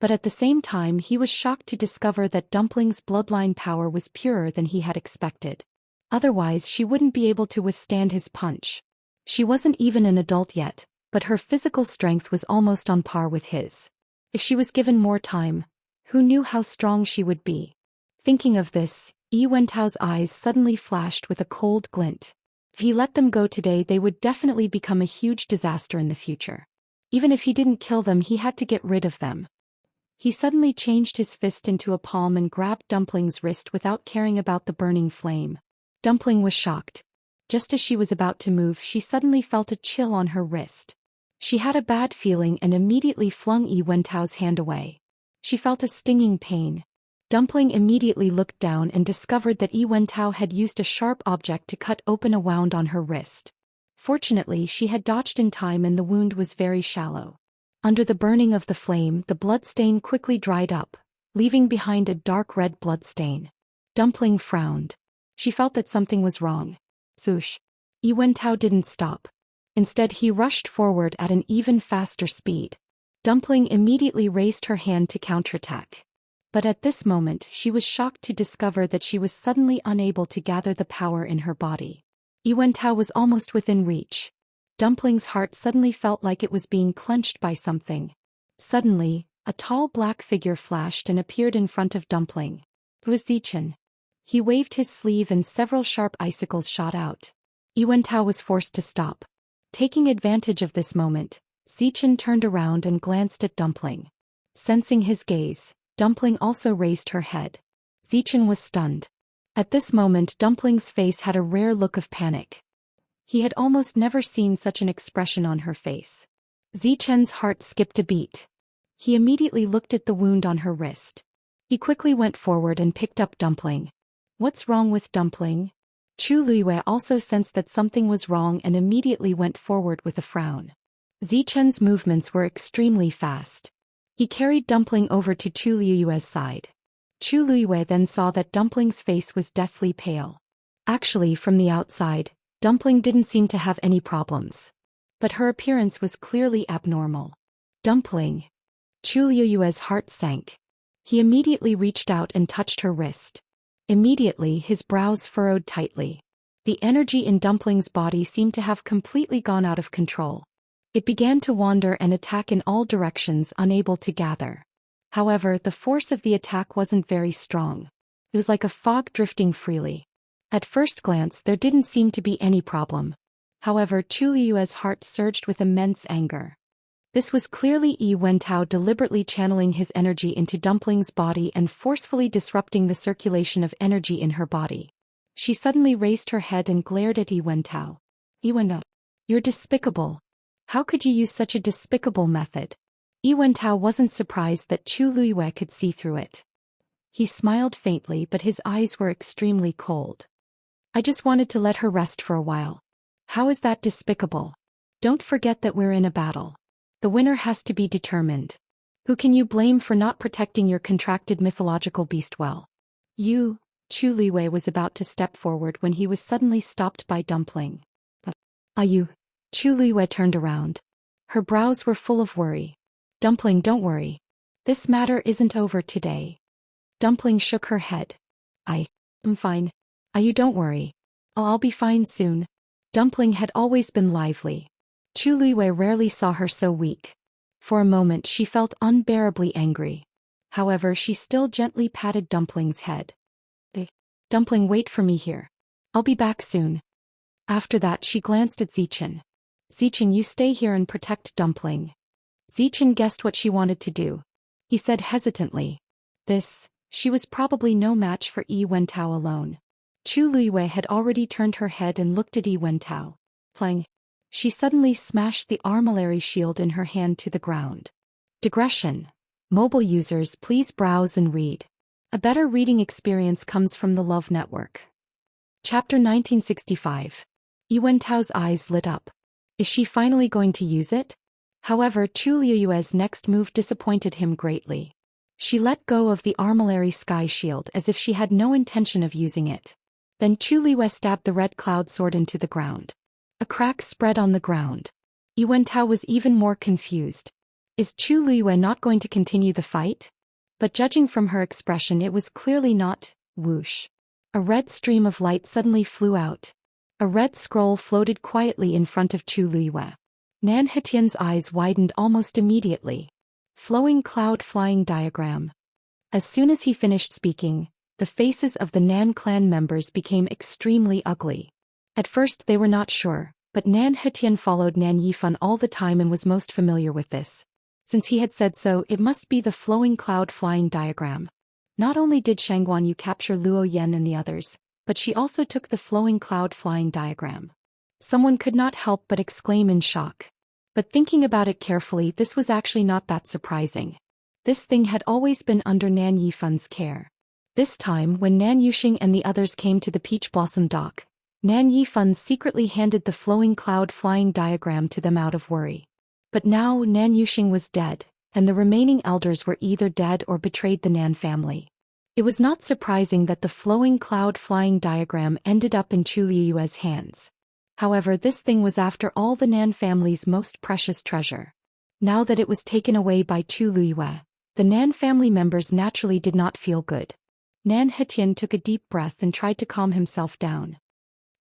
But at the same time he was shocked to discover that Dumpling's bloodline power was purer than he had expected. Otherwise she wouldn't be able to withstand his punch. She wasn't even an adult yet, but her physical strength was almost on par with his. If she was given more time, who knew how strong she would be? Thinking of this, Yuantao's eyes suddenly flashed with a cold glint. If he let them go today, they would definitely become a huge disaster in the future. Even if he didn't kill them, he had to get rid of them. He suddenly changed his fist into a palm and grabbed Dumpling's wrist without caring about the burning flame. Dumpling was shocked. Just as she was about to move, she suddenly felt a chill on her wrist. She had a bad feeling and immediately flung Yi Wentao's hand away. She felt a stinging pain. Dumpling immediately looked down and discovered that Yi Wentao had used a sharp object to cut open a wound on her wrist. Fortunately, she had dodged in time and the wound was very shallow. Under the burning of the flame, the blood stain quickly dried up, leaving behind a dark red blood stain. Dumpling frowned. She felt that something was wrong. Zhoush. Yi Wentao didn't stop. Instead, he rushed forward at an even faster speed. Dumpling immediately raised her hand to counterattack. But at this moment, she was shocked to discover that she was suddenly unable to gather the power in her body. Yi Wentao was almost within reach. Dumpling's heart suddenly felt like it was being clenched by something. Suddenly, a tall black figure flashed and appeared in front of Dumpling. It was Zichen. He waved his sleeve and several sharp icicles shot out. Yi Wentao was forced to stop. Taking advantage of this moment, Zichen turned around and glanced at Dumpling. Sensing his gaze, Dumpling also raised her head. Zichen was stunned. At this moment, Dumpling's face had a rare look of panic. He had almost never seen such an expression on her face. Zichen's heart skipped a beat. He immediately looked at the wound on her wrist. He quickly went forward and picked up Dumpling. What's wrong with Dumpling? Chu Luiyue also sensed that something was wrong and immediately went forward with a frown. Zichen's movements were extremely fast. He carried Dumpling over to Chu Luiyue's side. Chu Luiyue then saw that Dumpling's face was deathly pale. Actually, from the outside, Dumpling didn't seem to have any problems. But her appearance was clearly abnormal. Dumpling. Chu Luiyue's heart sank. He immediately reached out and touched her wrist. Immediately, his brows furrowed tightly. The energy in Dumpling's body seemed to have completely gone out of control. It began to wander and attack in all directions, unable to gather. However, the force of the attack wasn't very strong. It was like a fog drifting freely. At first glance, there didn't seem to be any problem. However, Chu Luiyue's heart surged with immense anger. This was clearly Yi Wentao deliberately channeling his energy into Dumpling's body and forcefully disrupting the circulation of energy in her body. She suddenly raised her head and glared at Yi Wentao. Yi Wentao, you're despicable. How could you use such a despicable method? Yi Wentao wasn't surprised that Chu Luiyue could see through it. He smiled faintly, but his eyes were extremely cold. I just wanted to let her rest for a while. How is that despicable? Don't forget that we're in a battle. The winner has to be determined. Who can you blame for not protecting your contracted mythological beast well? You. Chu Luiyue was about to step forward when he was suddenly stopped by Dumpling. Are you? Chu Luiyue turned around. Her brows were full of worry. Dumpling, don't worry. This matter isn't over today. Dumpling shook her head. I'm fine. You don't worry. I'll be fine soon. Dumpling had always been lively. Chu Luiyue rarely saw her so weak. For a moment she felt unbearably angry. However, she still gently patted Dumpling's head. Dumpling, wait for me here. I'll be back soon. After that she glanced at Zichen. Zichen, you stay here and protect Dumpling. Zichen guessed what she wanted to do. He said hesitantly. She was probably no match for Yi Wentao alone. Chu Luiyue had already turned her head and looked at Yi Wentao. Clang. She suddenly smashed the armillary shield in her hand to the ground. Digression. Mobile users, please browse and read. A better reading experience comes from the Love Network. Chapter 1965. Yi Wentao's eyes lit up. Is she finally going to use it? However, Chu Luiyue's next move disappointed him greatly. She let go of the armillary sky shield as if she had no intention of using it. Then Chu Luiyue stabbed the red cloud sword into the ground. A crack spread on the ground. Yi Wentao was even more confused. Is Chu Luiyue not going to continue the fight? But judging from her expression, it was clearly not. Whoosh. A red stream of light suddenly flew out. A red scroll floated quietly in front of Chu Luiyue. Nan Hetian's eyes widened almost immediately. Flowing cloud flying diagram. As soon as he finished speaking, the faces of the Nan clan members became extremely ugly. At first they were not sure, but Nan Hetian followed Nan Yifan all the time and was most familiar with this. Since he had said so, it must be the flowing cloud flying diagram. Not only did Shangguan Yu capture Luo Yan and the others, but she also took the flowing cloud flying diagram. Someone could not help but exclaim in shock. But thinking about it carefully, this was actually not that surprising. This thing had always been under Nan Yifan's care. This time, when Nan Yuxing and the others came to the Peach Blossom dock, Nan Yifan secretly handed the flowing cloud flying diagram to them out of worry. But now Nan Yuxing was dead, and the remaining elders were either dead or betrayed the Nan family. It was not surprising that the flowing cloud flying diagram ended up in Chu Liyue's hands. However, this thing was after all the Nan family's most precious treasure. Now that it was taken away by Chu Liyue, the Nan family members naturally did not feel good. Nan Hetian took a deep breath and tried to calm himself down.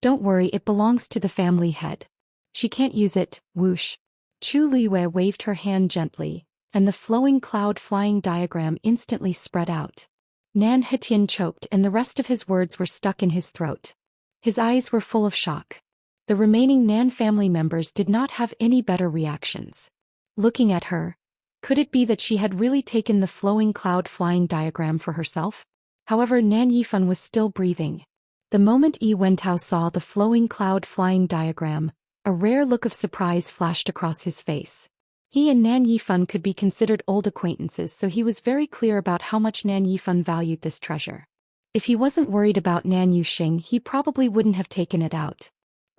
Don't worry, it belongs to the family head. She can't use it, whoosh. Chu Liyue waved her hand gently, and the flowing cloud flying diagram instantly spread out. Nan Hetian choked and the rest of his words were stuck in his throat. His eyes were full of shock. The remaining Nan family members did not have any better reactions. Looking at her, could it be that she had really taken the flowing cloud flying diagram for herself? However, Nan Yifan was still breathing. The moment Yi Wentao saw the flowing cloud flying diagram, a rare look of surprise flashed across his face. He and Nan Yifan could be considered old acquaintances, so he was very clear about how much Nan Yifan valued this treasure. If he wasn't worried about Nan Yuxing, he probably wouldn't have taken it out.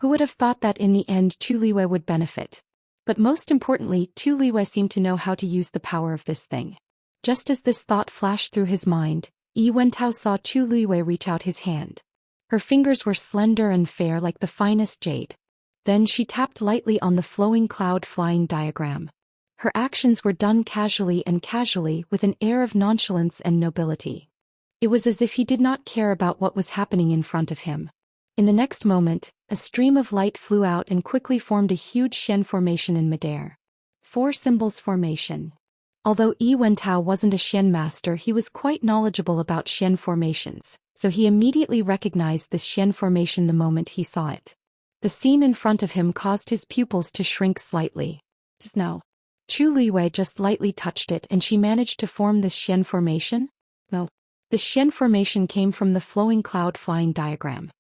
Who would have thought that in the end Chu Liyue would benefit? But most importantly, Chu Liyue seemed to know how to use the power of this thing. Just as this thought flashed through his mind, Yi Wentao saw Chu Liyue reach out his hand. Her fingers were slender and fair like the finest jade. Then she tapped lightly on the flowing cloud flying diagram. Her actions were done casually with an air of nonchalance and nobility. It was as if he did not care about what was happening in front of him. In the next moment, a stream of light flew out and quickly formed a huge Xian formation in midair. 4 symbols formation. Although Yi Wentao wasn't a Xian master, he was quite knowledgeable about Xian formations, so he immediately recognized this Xian formation the moment he saw it. The scene in front of him caused his pupils to shrink slightly. No. Chu Liyue just lightly touched it and she managed to form this Xian formation? No. This Xian formation came from the flowing cloud flying diagram.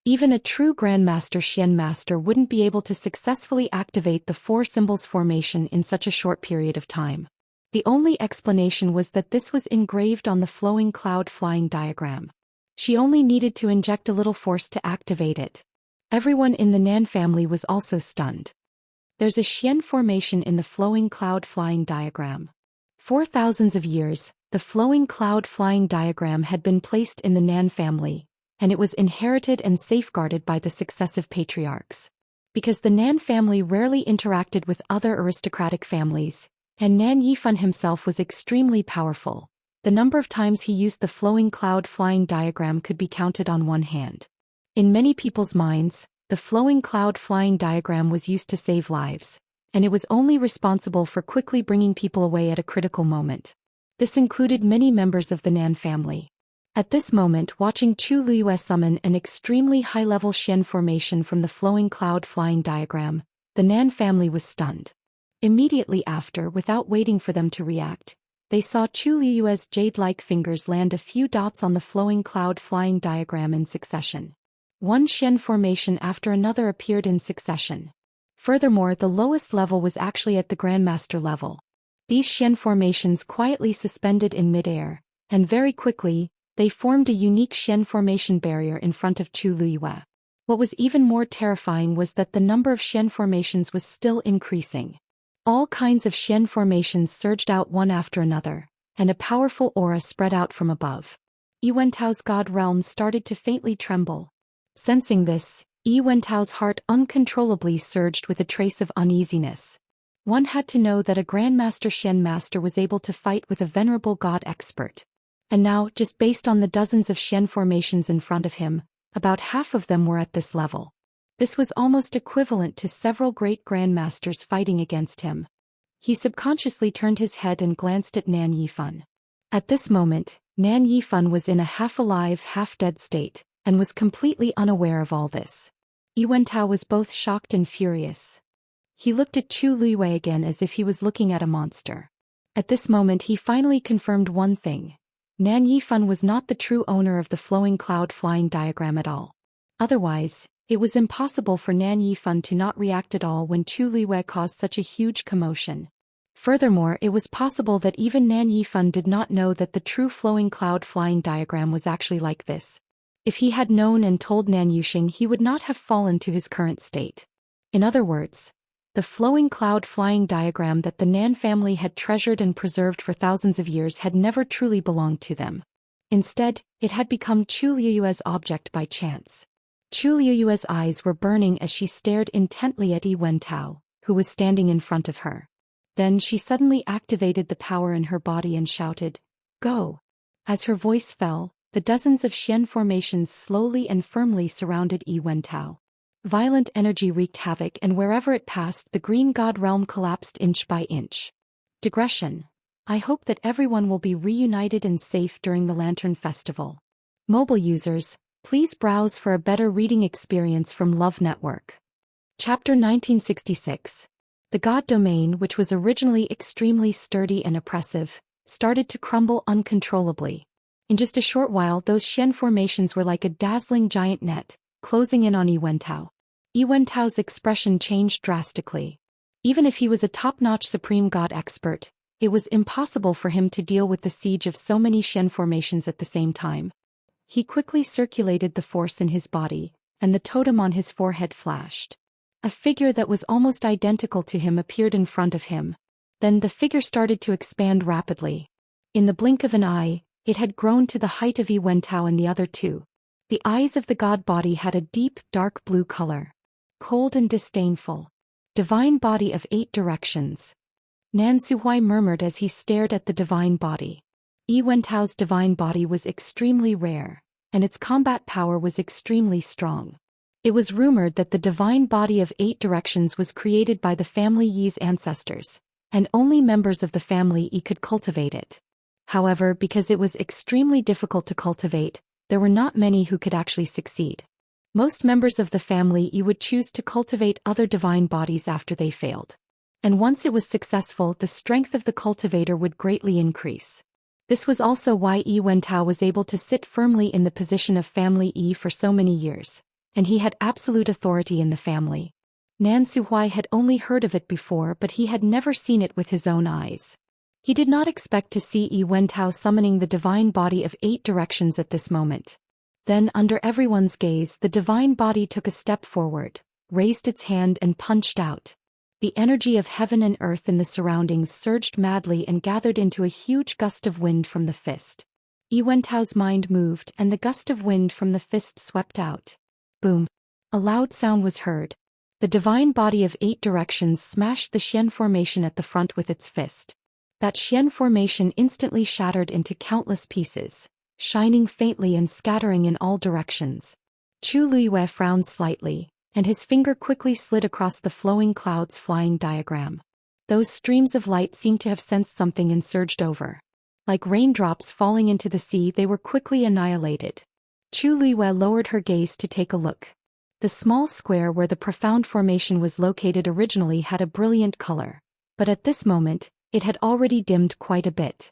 Even a true Grandmaster Xian master wouldn't be able to successfully activate the 4 symbols formation in such a short period of time. The only explanation was that this was engraved on the flowing cloud flying diagram. She only needed to inject a little force to activate it. Everyone in the Nan family was also stunned. There's a Xian formation in the flowing cloud flying diagram. For thousands of years, the flowing cloud flying diagram had been placed in the Nan family, and it was inherited and safeguarded by the successive patriarchs. Because the Nan family rarely interacted with other aristocratic families, and Nan Yifan himself was extremely powerful, the number of times he used the flowing cloud flying diagram could be counted on one hand. In many people's minds, the flowing cloud flying diagram was used to save lives, and it was only responsible for quickly bringing people away at a critical moment. This included many members of the Nan family. At this moment, watching Chu Liyue summon an extremely high-level Xian formation from the flowing cloud flying diagram, the Nan family was stunned. Immediately after, without waiting for them to react, they saw Chu Liyue's jade-like fingers land a few dots on the flowing cloud flying diagram in succession. One Xian formation after another appeared in succession. Furthermore, the lowest level was actually at the Grandmaster level. These Xian formations quietly suspended in midair, and very quickly, they formed a unique Xian formation barrier in front of Chu Liyue. What was even more terrifying was that the number of Xian formations was still increasing. All kinds of Xian formations surged out one after another, and a powerful aura spread out from above. Yi Wentao's god realm started to faintly tremble. Sensing this, Yi Wentao's heart uncontrollably surged with a trace of uneasiness. One had to know that a Grandmaster Xian master was able to fight with a venerable god expert. And now, just based on the dozens of Xian formations in front of him, about half of them were at this level. This was almost equivalent to several great Grandmasters fighting against him. He subconsciously turned his head and glanced at Nan Yifan. At this moment, Nan Yifan was in a half-alive, half-dead state, and was completely unaware of all this. Yi Wentao was both shocked and furious. He looked at Chu Liyue again as if he was looking at a monster. At this moment he finally confirmed one thing. Nan Yifan was not the true owner of the flowing cloud flying diagram at all. Otherwise, It was impossible for Nan Yifan to not react at all when Chu Liwei caused such a huge commotion. Furthermore, it was possible that even Nan Yifan did not know that the true flowing cloud flying diagram was actually like this. If he had known and told Nan Yuxing, he would not have fallen to his current state. In other words, the flowing cloud flying diagram that the Nan family had treasured and preserved for thousands of years had never truly belonged to them. Instead, it had become Chu Liyue's object by chance. Chu Liyue's eyes were burning as she stared intently at Yi Wentao, who was standing in front of her. Then she suddenly activated the power in her body and shouted, "Go!" As her voice fell, the dozens of Xian formations slowly and firmly surrounded Yi Wentao. Violent energy wreaked havoc, and wherever it passed, the green god realm collapsed inch by inch. Digression. I hope that everyone will be reunited and safe during the Lantern Festival. Mobile users, please browse for a better reading experience from Love Network. Chapter 1966. The god domain, which was originally extremely sturdy and oppressive, started to crumble uncontrollably. In just a short while, those Xian formations were like a dazzling giant net, closing in on Yi Wentao. Yi Wentao's expression changed drastically. Even if he was a top-notch supreme god expert, it was impossible for him to deal with the siege of so many Xian formations at the same time. He quickly circulated the force in his body, and the totem on his forehead flashed. A figure that was almost identical to him appeared in front of him. Then the figure started to expand rapidly. In the blink of an eye, it had grown to the height of Yi Wentao and the other two. The eyes of the god body had a deep, dark blue color. Cold and disdainful. Divine body of 8 directions. Nan Suhuai murmured as he stared at the divine body. Yi Wentao's divine body was extremely rare, and its combat power was extremely strong. It was rumored that the divine body of 8 directions was created by the family Yi's ancestors, and only members of the family Yi could cultivate it. However, because it was extremely difficult to cultivate, there were not many who could actually succeed. Most members of the family Yi would choose to cultivate other divine bodies after they failed. And once it was successful, the strength of the cultivator would greatly increase. This was also why Yi Wentao was able to sit firmly in the position of family Yi for so many years, and he had absolute authority in the family. Nan Suhuai had only heard of it before, but he had never seen it with his own eyes. He did not expect to see Yi Wentao summoning the divine body of 8 directions at this moment. Then, under everyone's gaze, the divine body took a step forward, raised its hand and punched out. The energy of heaven and earth in the surroundings surged madly and gathered into a huge gust of wind from the fist. Yi Wentao's mind moved, and the gust of wind from the fist swept out. Boom! A loud sound was heard. The divine body of 8 directions smashed the Xian formation at the front with its fist. That Xian formation instantly shattered into countless pieces, shining faintly and scattering in all directions. Chu Liyue frowned slightly, and his finger quickly slid across the flowing clouds flying diagram. Those streams of light seemed to have sensed something and surged over. Like raindrops falling into the sea, they were quickly annihilated. Chu Liyue lowered her gaze to take a look. The small square where the profound formation was located originally had a brilliant color, but at this moment, it had already dimmed quite a bit.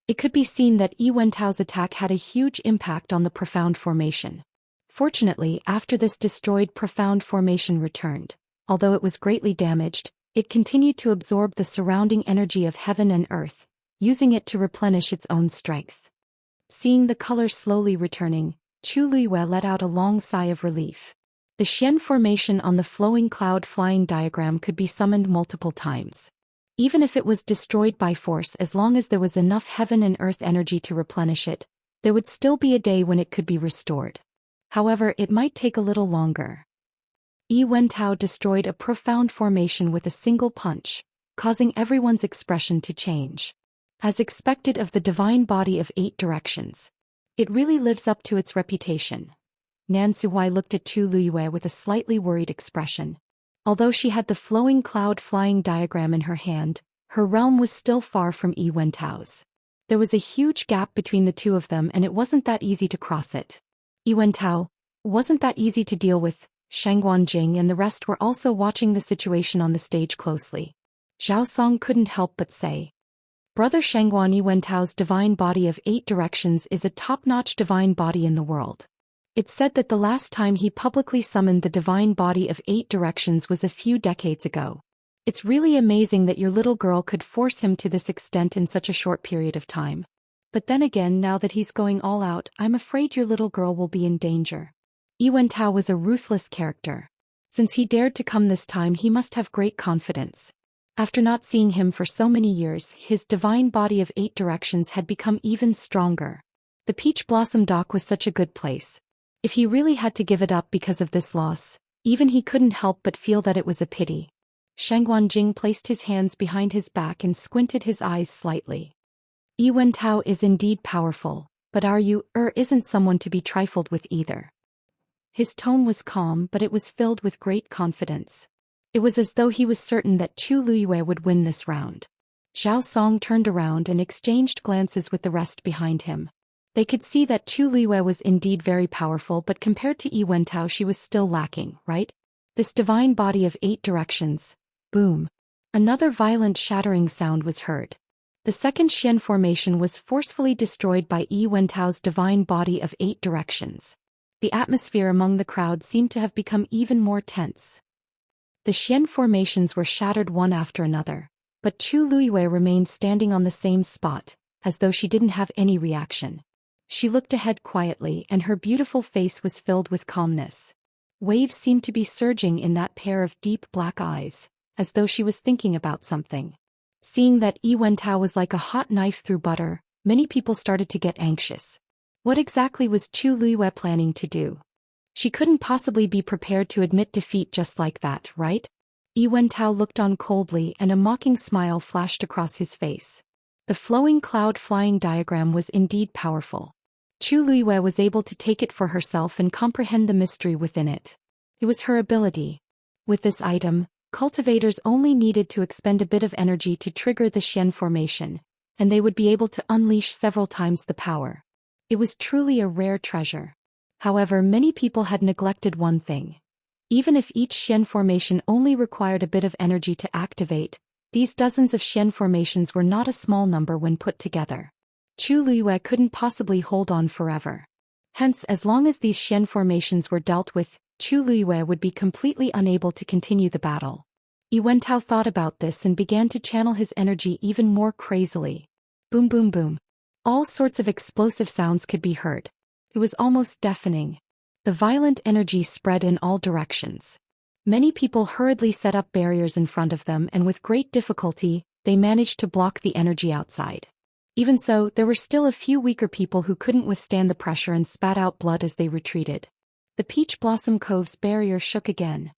It could be seen that Yi Wentao's attack had a huge impact on the profound formation. Fortunately, after this destroyed profound formation returned, although it was greatly damaged, it continued to absorb the surrounding energy of heaven and earth, using it to replenish its own strength. Seeing the color slowly returning, Chu Liyue let out a long sigh of relief. The Xian formation on the flowing cloud flying diagram could be summoned multiple times. Even if it was destroyed by force, as long as there was enough heaven and earth energy to replenish it, there would still be a day when it could be restored. However, it might take a little longer. Yi Wentao destroyed a profound formation with a single punch, causing everyone's expression to change. As expected of the divine body of 8 directions, it really lives up to its reputation. Nan Suhuai looked at Chu Liyue with a slightly worried expression. Although she had the flowing cloud flying diagram in her hand, her realm was still far from Yi Wentao's. There was a huge gap between the two of them, and it wasn't that easy to cross it. Yi Wentao wasn't that easy to deal with. Shangguan Jing and the rest were also watching the situation on the stage closely. Zhao Song couldn't help but say, "Brother Shangguan, Yi Wentao's divine body of 8 directions is a top-notch divine body in the world. It's said that the last time he publicly summoned the divine body of 8 directions was a few decades ago. It's really amazing that your little girl could force him to this extent in such a short period of time. But then again, now that he's going all out, I'm afraid your little girl will be in danger. Yuantao was a ruthless character. Since he dared to come this time, he must have great confidence. After not seeing him for so many years, his divine body of 8 directions had become even stronger. The Peach Blossom Dock was such a good place. If he really had to give it up because of this loss, even he couldn't help but feel that it was a pity. Shangguanjing placed his hands behind his back and squinted his eyes slightly. Yuantao is indeed powerful, but isn't someone to be trifled with either. His tone was calm, but it was filled with great confidence. It was as though he was certain that Chu Luiyue would win this round. Zhao Song turned around and exchanged glances with the rest behind him. They could see that Chu Luiyue was indeed very powerful, but compared to Yuantao she was still lacking, right? This divine body of 8 directions. Boom. Another violent shattering sound was heard. The second Xian formation was forcefully destroyed by Yuantao's divine body of 8 directions. The atmosphere among the crowd seemed to have become even more tense. The Xian formations were shattered one after another, but Chu Luiyue remained standing on the same spot, as though she didn't have any reaction. She looked ahead quietly, and her beautiful face was filled with calmness. Waves seemed to be surging in that pair of deep black eyes, as though she was thinking about something. Seeing that Yuantao was like a hot knife through butter, many people started to get anxious. What exactly was Chu Luiyue planning to do? She couldn't possibly be prepared to admit defeat just like that, right? Yuantao looked on coldly, and a mocking smile flashed across his face. The flowing cloud flying diagram was indeed powerful. Chu Luiyue was able to take it for herself and comprehend the mystery within it. It was her ability. With this item, cultivators only needed to expend a bit of energy to trigger the Xian formation, and they would be able to unleash several times the power. It was truly a rare treasure. However, many people had neglected one thing. Even if each Xian formation only required a bit of energy to activate, these dozens of Xian formations were not a small number when put together. Chu Luiyue couldn't possibly hold on forever. Hence, as long as these Xian formations were dealt with, Chu Luiyue would be completely unable to continue the battle. Yuantao thought about this and began to channel his energy even more crazily. Boom boom boom. All sorts of explosive sounds could be heard. It was almost deafening. The violent energy spread in all directions. Many people hurriedly set up barriers in front of them, and with great difficulty, they managed to block the energy outside. Even so, there were still a few weaker people who couldn't withstand the pressure and spat out blood as they retreated. The Peach Blossom Cove's barrier shook again.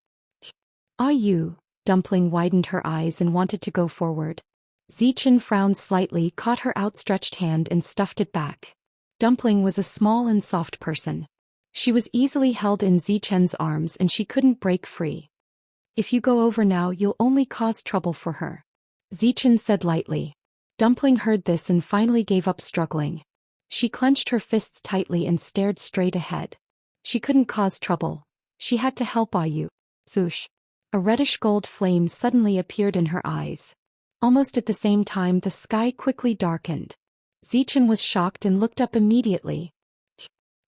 "Ah, you," Dumpling widened her eyes and wanted to go forward. Zichen frowned slightly, caught her outstretched hand and stuffed it back. Dumpling was a small and soft person. She was easily held in Zichen's arms and she couldn't break free. "If you go over now, you'll only cause trouble for her," Zichen said lightly. Dumpling heard this and finally gave up struggling. She clenched her fists tightly and stared straight ahead. She couldn't cause trouble. She had to help Ayu. Zoosh. A reddish-gold flame suddenly appeared in her eyes. Almost at the same time, the sky quickly darkened. Zichen was shocked and looked up immediately.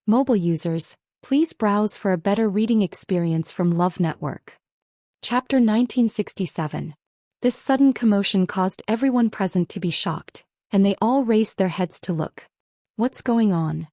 Mobile users, please browse for a better reading experience from Love Network. Chapter 1967. This sudden commotion caused everyone present to be shocked, and they all raised their heads to look. What's going on?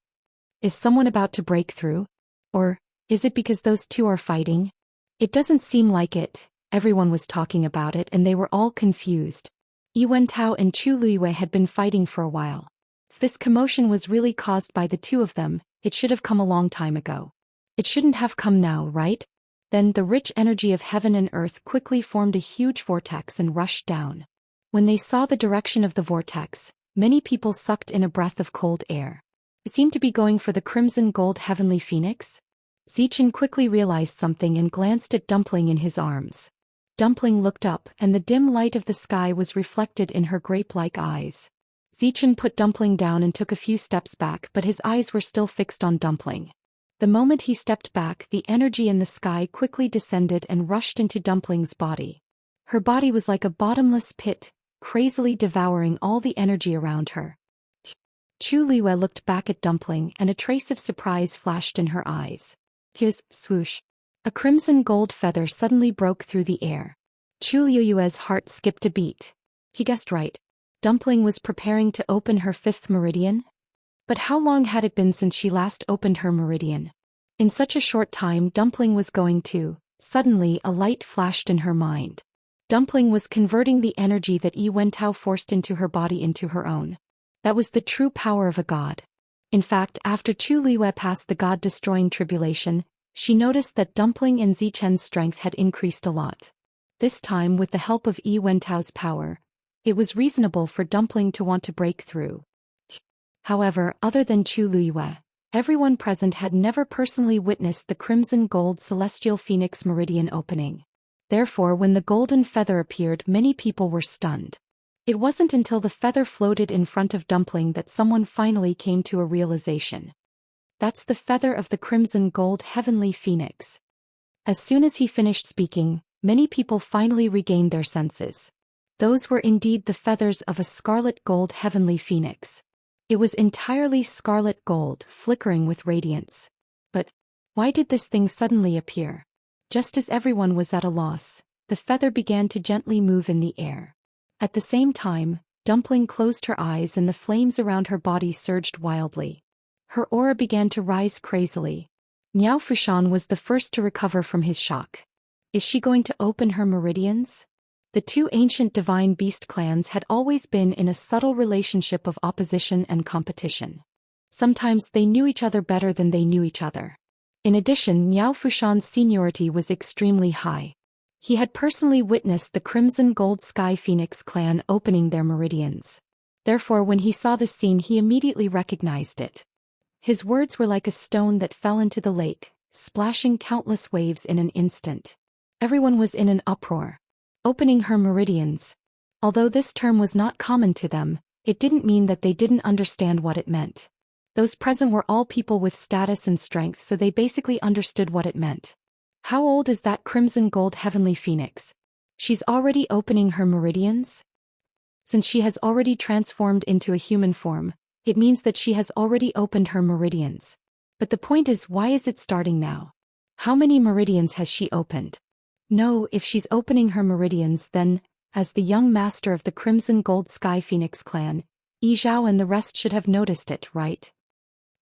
Is someone about to break through? Or, is it because those two are fighting? It doesn't seem like it. Everyone was talking about it and they were all confused. Yuantao and Chu Luiyue had been fighting for a while. If this commotion was really caused by the two of them, it should have come a long time ago. It shouldn't have come now, right? Then the rich energy of heaven and earth quickly formed a huge vortex and rushed down. When they saw the direction of the vortex, many people sucked in a breath of cold air. It seemed to be going for the crimson gold heavenly phoenix. Zichen quickly realized something and glanced at Dumpling in his arms. Dumpling looked up, and the dim light of the sky was reflected in her grape-like eyes. Zichen put Dumpling down and took a few steps back, but his eyes were still fixed on Dumpling. The moment he stepped back, the energy in the sky quickly descended and rushed into Dumpling's body. Her body was like a bottomless pit, crazily devouring all the energy around her. Chu Liwei looked back at Dumpling and a trace of surprise flashed in her eyes. His swoosh. A crimson gold feather suddenly broke through the air. Chu Liue's heart skipped a beat. He guessed right. Dumpling was preparing to open her 5th meridian? But how long had it been since she last opened her meridian? In such a short time Dumpling was going to. Suddenly a light flashed in her mind. Dumpling was converting the energy that Yi Wentao forced into her body into her own. That was the true power of a god. In fact, after Chu Liwei passed the god-destroying tribulation, she noticed that Dumpling and Zichen's strength had increased a lot. This time, with the help of Yi Wentao's power, it was reasonable for Dumpling to want to break through. However, other than Chu Liwei, everyone present had never personally witnessed the crimson gold celestial phoenix meridian opening. Therefore, when the golden feather appeared, many people were stunned. It wasn't until the feather floated in front of Dumpling that someone finally came to a realization. That's the feather of the crimson gold heavenly phoenix. As soon as he finished speaking, many people finally regained their senses. Those were indeed the feathers of a scarlet gold heavenly phoenix. It was entirely scarlet gold, flickering with radiance. But why did this thing suddenly appear? Just as everyone was at a loss, the feather began to gently move in the air. At the same time, Dumpling closed her eyes and the flames around her body surged wildly. Her aura began to rise crazily. Miao Fushan was the first to recover from his shock. Is she going to open her meridians? The two ancient divine beast clans had always been in a subtle relationship of opposition and competition. Sometimes they knew each other better than they knew each other. In addition, Miao Fushan's seniority was extremely high. He had personally witnessed the Crimson Gold Sky Phoenix clan opening their meridians. Therefore, when he saw the scene, he immediately recognized it. His words were like a stone that fell into the lake, splashing countless waves in an instant. Everyone was in an uproar. Opening her meridians. Although this term was not common to them, it didn't mean that they didn't understand what it meant. Those present were all people with status and strength, so they basically understood what it meant. How old is that crimson gold heavenly phoenix? She's already opening her meridians? Since she has already transformed into a human form, it means that she has already opened her meridians. But the point is, why is it starting now? How many meridians has she opened? No, if she's opening her meridians, then, as the young master of the Crimson Gold Sky Phoenix clan, Yi Zhao and the rest should have noticed it, right?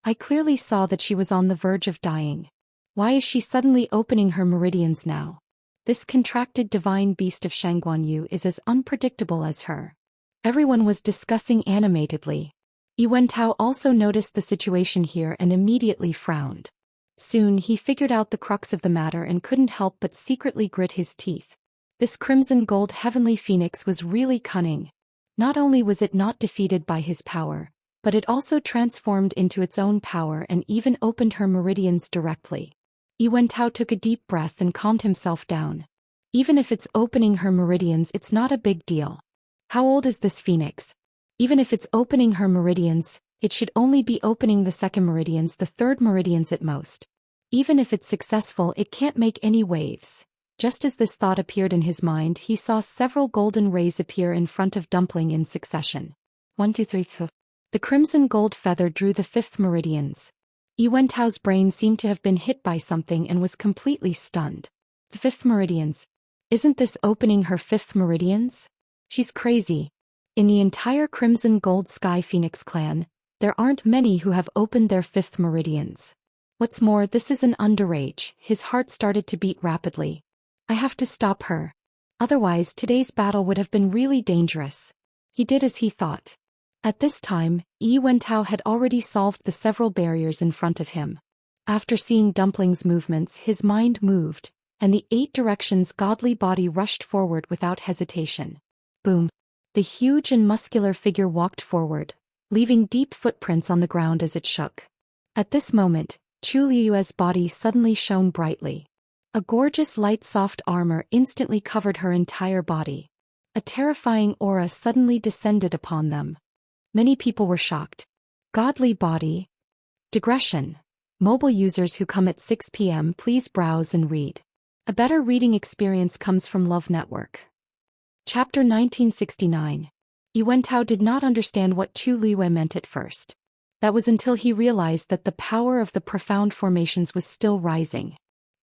I clearly saw that she was on the verge of dying. Why is she suddenly opening her meridians now? This contracted divine beast of Shangguanyu is as unpredictable as her. Everyone was discussing animatedly. Yi Wentao also noticed the situation here and immediately frowned. Soon he figured out the crux of the matter and couldn't help but secretly grit his teeth. This crimson gold heavenly phoenix was really cunning. Not only was it not defeated by his power, but it also transformed into its own power and even opened her meridians directly. Yi Wentao took a deep breath and calmed himself down. Even if it's opening her meridians, it's not a big deal. How old is this phoenix? Even if it's opening her meridians, it should only be opening the second meridians, the third meridians at most. Even if it's successful, it can't make any waves. Just as this thought appeared in his mind, he saw several golden rays appear in front of Dumpling in succession. 1, 2, 3, 4. The crimson gold feather drew the 5th meridians. Yi Wentao's brain seemed to have been hit by something and was completely stunned. The 5th meridians. Isn't this opening her 5th meridians? She's crazy. In the entire Crimson Gold Sky Phoenix clan, there aren't many who have opened their 5th meridians. What's more, this is an underage. His heart started to beat rapidly. I have to stop her. Otherwise, today's battle would have been really dangerous. He did as he thought. At this time, Yi Wentao had already solved the several barriers in front of him. After seeing Dumpling's movements, his mind moved, and the 8 directions godly body rushed forward without hesitation. Boom! The huge and muscular figure walked forward, leaving deep footprints on the ground as it shook. At this moment, Chu Liue's body suddenly shone brightly. A gorgeous light soft armor instantly covered her entire body. A terrifying aura suddenly descended upon them. Many people were shocked. Godly body? Digression. Mobile users who come at 6 p.m. please browse and read. A better reading experience comes from Love Network. Chapter 1969. Yi Wentao did not understand what Chu Liwei meant at first. That was until he realized that the power of the profound formations was still rising.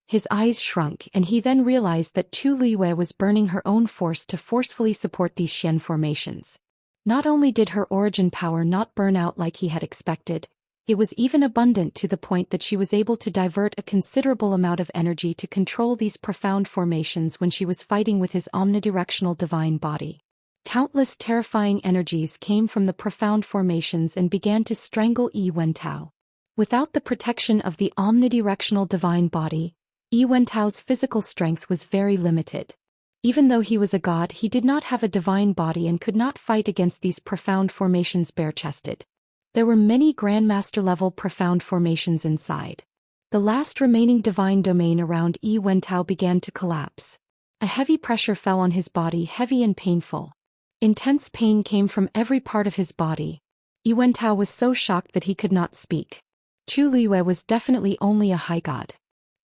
His eyes shrunk, and he then realized that Chu Liyue was burning her own force to forcefully support these Xian formations. Not only did her origin power not burn out like he had expected, it was even abundant to the point that she was able to divert a considerable amount of energy to control these profound formations when she was fighting with his omnidirectional divine body. Countless terrifying energies came from the profound formations and began to strangle Yi Wentao. Without the protection of the omnidirectional divine body, Yi Wentao's physical strength was very limited. Even though he was a god, he did not have a divine body and could not fight against these profound formations bare-chested. There were many Grandmaster-level profound formations inside. The last remaining divine domain around Yi Wentao began to collapse. A heavy pressure fell on his body, heavy and painful. Intense pain came from every part of his body. Yi Wentao was so shocked that he could not speak. Chu Liyue was definitely only a high god.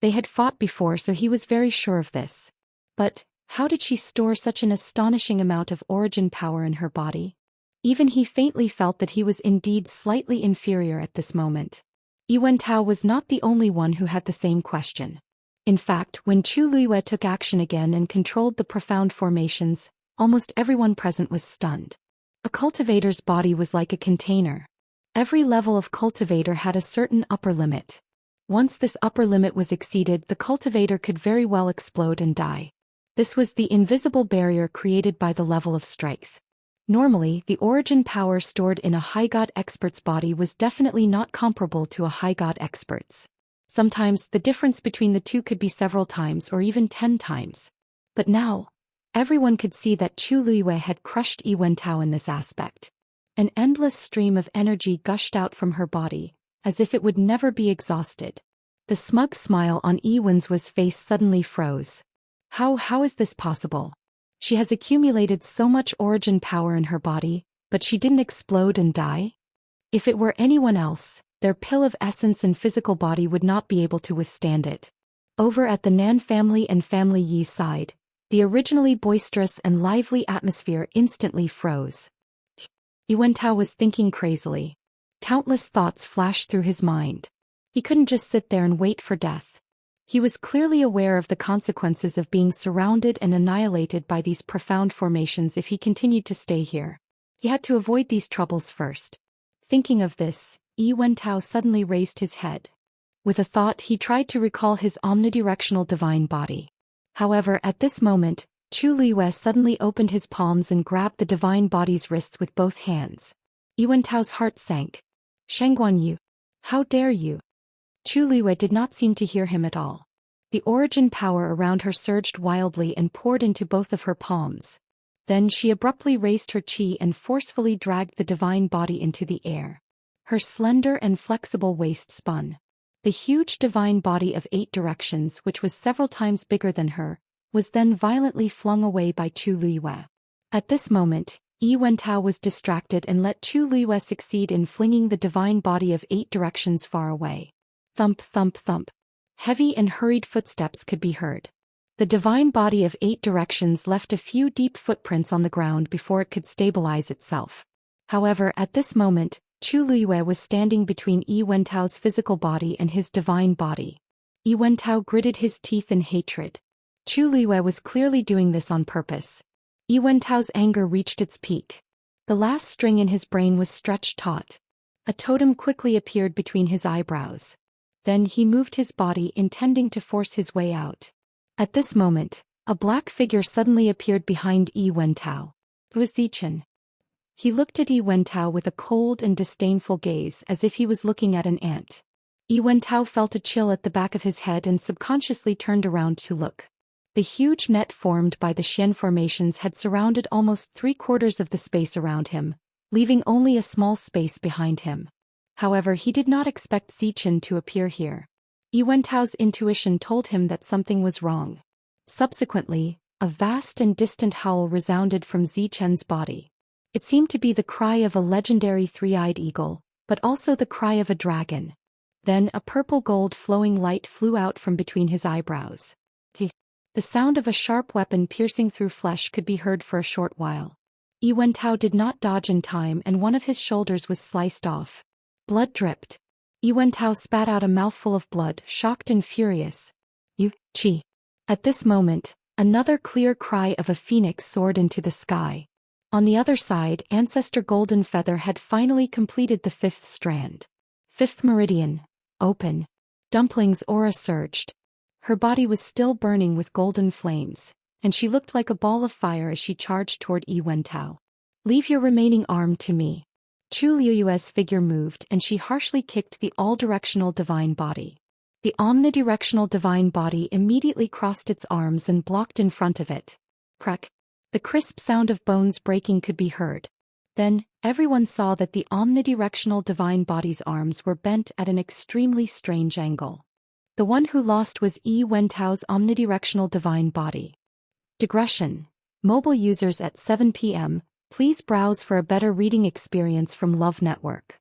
They had fought before, so he was very sure of this. But how did she store such an astonishing amount of origin power in her body? Even he faintly felt that he was indeed slightly inferior at this moment. Yi Wentao was not the only one who had the same question. In fact, when Chu Liyue took action again and controlled the profound formations, almost everyone present was stunned. A cultivator's body was like a container. Every level of cultivator had a certain upper limit. Once this upper limit was exceeded, the cultivator could very well explode and die. This was the invisible barrier created by the level of strength. Normally, the origin power stored in a high god expert's body was definitely not comparable to a high god expert's. Sometimes, the difference between the two could be several times or even 10 times. But now, everyone could see that Chu Liyue had crushed Yi Wentao in this aspect. An endless stream of energy gushed out from her body, as if it would never be exhausted. The smug smile on Yi Wen's face suddenly froze. How is this possible? She has accumulated so much origin power in her body, but she didn't explode and die? If it were anyone else, their pill of essence and physical body would not be able to withstand it. Over at the Nan family and family Yi's side, the originally boisterous and lively atmosphere instantly froze. Yi Wentao was thinking crazily. Countless thoughts flashed through his mind. He couldn't just sit there and wait for death. He was clearly aware of the consequences of being surrounded and annihilated by these profound formations if he continued to stay here. He had to avoid these troubles first. Thinking of this, Yi Wentao suddenly raised his head. With a thought, he tried to recall his omnidirectional divine body. However, at this moment, Chu Liyue suddenly opened his palms and grabbed the divine body's wrists with both hands. Yi Wentao's heart sank. Shengguan Yu, how dare you? Chu Liyue did not seem to hear him at all. The origin power around her surged wildly and poured into both of her palms. Then she abruptly raised her chi and forcefully dragged the divine body into the air. Her slender and flexible waist spun. The huge divine body of 8 directions, which was several times bigger than her, was then violently flung away by Chu Liyue. At this moment, Yi Wentao was distracted and let Chu Liyue succeed in flinging the divine body of 8 directions far away. Thump, thump, thump. Heavy and hurried footsteps could be heard. The divine body of 8 directions left a few deep footprints on the ground before it could stabilize itself. However, at this moment, Chu Liyue was standing between Yi Wentao's physical body and his divine body. Yi Wentao gritted his teeth in hatred. Chu Liyue was clearly doing this on purpose. Yi Wentao's anger reached its peak. The last string in his brain was stretched taut. A totem quickly appeared between his eyebrows. Then he moved his body, intending to force his way out. At this moment, a black figure suddenly appeared behind Yi Wentao. It was Zichen. He looked at Yi Wentao with a cold and disdainful gaze, as if he was looking at an ant. Yi Wentao felt a chill at the back of his head and subconsciously turned around to look. The huge net formed by the Xian formations had surrounded almost 3/4 of the space around him, leaving only a small space behind him. However, he did not expect Zichen to appear here. Yi Wentao's intuition told him that something was wrong. Subsequently, a vast and distant howl resounded from Zichen's body. It seemed to be the cry of a legendary 3-eyed eagle, but also the cry of a dragon. Then a purple gold flowing light flew out from between his eyebrows. The sound of a sharp weapon piercing through flesh could be heard for a short while. Yi Wentao did not dodge in time and one of his shoulders was sliced off. Blood dripped. Yi Wentao spat out a mouthful of blood, shocked and furious. You, Chi. At this moment, another clear cry of a phoenix soared into the sky. On the other side, Ancestor Golden Feather had finally completed the 5th strand. 5th meridian. Open. Dumpling's aura surged. Her body was still burning with golden flames, and she looked like a ball of fire as she charged toward Yi Wentao. Leave your remaining arm to me. Chu Liuyue's figure moved and she harshly kicked the all-directional divine body. The omnidirectional divine body immediately crossed its arms and blocked in front of it. Crack. The crisp sound of bones breaking could be heard. Then, everyone saw that the omnidirectional divine body's arms were bent at an extremely strange angle. The one who lost was Yi Wentao's omnidirectional divine body. Digression. Mobile users at 7 p.m., please browse for a better reading experience from Love Network.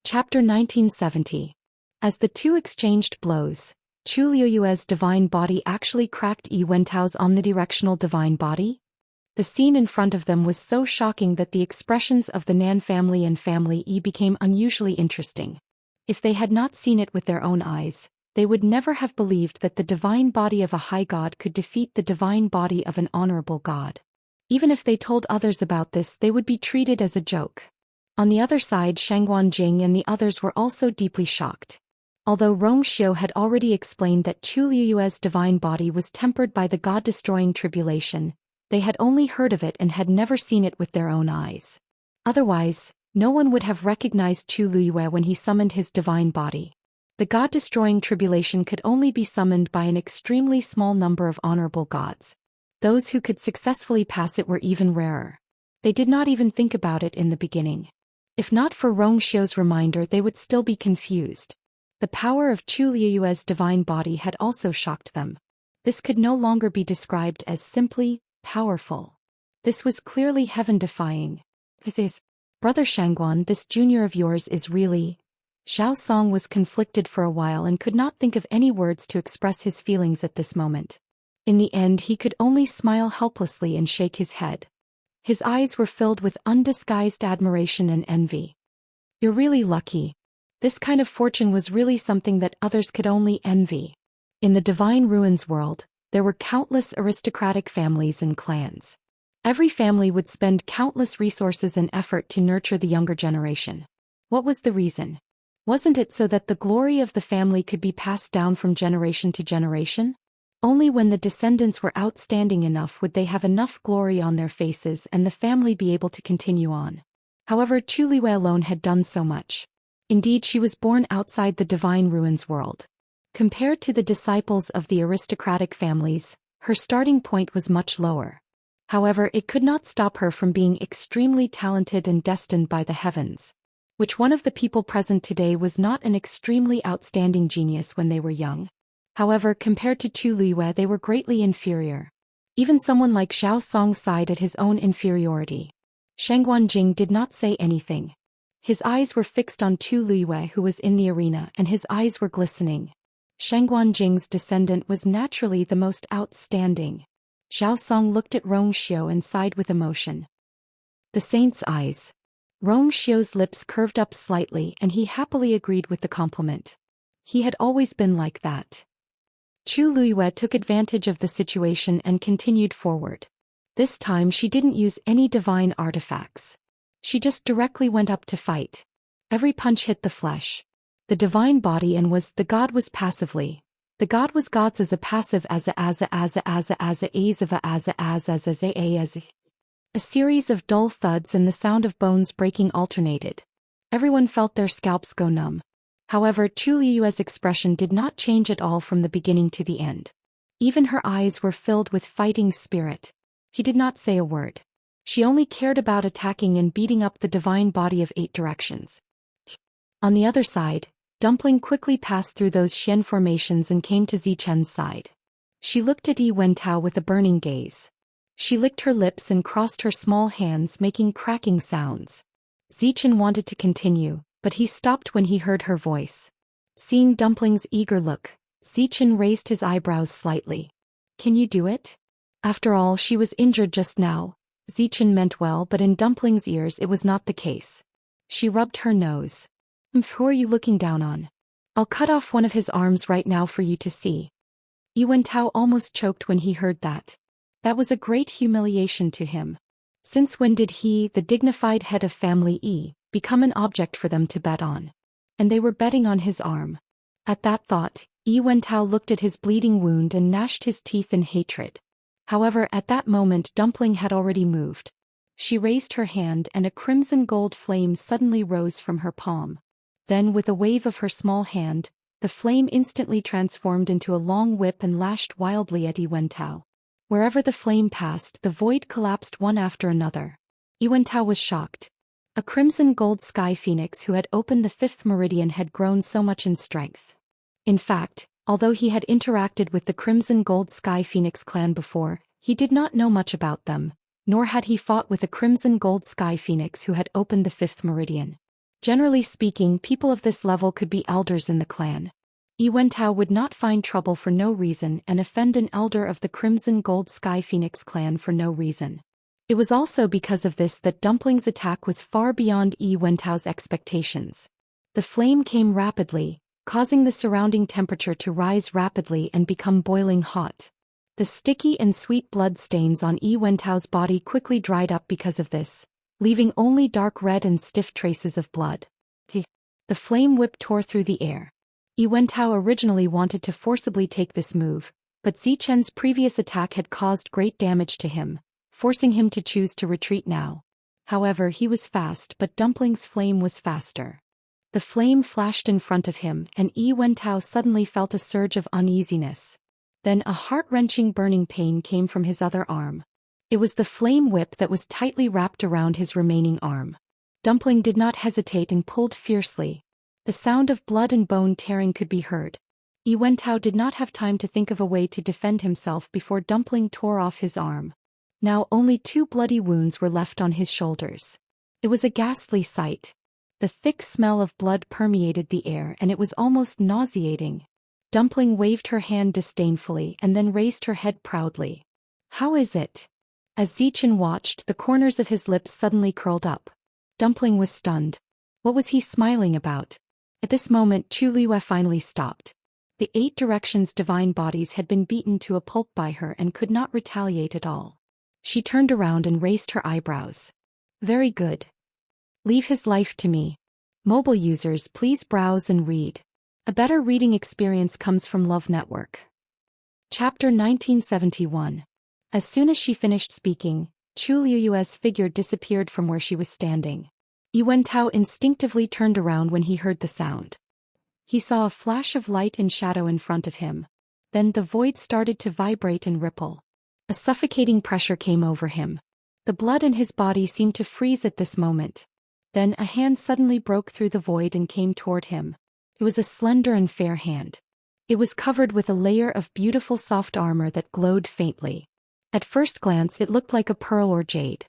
Chapter 1970. As the two exchanged blows, Chu Liuyue's divine body actually cracked Yi Wentao's omnidirectional divine body. The scene in front of them was so shocking that the expressions of the Nan family and Family E became unusually interesting. If they had not seen it with their own eyes, they would never have believed that the divine body of a high god could defeat the divine body of an honorable god. Even if they told others about this, they would be treated as a joke. On the other side, Shangguan Jing and the others were also deeply shocked. Although Rong Xiu had already explained that Chu Liuyue's divine body was tempered by the god-destroying tribulation, they had only heard of it and had never seen it with their own eyes. Otherwise, no one would have recognized Chu Liyue when he summoned his divine body. The god-destroying tribulation could only be summoned by an extremely small number of honorable gods. Those who could successfully pass it were even rarer. They did not even think about it in the beginning. If not for Rong Xiu's reminder, they would still be confused. The power of Chu Liyue's divine body had also shocked them. This could no longer be described as simply powerful. This was clearly heaven-defying. This is, Brother Shangguan, this junior of yours is really... Xiao Song was conflicted for a while and could not think of any words to express his feelings at this moment. In the end, he could only smile helplessly and shake his head. His eyes were filled with undisguised admiration and envy. You're really lucky. This kind of fortune was really something that others could only envy. In the Divine Ruins world, there were countless aristocratic families and clans. Every family would spend countless resources and effort to nurture the younger generation. What was the reason? Wasn't it so that the glory of the family could be passed down from generation to generation? Only when the descendants were outstanding enough would they have enough glory on their faces and the family be able to continue on. However, Chu Liyue alone had done so much. Indeed, she was born outside the Divine Ruins world. Compared to the disciples of the aristocratic families, her starting point was much lower. However, it could not stop her from being extremely talented and destined by the heavens. Which one of the people present today was not an extremely outstanding genius when they were young? However, compared to Chu Liyue, they were greatly inferior. Even someone like Xiao Song sighed at his own inferiority. Shangguan Jing did not say anything. His eyes were fixed on Chu Liyue, who was in the arena, and his eyes were glistening. Shangguan Jing's descendant was naturally the most outstanding. Xiao Song looked at Rong Xiu and sighed with emotion. The saint's eyes. Rong Xiu's lips curved up slightly and he happily agreed with the compliment. He had always been like that. Chu Liyue took advantage of the situation and continued forward. This time she didn't use any divine artifacts. She just directly went up to fight. Every punch hit the flesh. The divine body and the god was passively. The god was gods as a passive as a. A series of dull thuds and the sound of bones breaking alternated. Everyone felt their scalps go numb. However, Chu Liyue's expression did not change at all from the beginning to the end. Even her eyes were filled with fighting spirit. He did not say a word. She only cared about attacking and beating up the divine body of 8 directions. On the other side, Dumpling quickly passed through those Xian formations and came to Zichen's side. She looked at Yi Wentao with a burning gaze. She licked her lips and crossed her small hands, making cracking sounds. Zichen wanted to continue, but he stopped when he heard her voice. Seeing Dumpling's eager look, Zichen raised his eyebrows slightly. Can you do it? After all, she was injured just now. Zichen meant well, but in Dumpling's ears it was not the case. She rubbed her nose. Who are you looking down on? I'll cut off one of his arms right now for you to see. Yuantao almost choked when he heard that. That was a great humiliation to him. Since when did he, the dignified head of family E, become an object for them to bet on? And they were betting on his arm. At that thought, Yuantao looked at his bleeding wound and gnashed his teeth in hatred. However, at that moment Dumpling had already moved. She raised her hand and a crimson gold flame suddenly rose from her palm. Then with a wave of her small hand, the flame instantly transformed into a long whip and lashed wildly at Yuantao. Wherever the flame passed, the void collapsed one after another. Yuantao was shocked. A crimson gold sky phoenix who had opened the fifth meridian had grown so much in strength. In fact, although he had interacted with the crimson gold sky phoenix clan before, he did not know much about them, nor had he fought with a crimson gold sky phoenix who had opened the fifth meridian. Generally speaking, people of this level could be elders in the clan. Yuantao would not find trouble for no reason and offend an elder of the Crimson Gold Sky Phoenix clan for no reason. It was also because of this that Dumpling's attack was far beyond Yuantao's expectations. The flame came rapidly, causing the surrounding temperature to rise rapidly and become boiling hot. The sticky and sweet blood stains on Yuantao's body quickly dried up because of this, leaving only dark red and stiff traces of blood. The flame whip tore through the air. Yuantao originally wanted to forcibly take this move, but Zichen's previous attack had caused great damage to him, forcing him to choose to retreat now. However, he was fast, but Dumpling's flame was faster. The flame flashed in front of him, and Yuantao suddenly felt a surge of uneasiness. Then a heart-wrenching burning pain came from his other arm. It was the flame whip that was tightly wrapped around his remaining arm. Dumpling did not hesitate and pulled fiercely. The sound of blood and bone tearing could be heard. Yuantao did not have time to think of a way to defend himself before Dumpling tore off his arm. Now only 2 bloody wounds were left on his shoulders. It was a ghastly sight. The thick smell of blood permeated the air and it was almost nauseating. Dumpling waved her hand disdainfully and then raised her head proudly. "How is it?" As Zichen watched, the corners of his lips suddenly curled up. Dumpling was stunned. What was he smiling about? At this moment Chu Liyue finally stopped. The 8 directions divine bodies had been beaten to a pulp by her and could not retaliate at all. She turned around and raised her eyebrows. "Very good. Leave his life to me. Mobile users, please browse and read. A better reading experience comes from Love Network." Chapter 1971. As soon as she finished speaking, Chu Liyue's figure disappeared from where she was standing. Yuantao instinctively turned around when he heard the sound. He saw a flash of light and shadow in front of him. Then the void started to vibrate and ripple. A suffocating pressure came over him. The blood in his body seemed to freeze at this moment. Then a hand suddenly broke through the void and came toward him. It was a slender and fair hand. It was covered with a layer of beautiful soft armor that glowed faintly. At first glance it looked like a pearl or jade.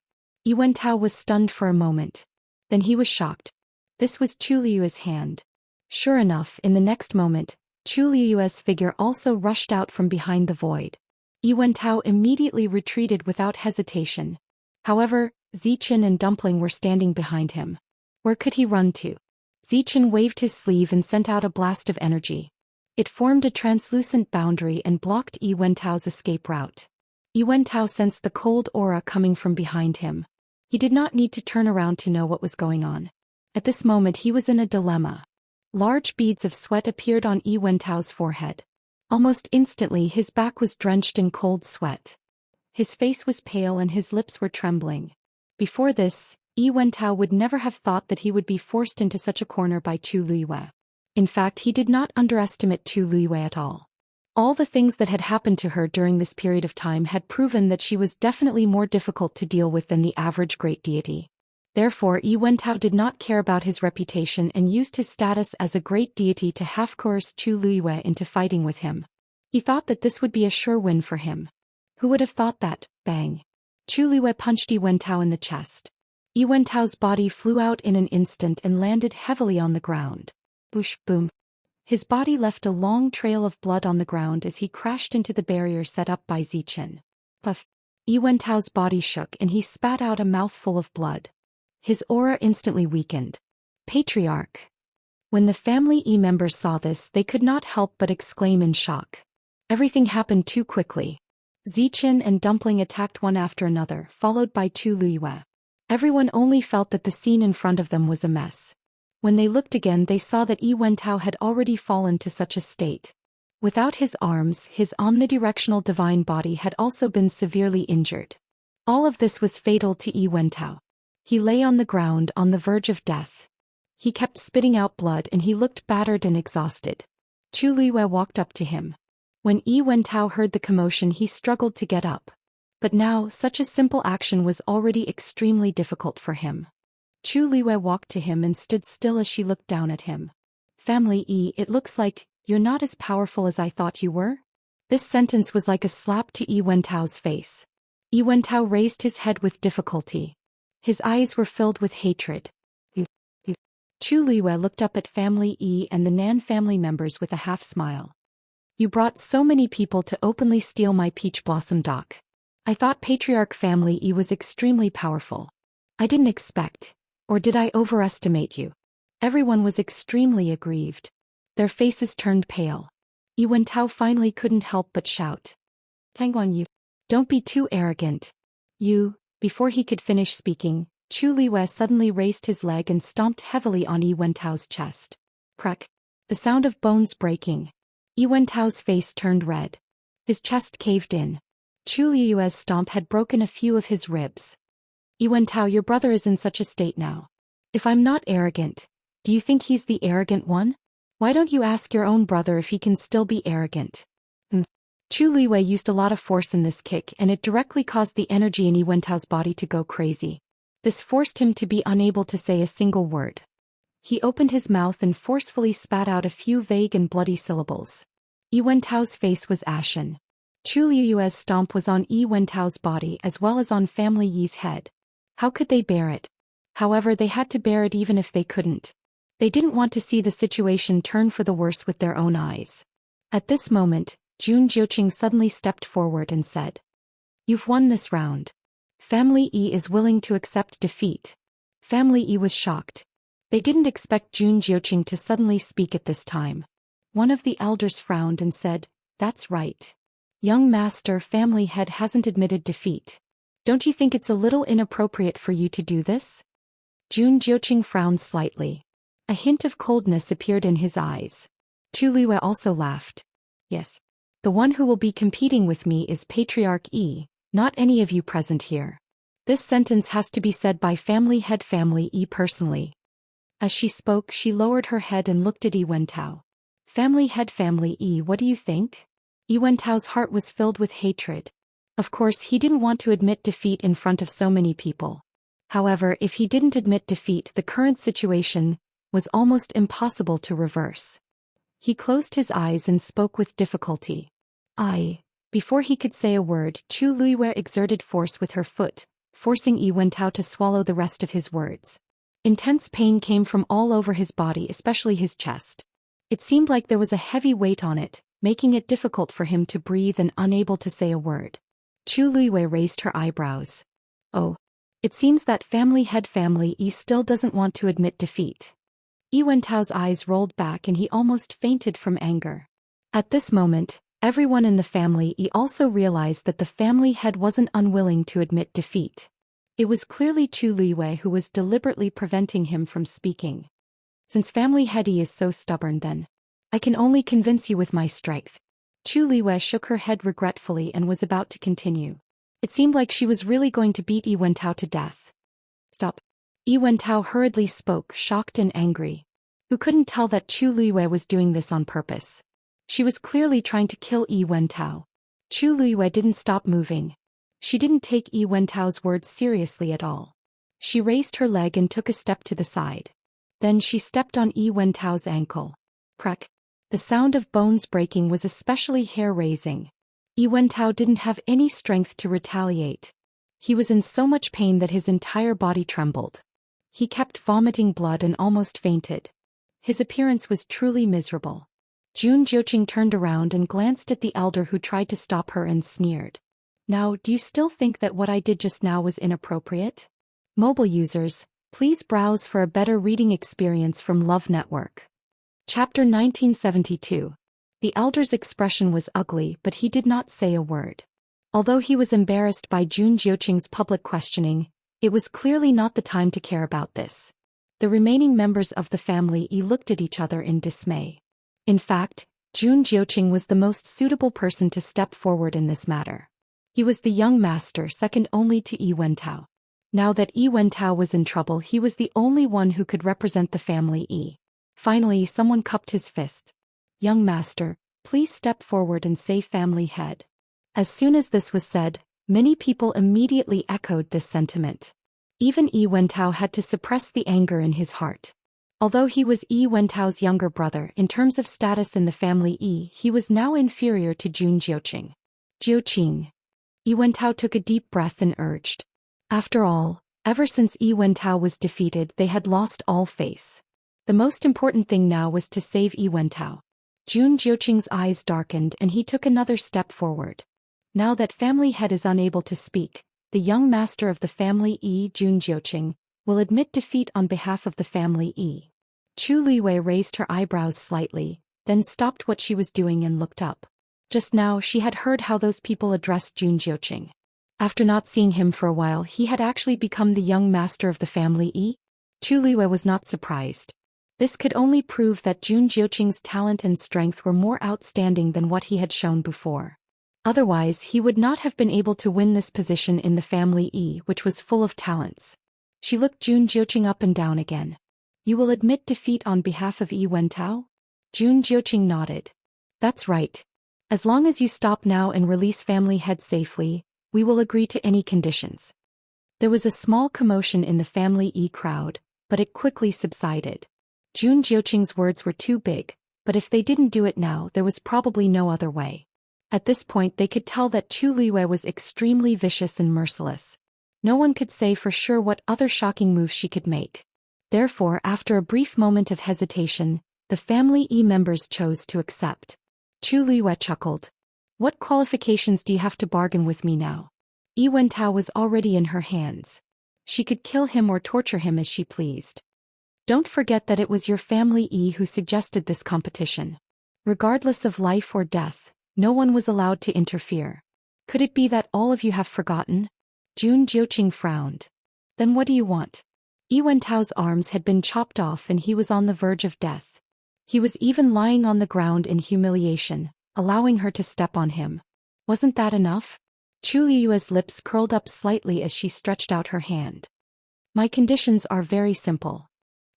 Yuantao was stunned for a moment. Then he was shocked. This was Chu Liyue's hand. Sure enough, in the next moment, Chu Liyue's figure also rushed out from behind the void. Yuantao immediately retreated without hesitation. However, Zichen and Dumpling were standing behind him. Where could he run to? Zichen waved his sleeve and sent out a blast of energy. It formed a translucent boundary and blocked Yuantao's escape route. Yuantao sensed the cold aura coming from behind him. He did not need to turn around to know what was going on. At this moment he was in a dilemma. Large beads of sweat appeared on Yuantao's forehead. Almost instantly his back was drenched in cold sweat. His face was pale and his lips were trembling. Before this, Yuantao would never have thought that he would be forced into such a corner by Chu Liyue. In fact, he did not underestimate Chu Liyue at all. All the things that had happened to her during this period of time had proven that she was definitely more difficult to deal with than the average great deity. Therefore, Yuantao did not care about his reputation and used his status as a great deity to half-coerce Chu Liyue into fighting with him. He thought that this would be a sure win for him. Who would have thought that? Bang! Chu Liyue punched Yuantao in the chest. Yuantao's body flew out in an instant and landed heavily on the ground. Boosh, boom. His body left a long trail of blood on the ground as he crashed into the barrier set up by Zichen. Puff! Yuantao's body shook and he spat out a mouthful of blood. His aura instantly weakened. Patriarch! When the family E members saw this, they could not help but exclaim in shock. Everything happened too quickly. Zhou Xian and Dumpling attacked one after another, followed by Chu Luiyue. Everyone only felt that the scene in front of them was a mess. When they looked again, they saw that Yi Wentao had already fallen to such a state. Without his arms, his omnidirectional divine body had also been severely injured. All of this was fatal to Yi Wentao. He lay on the ground on the verge of death. He kept spitting out blood and he looked battered and exhausted. Chu Luiyue walked up to him. When Yi Wentao heard the commotion, he struggled to get up. But now, such a simple action was already extremely difficult for him. Chu Luiyue walked to him and stood still as she looked down at him. Family E, it looks like you're not as powerful as I thought you were? This sentence was like a slap to Yi Wentao's face. Yi Wentao raised his head with difficulty. His eyes were filled with hatred. Chu Luiyue looked up at Family E and the Nan family members with a half-smile. You brought so many people to openly steal my peach blossom dock. I thought Patriarch Family E was extremely powerful. I didn't expect, or did I overestimate you? Everyone was extremely aggrieved. Their faces turned pale. Yi Wentao finally couldn't help but shout. Tangguan you. Don't be too arrogant. You. Before he could finish speaking, Chu Luiyue suddenly raised his leg and stomped heavily on Yi Wentao's chest. Crack. The sound of bones breaking. Yi Wentao's face turned red. His chest caved in. Chu Luiyue's stomp had broken a few of his ribs. Yi Wentao, your brother is in such a state now. If I'm not arrogant, do you think he's the arrogant one? Why don't you ask your own brother if he can still be arrogant? Chu Luiyue used a lot of force in this kick and it directly caused the energy in Yi Wentao's body to go crazy. This forced him to be unable to say a single word. He opened his mouth and forcefully spat out a few vague and bloody syllables. Yi Wentao's face was ashen. Chu Luiyue's stomp was on Yi Wentao's body as well as on Family Yi's head. How could they bear it? However, they had to bear it even if they couldn't. They didn't want to see the situation turn for the worse with their own eyes. At this moment, Jun Jiuqing suddenly stepped forward and said, "You've won this round. Family E is willing to accept defeat." Family E was shocked. They didn't expect Jun Jiuqing to suddenly speak at this time. One of the elders frowned and said, "That's right. Young master, Family Head hasn't admitted defeat. Don't you think it's a little inappropriate for you to do this?" Jun Jiuqing frowned slightly. A hint of coldness appeared in his eyes. Chu Luiyue also laughed. "Yes. The one who will be competing with me is Patriarch E, not any of you present here." This sentence has to be said by Family Head Family E personally. As she spoke, she lowered her head and looked at Yi Wentao. "Family Head Family E, what do you think?" Yi Wentao's heart was filled with hatred. Of course, he didn't want to admit defeat in front of so many people. However, if he didn't admit defeat, the current situation was almost impossible to reverse. He closed his eyes and spoke with difficulty. Before he could say a word, Chu Luiyue exerted force with her foot, forcing Yi Wentao to swallow the rest of his words. Intense pain came from all over his body, especially his chest. It seemed like there was a heavy weight on it, making it difficult for him to breathe and unable to say a word. Chu Luiyue raised her eyebrows. "Oh. It seems that Family Head Family E still doesn't want to admit defeat." Yi Wentao's eyes rolled back and he almost fainted from anger. At this moment, everyone in the Family E also realized that the family head wasn't unwilling to admit defeat. It was clearly Chu Luiyue who was deliberately preventing him from speaking. "Since Family Head E is so stubborn, then I can only convince you with my strength." Chu Luiyue shook her head regretfully and was about to continue. It seemed like she was really going to beat Yi Wentao to death. "Stop." Yi Wentao hurriedly spoke, shocked and angry. Who couldn't tell that Chu Luiyue was doing this on purpose? She was clearly trying to kill Yi Wentao. Chu Luiyue didn't stop moving. She didn't take Yi Wentao's words seriously at all. She raised her leg and took a step to the side. Then she stepped on Yi Wentao's ankle. Crack. The sound of bones breaking was especially hair-raising. Yi Wentao didn't have any strength to retaliate. He was in so much pain that his entire body trembled. He kept vomiting blood and almost fainted. His appearance was truly miserable. Jun Jiuqing turned around and glanced at the elder who tried to stop her and sneered. "Now, do you still think that what I did just now was inappropriate?" Mobile users, please browse for a better reading experience from Love Network. Chapter 1972. The elder's expression was ugly, but he did not say a word. Although he was embarrassed by Jun Jiuqing's public questioning, it was clearly not the time to care about this. The remaining members of the family looked at each other in dismay. In fact, Jun Jiuqing was the most suitable person to step forward in this matter. He was the young master, second only to Yi Wentao. Now that Yi Wentao was in trouble, he was the only one who could represent the family Yi. Finally, someone cupped his fist. "Young master, please step forward and say family head." As soon as this was said, many people immediately echoed this sentiment. Even Yi Wentao had to suppress the anger in his heart. Although he was Yi Wentao's younger brother in terms of status in the family Yi, he was now inferior to Jun Jiuqing. "Jiuqing." Yi Wentao took a deep breath and urged. After all, ever since Yi Wentao was defeated, they had lost all face. The most important thing now was to save Yi Wentao. Jun Jiuqing's eyes darkened and he took another step forward. Now that family head is unable to speak, the young master of the family Yi, Jun Jiuqing, will admit defeat on behalf of the family Yi. Chu Liwei raised her eyebrows slightly, then stopped what she was doing and looked up. Just now she had heard how those people addressed Jun Jiuqing. After not seeing him for a while, he had actually become the young master of the family Yi. Chu Liwei was not surprised. This could only prove that Jun Jiuqing's talent and strength were more outstanding than what he had shown before. Otherwise, he would not have been able to win this position in the family Yi, which was full of talents. She looked Jun Jiuqing up and down again. "You will admit defeat on behalf of Yi Wentao?" Jun Jiuqing nodded. "That's right. As long as you stop now and release family head safely, we will agree to any conditions." There was a small commotion in the family Yi crowd, but it quickly subsided. Jun Jiuqing's words were too big, but if they didn't do it now, there was probably no other way. At this point they could tell that Chu Liwei was extremely vicious and merciless. No one could say for sure what other shocking moves she could make. Therefore, after a brief moment of hesitation, the family Yi members chose to accept. Chu Liwei chuckled. "What qualifications do you have to bargain with me now?" Yi Wentao was already in her hands. She could kill him or torture him as she pleased. Don't forget that it was your family Yi who suggested this competition. Regardless of life or death, no one was allowed to interfere. Could it be that all of you have forgotten? Jun Jiuqing frowned. Then what do you want? Yi Wentao's arms had been chopped off and he was on the verge of death. He was even lying on the ground in humiliation, allowing her to step on him. Wasn't that enough? Chu Liyue's lips curled up slightly as she stretched out her hand. My conditions are very simple.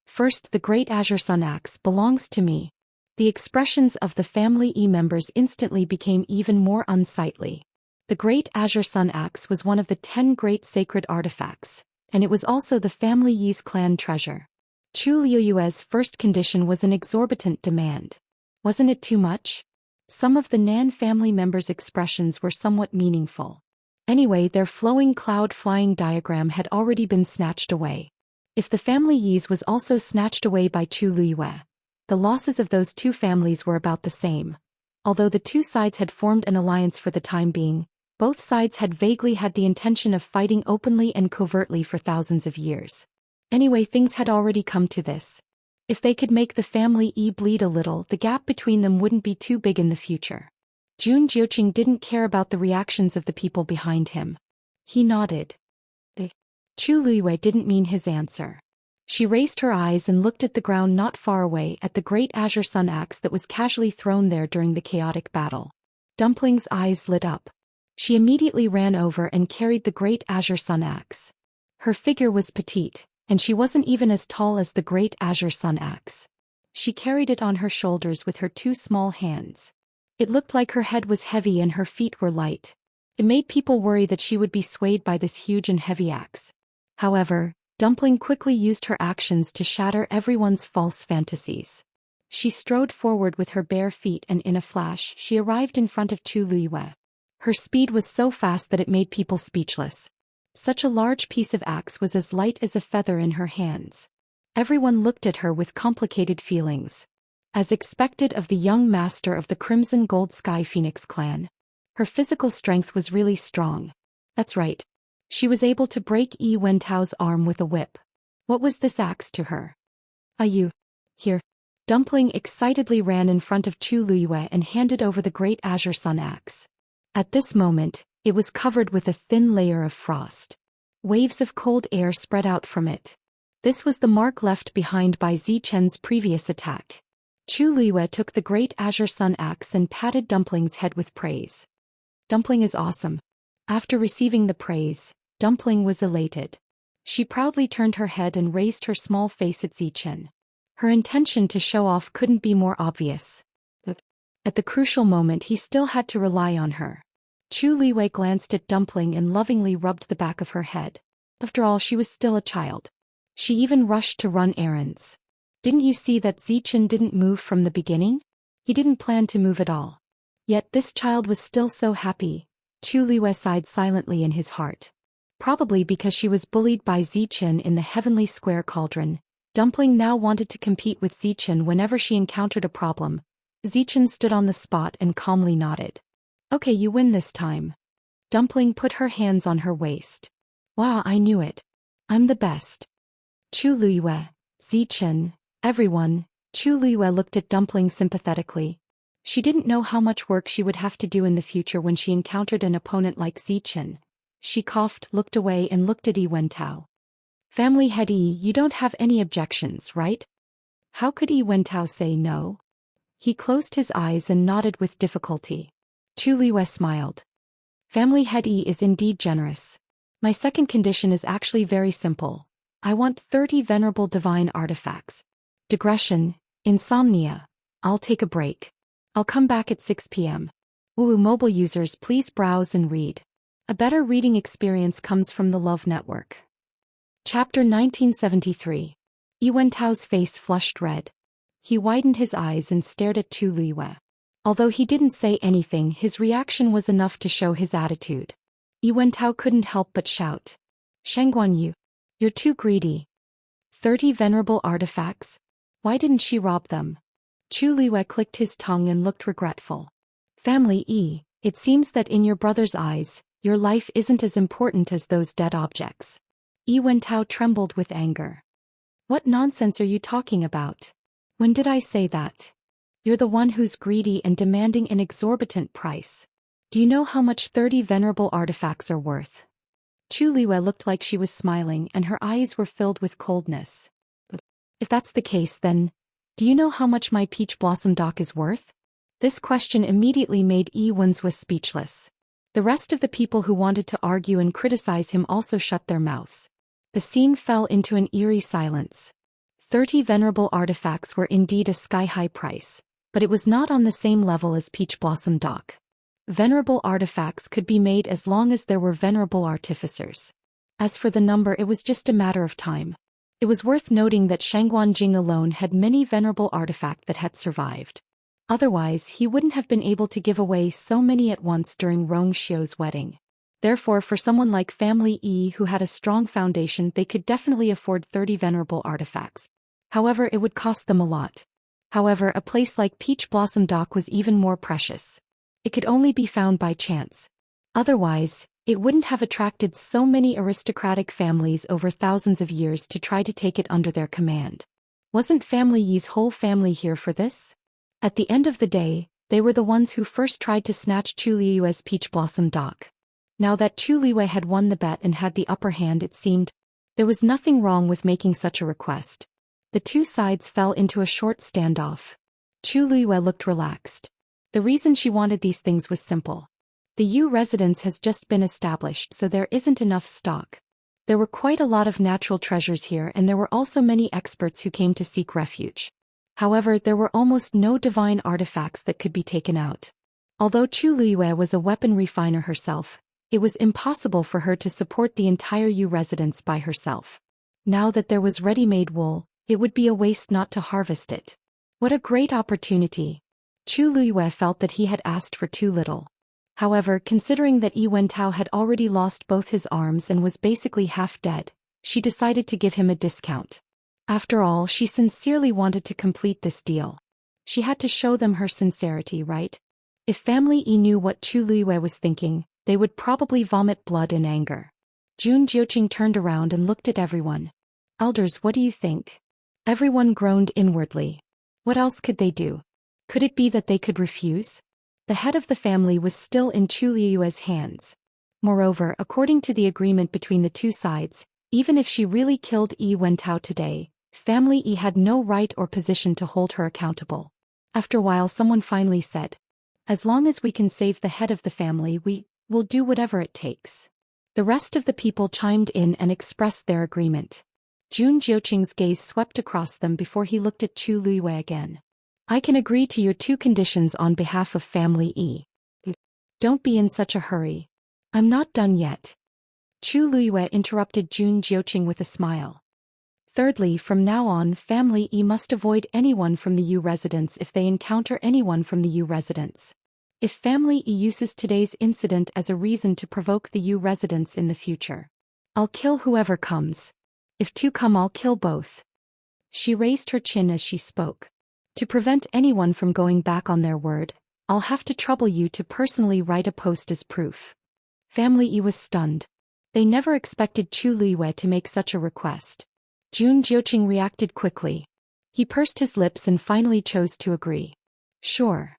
First, the Great Azure Sun Axe belongs to me. The expressions of the family Yi members instantly became even more unsightly. The Great Azure Sun Axe was one of the 10 great sacred artifacts, and it was also the family Yi's clan treasure. Chu Liyue's first condition was an exorbitant demand. Wasn't it too much? Some of the Nan family members' expressions were somewhat meaningful. Anyway, their flowing cloud-flying diagram had already been snatched away. If the family Yi's was also snatched away by Chu Liyue, the losses of those two families were about the same. Although the two sides had formed an alliance for the time being, both sides had vaguely had the intention of fighting openly and covertly for thousands of years. Anyway, things had already come to this. If they could make the family Yi bleed a little, the gap between them wouldn't be too big in the future. Jun Jiuqing didn't care about the reactions of the people behind him. He nodded. Chu Liyue didn't mean his answer. She raised her eyes and looked at the ground not far away at the Great Azure Sun Axe that was casually thrown there during the chaotic battle. Dumpling's eyes lit up. She immediately ran over and carried the Great Azure Sun Axe. Her figure was petite, and she wasn't even as tall as the Great Azure Sun Axe. She carried it on her shoulders with her two small hands. It looked like her head was heavy and her feet were light. It made people worry that she would be swayed by this huge and heavy axe. However, Dumpling quickly used her actions to shatter everyone's false fantasies. She strode forward with her bare feet and in a flash she arrived in front of Chu Liyue. Her speed was so fast that it made people speechless. Such a large piece of axe was as light as a feather in her hands. Everyone looked at her with complicated feelings. As expected of the young master of the Crimson Gold Sky Phoenix clan, her physical strength was really strong. That's right. She was able to break Yi Wentao's arm with a whip. What was this axe to her? You. Here. Dumpling excitedly ran in front of Chu Liyue and handed over the great azure sun axe. At this moment, it was covered with a thin layer of frost. Waves of cold air spread out from it. This was the mark left behind by Zichen's previous attack. Chu Liyue took the great azure sun axe and patted Dumpling's head with praise. Dumpling is awesome. After receiving the praise, Dumpling was elated. She proudly turned her head and raised her small face at Zichen. Her intention to show off couldn't be more obvious. At the crucial moment he still had to rely on her. Chu Liyue glanced at Dumpling and lovingly rubbed the back of her head. After all, she was still a child. She even rushed to run errands. Didn't you see that Zichen didn't move from the beginning? He didn't plan to move at all. Yet this child was still so happy. Chu Liyue sighed silently in his heart. Probably because she was bullied by Zichen in the heavenly square cauldron, Dumpling now wanted to compete with Zichen whenever she encountered a problem. Zichen stood on the spot and calmly nodded. Okay, you win this time. Dumpling put her hands on her waist. Wow, I knew it. I'm the best. Chu Liyue, Zichen, everyone. Chu Liyue looked at Dumpling sympathetically. She didn't know how much work she would have to do in the future when she encountered an opponent like Zichen. She coughed, looked away and looked at Yi Wentao. Family head Yi, you don't have any objections, right? How could Yi Wentao say no? He closed his eyes and nodded with difficulty. Chu Liyue smiled. Family head Yi is indeed generous. My second condition is actually very simple. I want 30 venerable divine artifacts. Digression, insomnia. I'll take a break. I'll come back at 6 p.m. Woo mobile users, please browse and read. A better reading experience comes from the Love Network. Chapter 1973. Yi Wentao's face flushed red. He widened his eyes and stared at Chu Liyue. Although he didn't say anything, his reaction was enough to show his attitude. Yi Wentao couldn't help but shout. Shangguan Yu, you're too greedy. 30 venerable artifacts? Why didn't she rob them? Chu Liyue clicked his tongue and looked regretful. Family Yi, it seems that in your brother's eyes, your life isn't as important as those dead objects. Yi Wentao trembled with anger. What nonsense are you talking about? When did I say that? You're the one who's greedy and demanding an exorbitant price. Do you know how much 30 venerable artifacts are worth? Chu Liyue looked like she was smiling and her eyes were filled with coldness. If that's the case, then, do you know how much my peach blossom dock is worth? This question immediately made Yi Wenzhua speechless. The rest of the people who wanted to argue and criticize him also shut their mouths. The scene fell into an eerie silence. 30 venerable artifacts were indeed a sky-high price, but it was not on the same level as Peach Blossom Dock. Venerable artifacts could be made as long as there were venerable artificers. As for the number, it was just a matter of time. It was worth noting that Shangguan Jing alone had many venerable artifacts that had survived. Otherwise, he wouldn't have been able to give away so many at once during Rong Xiu's wedding. Therefore, for someone like Family Yi who had a strong foundation, they could definitely afford 30 venerable artifacts. However, it would cost them a lot. However, a place like Peach Blossom Dock was even more precious. It could only be found by chance. Otherwise, it wouldn't have attracted so many aristocratic families over thousands of years to try to take it under their command. Wasn't Family Yi's whole family here for this? At the end of the day, they were the ones who first tried to snatch Chu Liyue's Peach Blossom Dock. Now that Chu Liyue had won the bet and had the upper hand, it seemed there was nothing wrong with making such a request. The two sides fell into a short standoff. Chu Liyue looked relaxed. The reason she wanted these things was simple. The Yu residence has just been established, so there isn't enough stock. There were quite a lot of natural treasures here, and there were also many experts who came to seek refuge. However, there were almost no divine artifacts that could be taken out. Although Chu Liyue was a weapon refiner herself, it was impossible for her to support the entire Yu residence by herself. Now that there was ready-made wool, it would be a waste not to harvest it. What a great opportunity! Chu Liyue felt that he had asked for too little. However, considering that Yi Wentao had already lost both his arms and was basically half dead, she decided to give him a discount. After all, she sincerely wanted to complete this deal. She had to show them her sincerity, right? If Family Yi knew what Chu Liyue was thinking, they would probably vomit blood in anger. Jun Jiuqing turned around and looked at everyone. Elders, what do you think? Everyone groaned inwardly. What else could they do? Could it be that they could refuse? The head of the family was still in Chu Liyue's hands. Moreover, according to the agreement between the two sides, even if she really killed Yi Wentao today, family Yi had no right or position to hold her accountable. After a while someone finally said, "As long as we can save the head of the family, we will do whatever it takes." The rest of the people chimed in and expressed their agreement. Jun Jiuqing's gaze swept across them before he looked at Chu Liyue again. "I can agree to your two conditions on behalf of family Yi. Don't be in such a hurry. I'm not done yet." Chu Liyue interrupted Jun Jiuqing with a smile. "Thirdly, from now on, family Yi must avoid anyone from the Yu residence if they encounter anyone from the Yu residence. If family Yi uses today's incident as a reason to provoke the Yu residents in the future, I'll kill whoever comes. If two come, I'll kill both." She raised her chin as she spoke. "To prevent anyone from going back on their word, I'll have to trouble you to personally write a post as proof." Family Yi was stunned. They never expected Chu Liyue to make such a request. Jun Jiuqing reacted quickly. He pursed his lips and finally chose to agree. "Sure."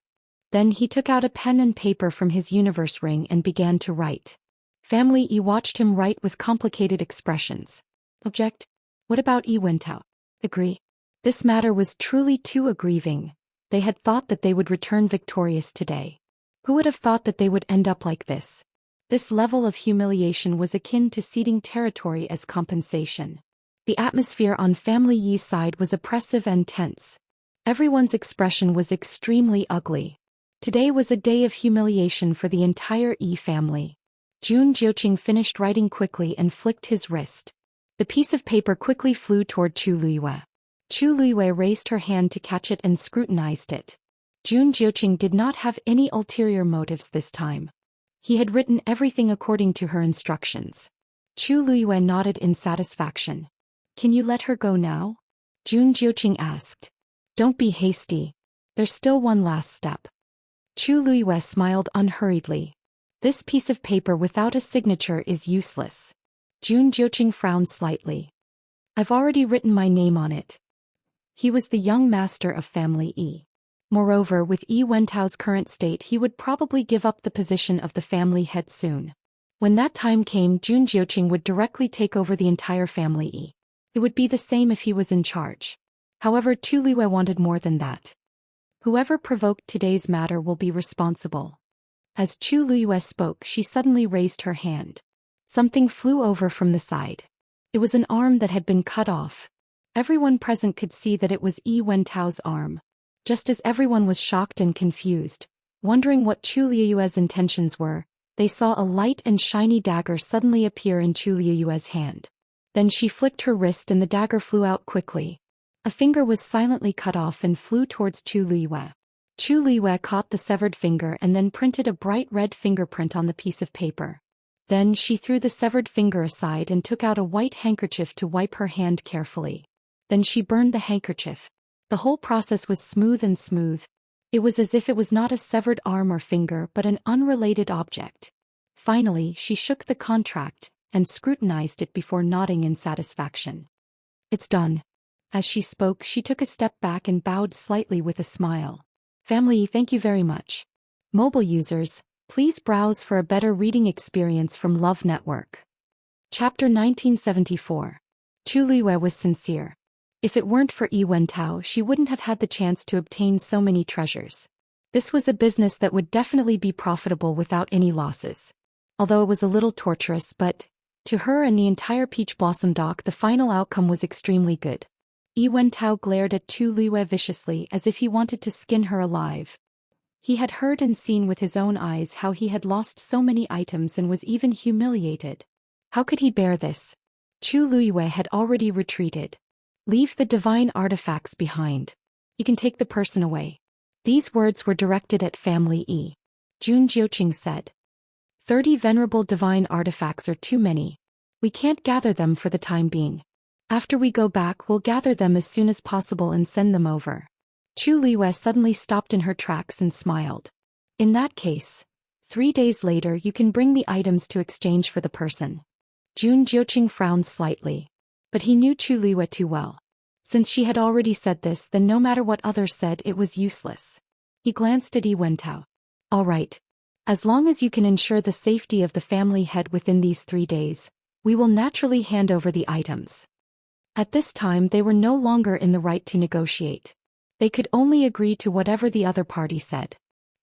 Then he took out a pen and paper from his universe ring and began to write. Family Yi watched him write with complicated expressions. "Object? What about Yi Wentao? Agree?" This matter was truly too aggrieving. They had thought that they would return victorious today. Who would have thought that they would end up like this? This level of humiliation was akin to ceding territory as compensation. The atmosphere on family Yi's side was oppressive and tense. Everyone's expression was extremely ugly. Today was a day of humiliation for the entire Yi family. Jun Jiuqing finished writing quickly and flicked his wrist. The piece of paper quickly flew toward Chu Liyue. Chu Liyue raised her hand to catch it and scrutinized it. Jun Jiuqing did not have any ulterior motives this time. He had written everything according to her instructions. Chu Liyue nodded in satisfaction. "Can you let her go now?" Jun Jiuqing asked. "Don't be hasty. There's still one last step." Chu Liyue smiled unhurriedly. "This piece of paper without a signature is useless." Jun Jiuqing frowned slightly. "I've already written my name on it." He was the young master of family Yi. Moreover, with Yi Wentao's current state, he would probably give up the position of the family head soon. When that time came, Jun Jiuqing would directly take over the entire family Yi. It would be the same if he was in charge. However, Chu Liyue wanted more than that. Whoever provoked today's matter will be responsible. As Chu Liyue spoke, she suddenly raised her hand. Something flew over from the side. It was an arm that had been cut off. Everyone present could see that it was Yi Wentao's arm. Just as everyone was shocked and confused, wondering what Chu Liyue's intentions were, they saw a light and shiny dagger suddenly appear in Chu Liyue's hand. Then she flicked her wrist and the dagger flew out quickly. A finger was silently cut off and flew towards Chu Liyue. Chu Liyue caught the severed finger and then printed a bright red fingerprint on the piece of paper. Then she threw the severed finger aside and took out a white handkerchief to wipe her hand carefully. Then she burned the handkerchief. The whole process was smooth and smooth. It was as if it was not a severed arm or finger but an unrelated object. Finally, she shook the contract and scrutinized it before nodding in satisfaction. "It's done." As she spoke, she took a step back and bowed slightly with a smile. "Family, thank you very much. Mobile users, please browse for a better reading experience from Love Network." Chapter 1974. Chu Liyue was sincere. If it weren't for Yi Wentao, she wouldn't have had the chance to obtain so many treasures. This was a business that would definitely be profitable without any losses. Although it was a little torturous, but to her and the entire Peach Blossom dock, the final outcome was extremely good. Yi Wentao glared at Chu Liyue viciously as if he wanted to skin her alive. He had heard and seen with his own eyes how he had lost so many items and was even humiliated. How could he bear this? Chu Liyue had already retreated. "Leave the divine artifacts behind. You can take the person away." These words were directed at family Yi. Jun Jiuqing said, 30 venerable divine artifacts are too many. We can't gather them for the time being. After we go back, we'll gather them as soon as possible and send them over." Chu Liyue suddenly stopped in her tracks and smiled. "In that case, 3 days later you can bring the items to exchange for the person." Jun Jiuqing frowned slightly. But he knew Chu Liyue too well. Since she had already said this, then no matter what others said, it was useless. He glanced at Yi Wentao. All right. As long as you can ensure the safety of the family head within these 3 days, we will naturally hand over the items. At this time they were no longer in the right to negotiate. They could only agree to whatever the other party said.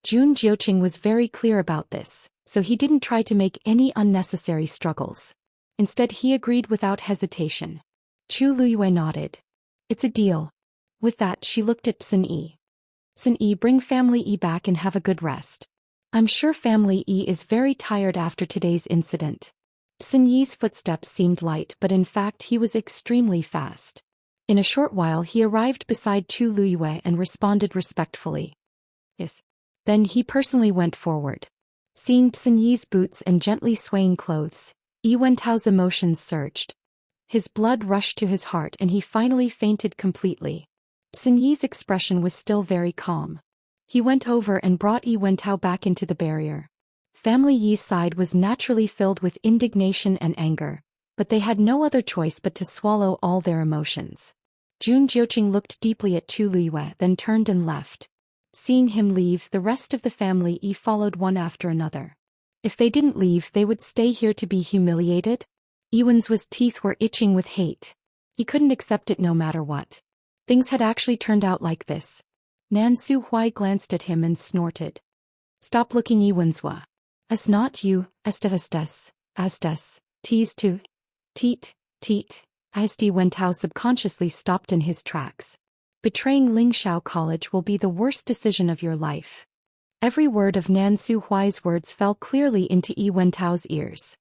Jun Jiuqing was very clear about this, so he didn't try to make any unnecessary struggles. Instead he agreed without hesitation. Chu Luyue nodded. It's a deal. With that she looked at Sun Yi. Sun Yi, bring family Yi back and have a good rest. I'm sure family Yi is very tired after today's incident. Sun Yi's footsteps seemed light, but in fact he was extremely fast. In a short while he arrived beside Chu Luyue and responded respectfully. Yes. Then he personally went forward. Seeing Sun Yi's boots and gently swaying clothes, Yi Wentao's emotions surged. His blood rushed to his heart and he finally fainted completely. Sun Yi's expression was still very calm. He went over and brought Yi Wentao back into the barrier. Family Yi's side was naturally filled with indignation and anger, but they had no other choice but to swallow all their emotions. Jun Jiuqing looked deeply at Chu Luyue, then turned and left. Seeing him leave, the rest of the family Yi followed one after another. If they didn't leave, they would stay here to be humiliated? Yiwen's teeth were itching with hate. He couldn't accept it no matter what. Things had actually turned out like this. Nan Suhui glanced at him and snorted. Stop looking, Yiwen's. As not you, estes, tease to, teat, as Yi Wentao subconsciously stopped in his tracks. Betraying Lingxiao College will be the worst decision of your life. Every word of Nan Suhui's words fell clearly into Yi Wentao's ears.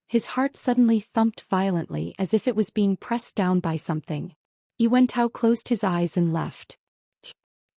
His heart suddenly thumped violently as if it was being pressed down by something. Yi Wentao closed his eyes and left.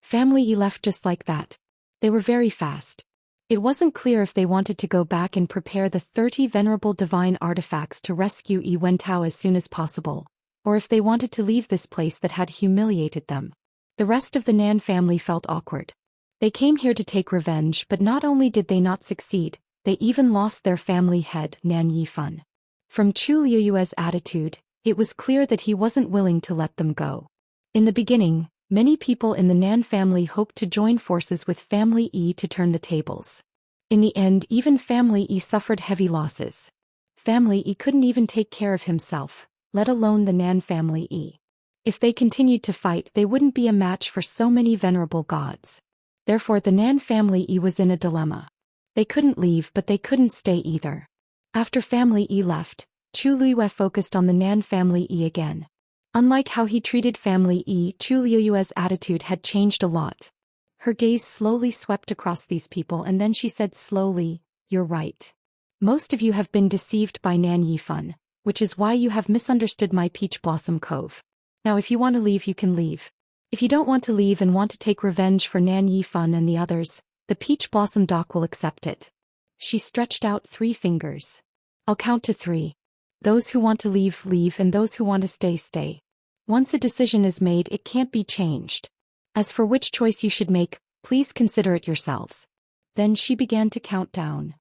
Family Yi left just like that. They were very fast. It wasn't clear if they wanted to go back and prepare the 30 venerable divine artifacts to rescue Yi Wentao as soon as possible, or if they wanted to leave this place that had humiliated them. The rest of the Nan family felt awkward. They came here to take revenge, but not only did they not succeed, they even lost their family head, Nan Yifan. From Chu Liyue's attitude, it was clear that he wasn't willing to let them go. In the beginning, many people in the Nan family hoped to join forces with family Yi to turn the tables. In the end, even family Yi suffered heavy losses. Family Yi couldn't even take care of himself, let alone the Nan family Yi. If they continued to fight, they wouldn't be a match for so many venerable gods. Therefore the Nan family Yi was in a dilemma. They couldn't leave, but they couldn't stay either. After family Yi left, Chu Liyue focused on the Nan family Yi again. Unlike how he treated family Yi, Chu Liyue's attitude had changed a lot. Her gaze slowly swept across these people and then she said slowly, "You're right. Most of you have been deceived by Nan Yifan, which is why you have misunderstood my Peach Blossom Cove. Now if you want to leave, you can leave. If you don't want to leave and want to take revenge for Nan Yifan and the others, the Peach Blossom Dock will accept it." She stretched out 3 fingers. "I'll count to 3. Those who want to leave, leave, and those who want to stay, stay. Once a decision is made, it can't be changed. As for which choice you should make, please consider it yourselves." Then she began to count down.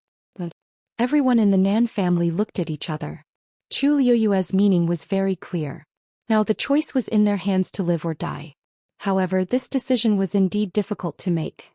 Everyone in the Nan family looked at each other. Chu Liyue's meaning was very clear. Now the choice was in their hands to live or die. However, this decision was indeed difficult to make.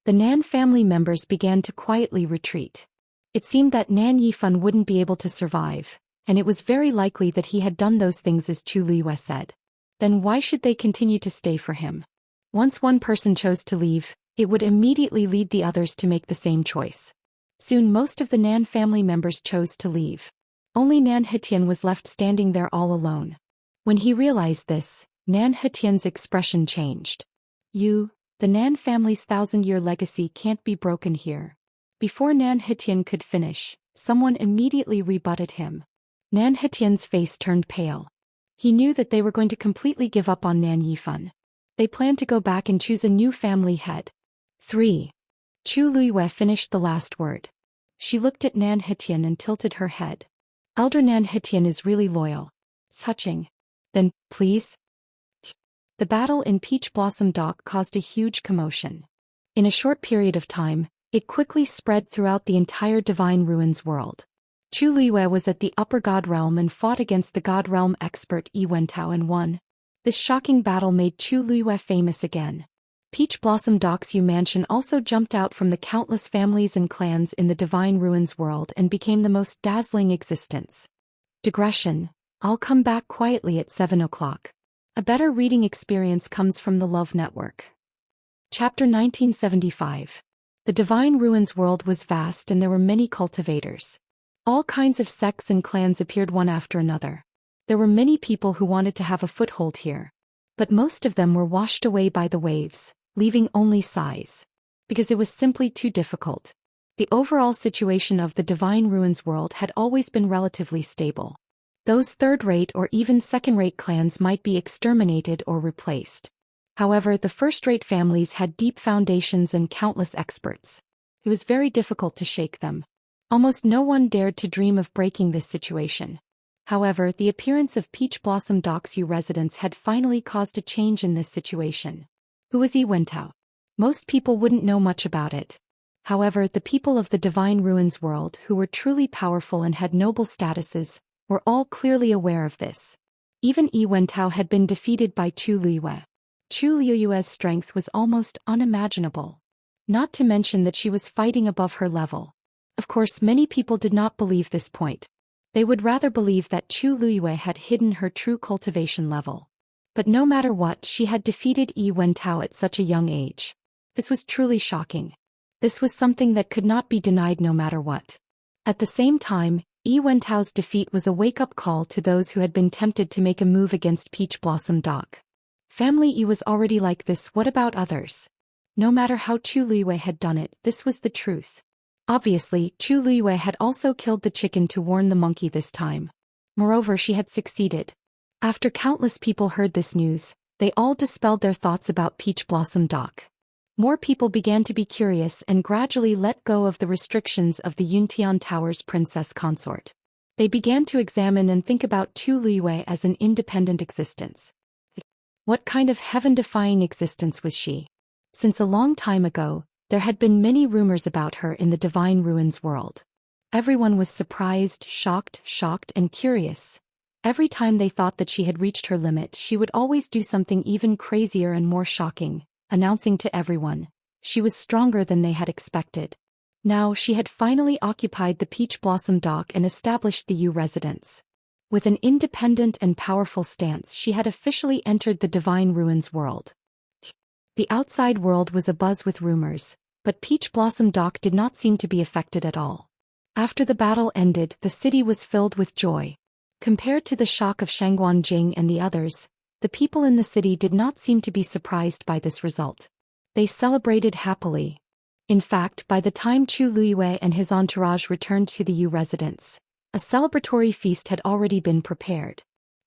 The Nan family members began to quietly retreat. It seemed that Nan Yifan wouldn't be able to survive, and it was very likely that he had done those things as Chu Liyue said. Then why should they continue to stay for him? Once one person chose to leave, it would immediately lead the others to make the same choice. Soon most of the Nan family members chose to leave. Only Nan Hetian was left standing there all alone. When he realized this, Nan Hetian's expression changed. The Nan family's 1,000-year legacy can't be broken here." Before Nan Hetian could finish, someone immediately rebutted him. Nan Hetian's face turned pale. He knew that they were going to completely give up on Nan Yifan. They planned to go back and choose a new family head. 3. Chu Liyue finished the last word. She looked at Nan Hetian and tilted her head. Elder Nan Hetian is really loyal. Touching. Then, please. The battle in Peach Blossom Dock caused a huge commotion. In a short period of time, it quickly spread throughout the entire Divine Ruins world. Chu Liyue was at the upper god realm and fought against the god realm expert Yi Wentao and won. This shocking battle made Chu Liyue famous again. Peach Blossom Doxu Mansion also jumped out from the countless families and clans in the Divine Ruins world and became the most dazzling existence. Digression. I'll come back quietly at 7 o'clock. A better reading experience comes from the Love Network. Chapter 1975. The Divine Ruins world was vast and there were many cultivators. All kinds of sects and clans appeared one after another. There were many people who wanted to have a foothold here. But most of them were washed away by the waves, leaving only sighs. Because it was simply too difficult. The overall situation of the Divine Ruins world had always been relatively stable. Those third-rate or even second-rate clans might be exterminated or replaced. However, the first-rate families had deep foundations and countless experts. It was very difficult to shake them. Almost no one dared to dream of breaking this situation. However, the appearance of Peach Blossom Doxu residents had finally caused a change in this situation. Who was Yi Wentao? Most people wouldn't know much about it. However, the people of the Divine Ruins world who were truly powerful and had noble statuses were all clearly aware of this. Even Yi Wentao had been defeated by Chu Liyue. Chu Liyue's strength was almost unimaginable. Not to mention that she was fighting above her level. Of course, many people did not believe this point. They would rather believe that Chu Liyue had hidden her true cultivation level. But no matter what, she had defeated Yi Wentao at such a young age. This was truly shocking. This was something that could not be denied no matter what. At the same time, Yi Wentao's defeat was a wake-up call to those who had been tempted to make a move against Peach Blossom Dock. Family Yi was already like this, what about others? No matter how Chu Liyue had done it, this was the truth. Obviously, Chu Liyue had also killed the chicken to warn the monkey this time. Moreover, she had succeeded. After countless people heard this news, they all dispelled their thoughts about Peach Blossom Dock. More people began to be curious and gradually let go of the restrictions of the Yuntian Tower's princess consort. They began to examine and think about Chu Liyue as an independent existence. What kind of heaven-defying existence was she? Since a long time ago, there had been many rumors about her in the Divine Ruins world. Everyone was surprised, shocked, and curious. Every time they thought that she had reached her limit, she would always do something even crazier and more shocking, announcing to everyone, she was stronger than they had expected. Now she had finally occupied the Peach Blossom Dock and established the Yu residence. With an independent and powerful stance, she had officially entered the Divine Ruins world. The outside world was abuzz with rumors, but Peach Blossom Dock did not seem to be affected at all. After the battle ended, the city was filled with joy. Compared to the shock of Shangguanjing and the others, the people in the city did not seem to be surprised by this result. They celebrated happily. In fact, by the time Chu Liyue and his entourage returned to the Yu residence, a celebratory feast had already been prepared.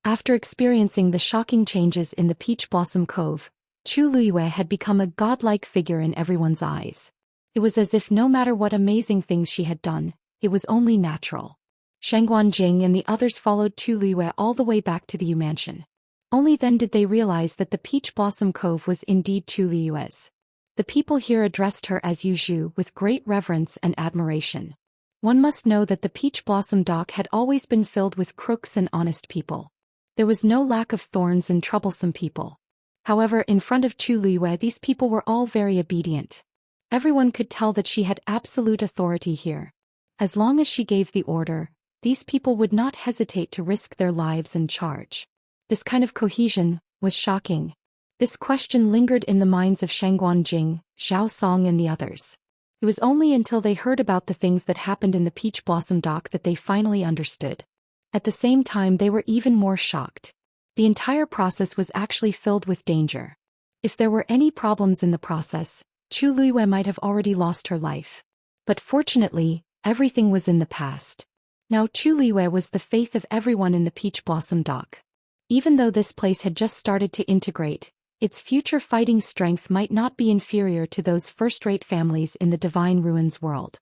After experiencing the shocking changes in the Peach Blossom Cove, Chu Liyue had become a godlike figure in everyone's eyes. It was as if no matter what amazing things she had done, it was only natural. Shangguanjing and the others followed Chu Liyue all the way back to the Yu mansion. Only then did they realize that the Peach Blossom Cove was indeed Chu Liyue's. The people here addressed her as Yu Zhu with great reverence and admiration. One must know that the Peach Blossom Dock had always been filled with crooks and honest people. There was no lack of thorns and troublesome people. However, in front of Chu Liyue, these people were all very obedient. Everyone could tell that she had absolute authority here. As long as she gave the order, these people would not hesitate to risk their lives and charge. This kind of cohesion was shocking. This question lingered in the minds of Shangguanjing, Zhao Song and the others. It was only until they heard about the things that happened in the Peach Blossom Dock that they finally understood. At the same time, they were even more shocked. The entire process was actually filled with danger. If there were any problems in the process, Chu Liyue might have already lost her life. But fortunately, everything was in the past. Now Chu Liyue was the faith of everyone in the Peach Blossom Dock. Even though this place had just started to integrate, its future fighting strength might not be inferior to those first-rate families in the Divine Ruins world.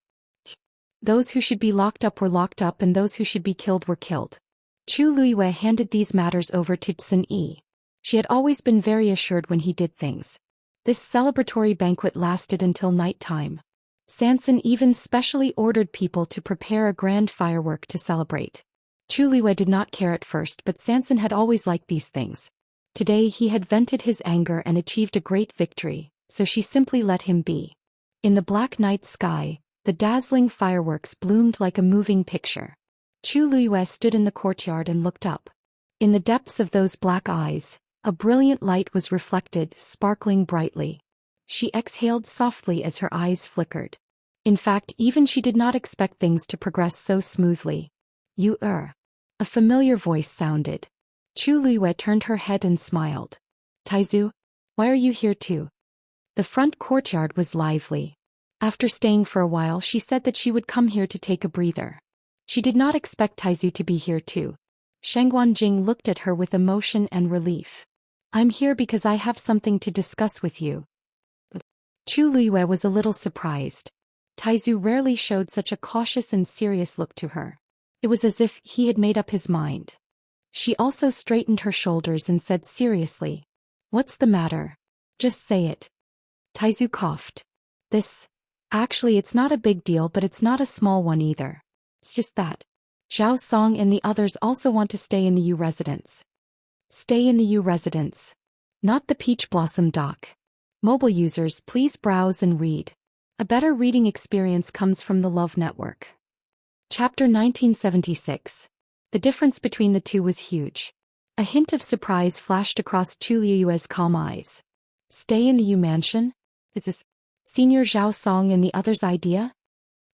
Those who should be locked up were locked up and those who should be killed were killed. Chu Liyue handed these matters over to Tsun Yi. She had always been very assured when he did things. This celebratory banquet lasted until night time. Sanson even specially ordered people to prepare a grand firework to celebrate. Chu Liwei did not care at first, but Sanson had always liked these things. Today he had vented his anger and achieved a great victory, so she simply let him be. In the black night sky, the dazzling fireworks bloomed like a moving picture. Chu Liwei stood in the courtyard and looked up. In the depths of those black eyes, a brilliant light was reflected, sparkling brightly. She exhaled softly as her eyes flickered. In fact, even she did not expect things to progress so smoothly. "You er." A familiar voice sounded. Chu Liwei turned her head and smiled. "Taizu, why are you here too?" The front courtyard was lively. After staying for a while, she said that she would come here to take a breather. She did not expect Taizu to be here too. Shangguanjing looked at her with emotion and relief. "I'm here because I have something to discuss with you." Chu Liwei was a little surprised. Taizu rarely showed such a cautious and serious look to her. It was as if he had made up his mind. She also straightened her shoulders and said seriously, "What's the matter? Just say it." Taizu coughed. Actually it's not a big deal, but it's not a small one either. It's just that Zhao Song and the others also want to stay in the U residence." Stay in the U residence. Not the Peach Blossom Dock. Mobile users, please browse and read. A better reading experience comes from the Love Network. Chapter 1976. The difference between the two was huge. A hint of surprise flashed across Chu Liue's calm eyes. Stay in the U mansion? Is this Senior Zhao Song and the others' idea?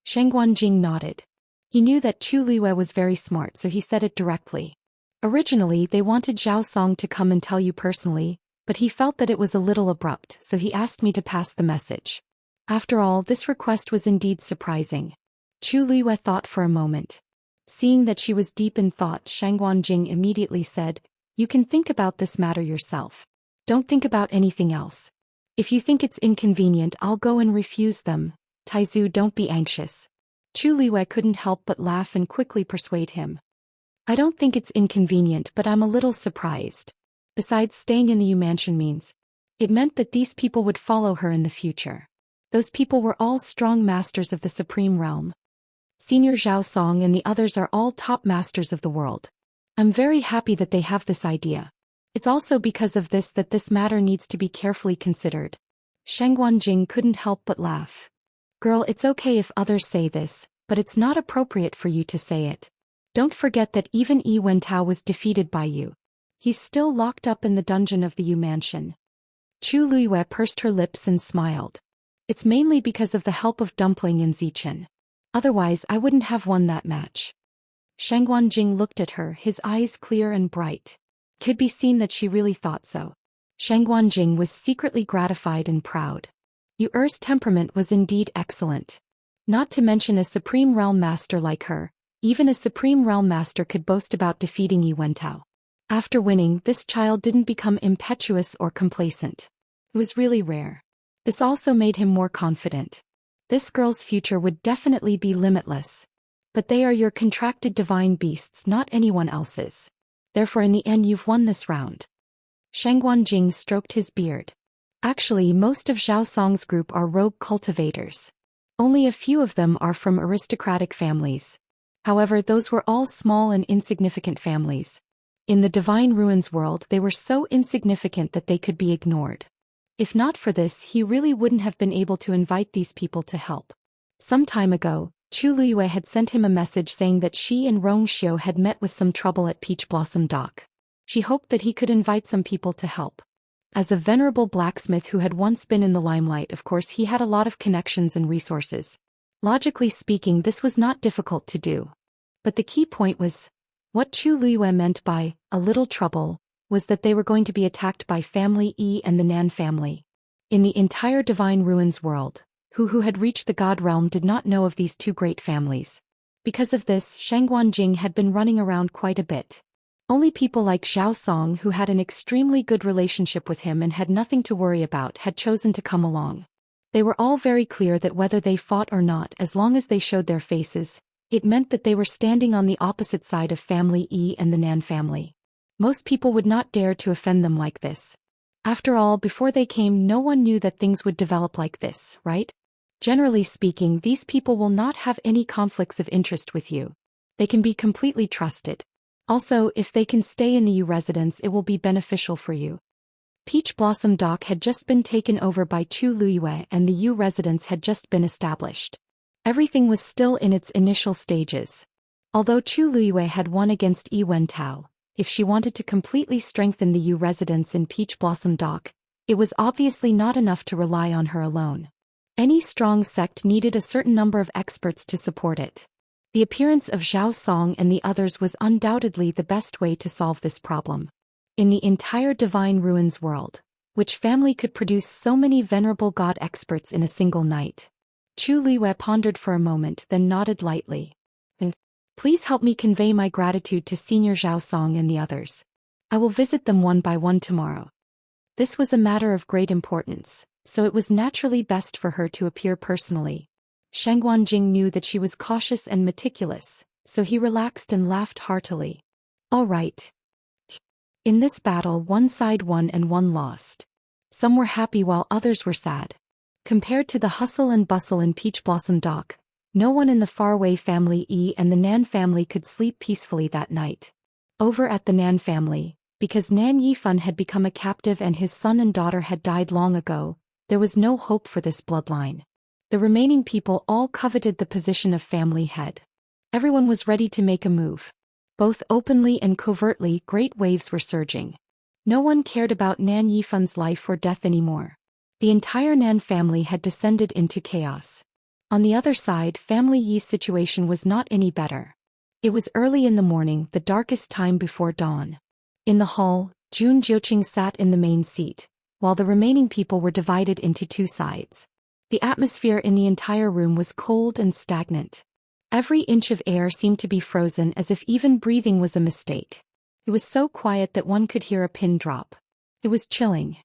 Shangguanjing nodded. He knew that Chu Liwei was very smart, so he said it directly. Originally, they wanted Zhao Song to come and tell you personally, but he felt that it was a little abrupt, so he asked me to pass the message. After all, this request was indeed surprising. Chu Liwei thought for a moment. Seeing that she was deep in thought, Shangguanjing immediately said, "You can think about this matter yourself. Don't think about anything else. If you think it's inconvenient, I'll go and refuse them. Taizu, don't be anxious." Chu Liwei couldn't help but laugh and quickly persuade him. "I don't think it's inconvenient, but I'm a little surprised. Besides, staying in the U mansion it meant that these people would follow her in the future. Those people were all strong masters of the Supreme Realm. Senior Zhao Song and the others are all top masters of the world. I'm very happy that they have this idea. It's also because of this that this matter needs to be carefully considered." Shangguanjing couldn't help but laugh. "Girl, it's okay if others say this, but it's not appropriate for you to say it. Don't forget that even Yi Wentao was defeated by you. He's still locked up in the dungeon of the U mansion." Chu Liwei pursed her lips and smiled. "It's mainly because of the help of Dumpling and Zichen. Otherwise I wouldn't have won that match." Shangguanjing looked at her, his eyes clear and bright. Could be seen that she really thought so. Shangguanjing was secretly gratified and proud. Yu Er's temperament was indeed excellent. Not to mention a Supreme Realm Master like her, even a Supreme Realm Master could boast about defeating Yi Wentao. After winning, this child didn't become impetuous or complacent. It was really rare. This also made him more confident. This girl's future would definitely be limitless. But they are your contracted divine beasts, not anyone else's. Therefore in the end you've won this round. Shangguanjing stroked his beard. Actually, most of Zhao Song's group are rogue cultivators. Only a few of them are from aristocratic families. However, those were all small and insignificant families. In the Divine Ruins world, they were so insignificant that they could be ignored. If not for this, he really wouldn't have been able to invite these people to help. Some time ago, Chu Liwei had sent him a message saying that she and Rongxiu had met with some trouble at Peach Blossom Dock. She hoped that he could invite some people to help. As a venerable blacksmith who had once been in the limelight, of course he had a lot of connections and resources. Logically speaking, this was not difficult to do. But the key point was, what Chu Liwei meant by a little trouble was that they were going to be attacked by Family Yi and the Nan family. In the entire Divine Ruins world, who had reached the God Realm did not know of these two great families. Because of this, Shangguanjing had been running around quite a bit. Only people like Zhao Song, who had an extremely good relationship with him and had nothing to worry about, had chosen to come along. They were all very clear that whether they fought or not, as long as they showed their faces, it meant that they were standing on the opposite side of Family Yi and the Nan family. Most people would not dare to offend them like this. After all, before they came, no one knew that things would develop like this, right? Generally speaking, these people will not have any conflicts of interest with you. They can be completely trusted. Also, if they can stay in the U residence, it will be beneficial for you. Peach Blossom Dock had just been taken over by Chu Luyue and the U residence had just been established. Everything was still in its initial stages. Although Chu Luyue had won against Yi Wentao, if she wanted to completely strengthen the U residence in Peach Blossom Dock, it was obviously not enough to rely on her alone. Any strong sect needed a certain number of experts to support it. The appearance of Zhao Song and the others was undoubtedly the best way to solve this problem. In the entire Divine Ruins world, which family could produce so many venerable god experts in a single night? Chu Liyue pondered for a moment, then nodded lightly. Please help me convey my gratitude to Senior Zhao Song and the others. I will visit them one by one tomorrow. This was a matter of great importance, so it was naturally best for her to appear personally. Shang Guanjing knew that she was cautious and meticulous, so he relaxed and laughed heartily. All right. In this battle, one side won and one lost. Some were happy while others were sad. Compared to the hustle and bustle in Peach Blossom Dock, no one in the faraway family Yi and the Nan family could sleep peacefully that night. Over at the Nan family, because Nan Yifan had become a captive and his son and daughter had died long ago, there was no hope for this bloodline. The remaining people all coveted the position of family head. Everyone was ready to make a move. Both openly and covertly, great waves were surging. No one cared about Nan Yifan's life or death anymore. The entire Nan family had descended into chaos. On the other side, family Yi's situation was not any better. It was early in the morning, the darkest time before dawn. In the hall, Jun Jiuqing sat in the main seat, while the remaining people were divided into two sides. The atmosphere in the entire room was cold and stagnant. Every inch of air seemed to be frozen, as if even breathing was a mistake. It was so quiet that one could hear a pin drop. It was chilling.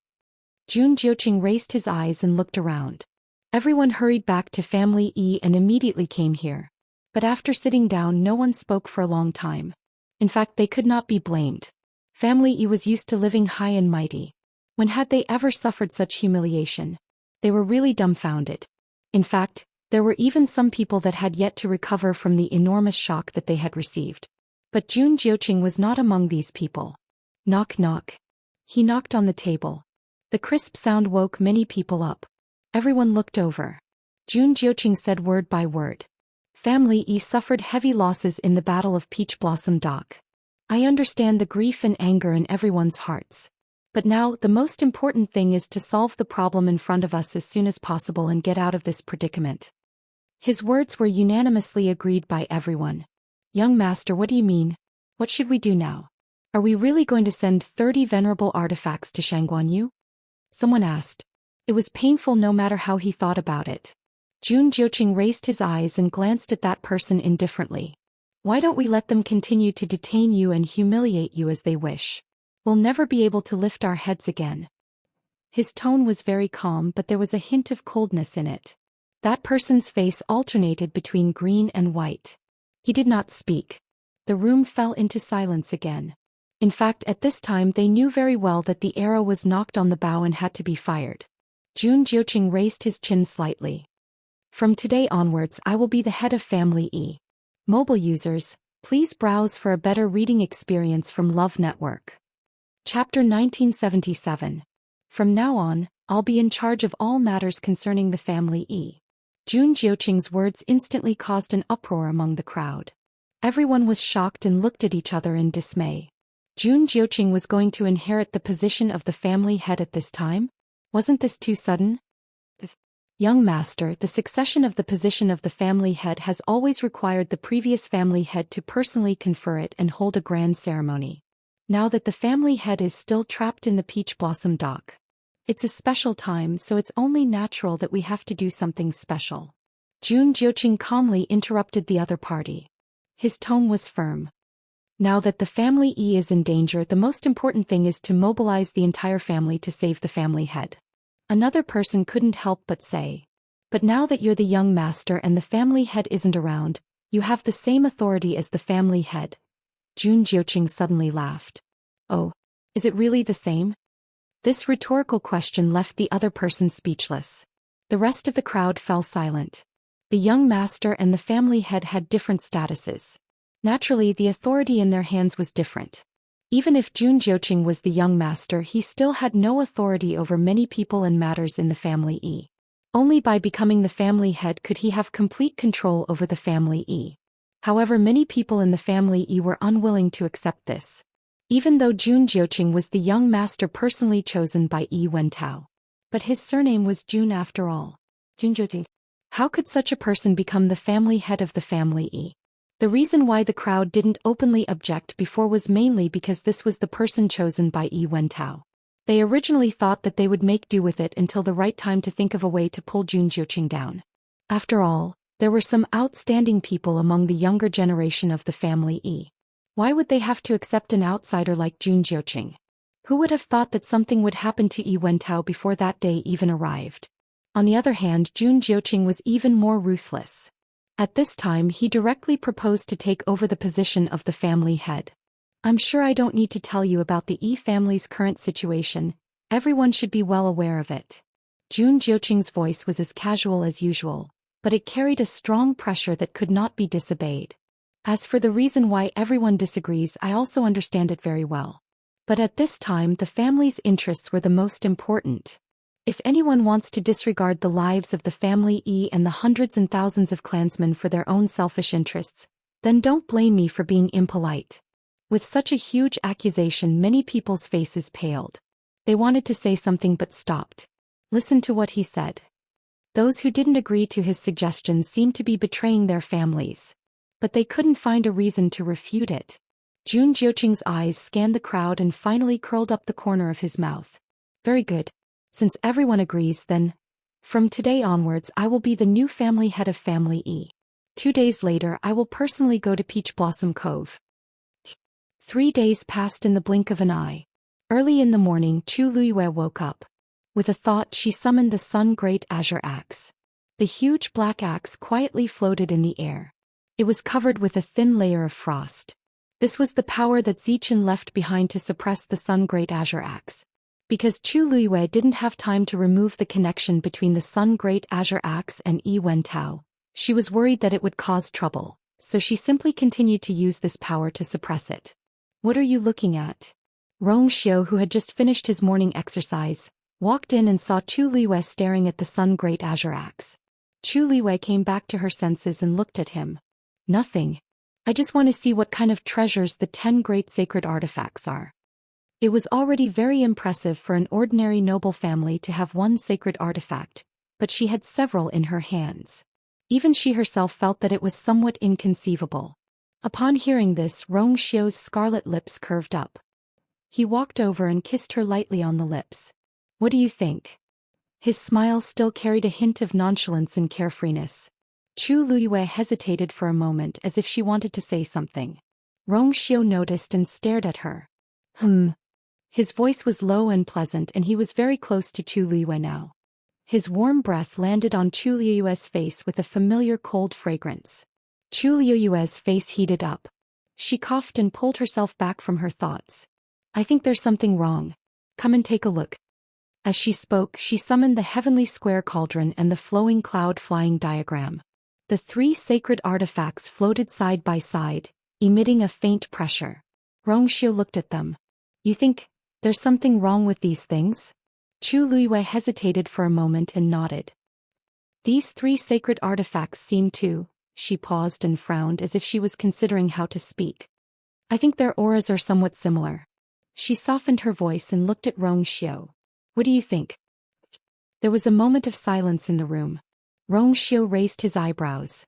Jun Jiuqing raised his eyes and looked around. Everyone hurried back to family Yi and immediately came here. But after sitting down, no one spoke for a long time. In fact, they could not be blamed. Family Yi was used to living high and mighty. When had they ever suffered such humiliation? They were really dumbfounded. In fact, there were even some people that had yet to recover from the enormous shock that they had received. But Jun Jiuqing was not among these people. Knock knock. He knocked on the table. The crisp sound woke many people up. Everyone looked over. Jun Jiuqing said word by word. Family Yi suffered heavy losses in the Battle of Peach Blossom Dock. I understand the grief and anger in everyone's hearts. But now, the most important thing is to solve the problem in front of us as soon as possible and get out of this predicament. His words were unanimously agreed by everyone. Young master, what do you mean? What should we do now? Are we really going to send 30 venerable artifacts to Shangguanyu? Someone asked. It was painful no matter how he thought about it. Jun Jiuqing raised his eyes and glanced at that person indifferently. Why don't we let them continue to detain you and humiliate you as they wish? We'll never be able to lift our heads again. His tone was very calm, but there was a hint of coldness in it. That person's face alternated between green and white. He did not speak. The room fell into silence again. In fact, at this time they knew very well that the arrow was knocked on the bow and had to be fired. Jun Jiuqing raised his chin slightly. From today onwards, I will be the head of family E. Mobile users, please browse for a better reading experience from Love Network. Chapter 1977. From now on, I'll be in charge of all matters concerning the family E. Jun Jiuqing's words instantly caused an uproar among the crowd. Everyone was shocked and looked at each other in dismay. Jun Jiuqing was going to inherit the position of the family head at this time? Wasn't this too sudden? Young master, the succession of the position of the family head has always required the previous family head to personally confer it and hold a grand ceremony. Now that the family head is still trapped in the Peach Blossom Dock. It's a special time, so it's only natural that we have to do something special. Jun Jiuqing calmly interrupted the other party. His tone was firm. Now that the family E is in danger, the most important thing is to mobilize the entire family to save the family head. Another person couldn't help but say. But now that you're the young master and the family head isn't around, you have the same authority as the family head. Jun Jiuqing suddenly laughed. Oh, is it really the same? This rhetorical question left the other person speechless. The rest of the crowd fell silent. The young master and the family head had different statuses. Naturally, the authority in their hands was different. Even if Jun Jiuqing was the young master, he still had no authority over many people and matters in the family E. Only by becoming the family head could he have complete control over the family E. However, many people in the family E were unwilling to accept this. Even though Jun Jiuqing was the young master personally chosen by Yi Wentao. But his surname was Jun after all. Jun Jiuqing. How could such a person become the family head of the family E? The reason why the crowd didn't openly object before was mainly because this was the person chosen by Yi Wentao. They originally thought that they would make do with it until the right time to think of a way to pull Jun Jiuqing down. After all, there were some outstanding people among the younger generation of the family E. Why would they have to accept an outsider like Jun Jiuqing? Who would have thought that something would happen to Yi Wentao before that day even arrived? On the other hand, Jun Jiuqing was even more ruthless. At this time, he directly proposed to take over the position of the family head. I'm sure I don't need to tell you about the Yi family's current situation. Everyone should be well aware of it. Jun Jiuqing's voice was as casual as usual, but it carried a strong pressure that could not be disobeyed. As for the reason why everyone disagrees, I also understand it very well. But at this time, the family's interests were the most important. If anyone wants to disregard the lives of the family E and the hundreds and thousands of clansmen for their own selfish interests, then don't blame me for being impolite. With such a huge accusation, many people's faces paled. They wanted to say something but stopped. Listen to what he said. Those who didn't agree to his suggestions seemed to be betraying their families. But they couldn't find a reason to refute it. Jun Jiuqing's eyes scanned the crowd and finally curled up the corner of his mouth. Very good. Since everyone agrees, then, from today onwards I will be the new family head of family E. 2 days later I will personally go to Peach Blossom Cove. 3 days passed in the blink of an eye. Early in the morning, Chu Luiyue woke up. With a thought, she summoned the Sun Great Azure Axe. The huge black axe quietly floated in the air. It was covered with a thin layer of frost. This was the power that Zichen left behind to suppress the Sun Great Azure Axe. Because Chu Luiyue didn't have time to remove the connection between the Sun Great Azure Axe and Yi Wentao, she was worried that it would cause trouble, so she simply continued to use this power to suppress it. What are you looking at? Rong Xiu, who had just finished his morning exercise, walked in and saw Chu Luiyue staring at the Sun Great Azure Axe. Chu Luiyue came back to her senses and looked at him. Nothing. I just want to see what kind of treasures the 10 great sacred artifacts are. It was already very impressive for an ordinary noble family to have one sacred artifact, but she had several in her hands. Even she herself felt that it was somewhat inconceivable. Upon hearing this, Rong Xiu's scarlet lips curved up. He walked over and kissed her lightly on the lips. What do you think? His smile still carried a hint of nonchalance and carefreeness. Chu Luiyue hesitated for a moment as if she wanted to say something. Rong Xiu noticed and stared at her. His voice was low and pleasant, and he was very close to Chu Luiyue now. His warm breath landed on Chu Luiyue's face with a familiar cold fragrance. Chu Luiyue's face heated up. She coughed and pulled herself back from her thoughts. I think there's something wrong. Come and take a look. As she spoke, she summoned the heavenly square cauldron and the flowing cloud flying diagram. The 3 sacred artifacts floated side by side, emitting a faint pressure. Rong Xiu looked at them. You think there's something wrong with these things? Chu Luiyue hesitated for a moment and nodded. These 3 sacred artifacts seem to... She paused and frowned as if she was considering how to speak. I think their auras are somewhat similar. She softened her voice and looked at Rong Xiu. What do you think? There was a moment of silence in the room. Rong Xiu raised his eyebrows.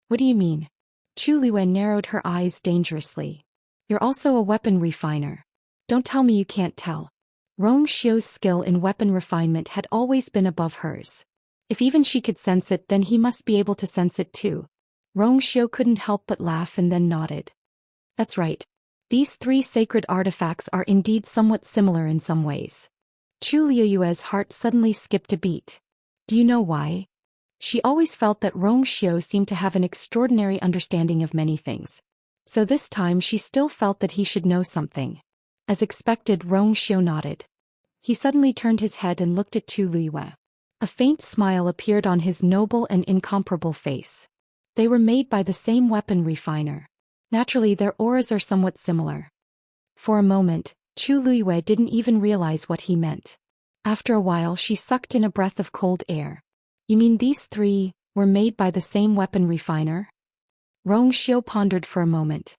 What do you mean? Chu Luiyue narrowed her eyes dangerously. You're also a weapon refiner. Don't tell me you can't tell. Rong Xiu's skill in weapon refinement had always been above hers. If even she could sense it, then he must be able to sense it too. Rong Xiu couldn't help but laugh and then nodded. That's right. These 3 sacred artifacts are indeed somewhat similar in some ways. Chu Luiyue's heart suddenly skipped a beat. Do you know why? She always felt that Rong Xiu seemed to have an extraordinary understanding of many things. So this time she still felt that he should know something. As expected, Rong Xiu nodded. He suddenly turned his head and looked at Chu Luiyue. A faint smile appeared on his noble and incomparable face. They were made by the same weapon refiner. Naturally, their auras are somewhat similar. For a moment, Chu Luiyue didn't even realize what he meant. After a while, she sucked in a breath of cold air. You mean these three were made by the same weapon refiner? Rong Xiu pondered for a moment.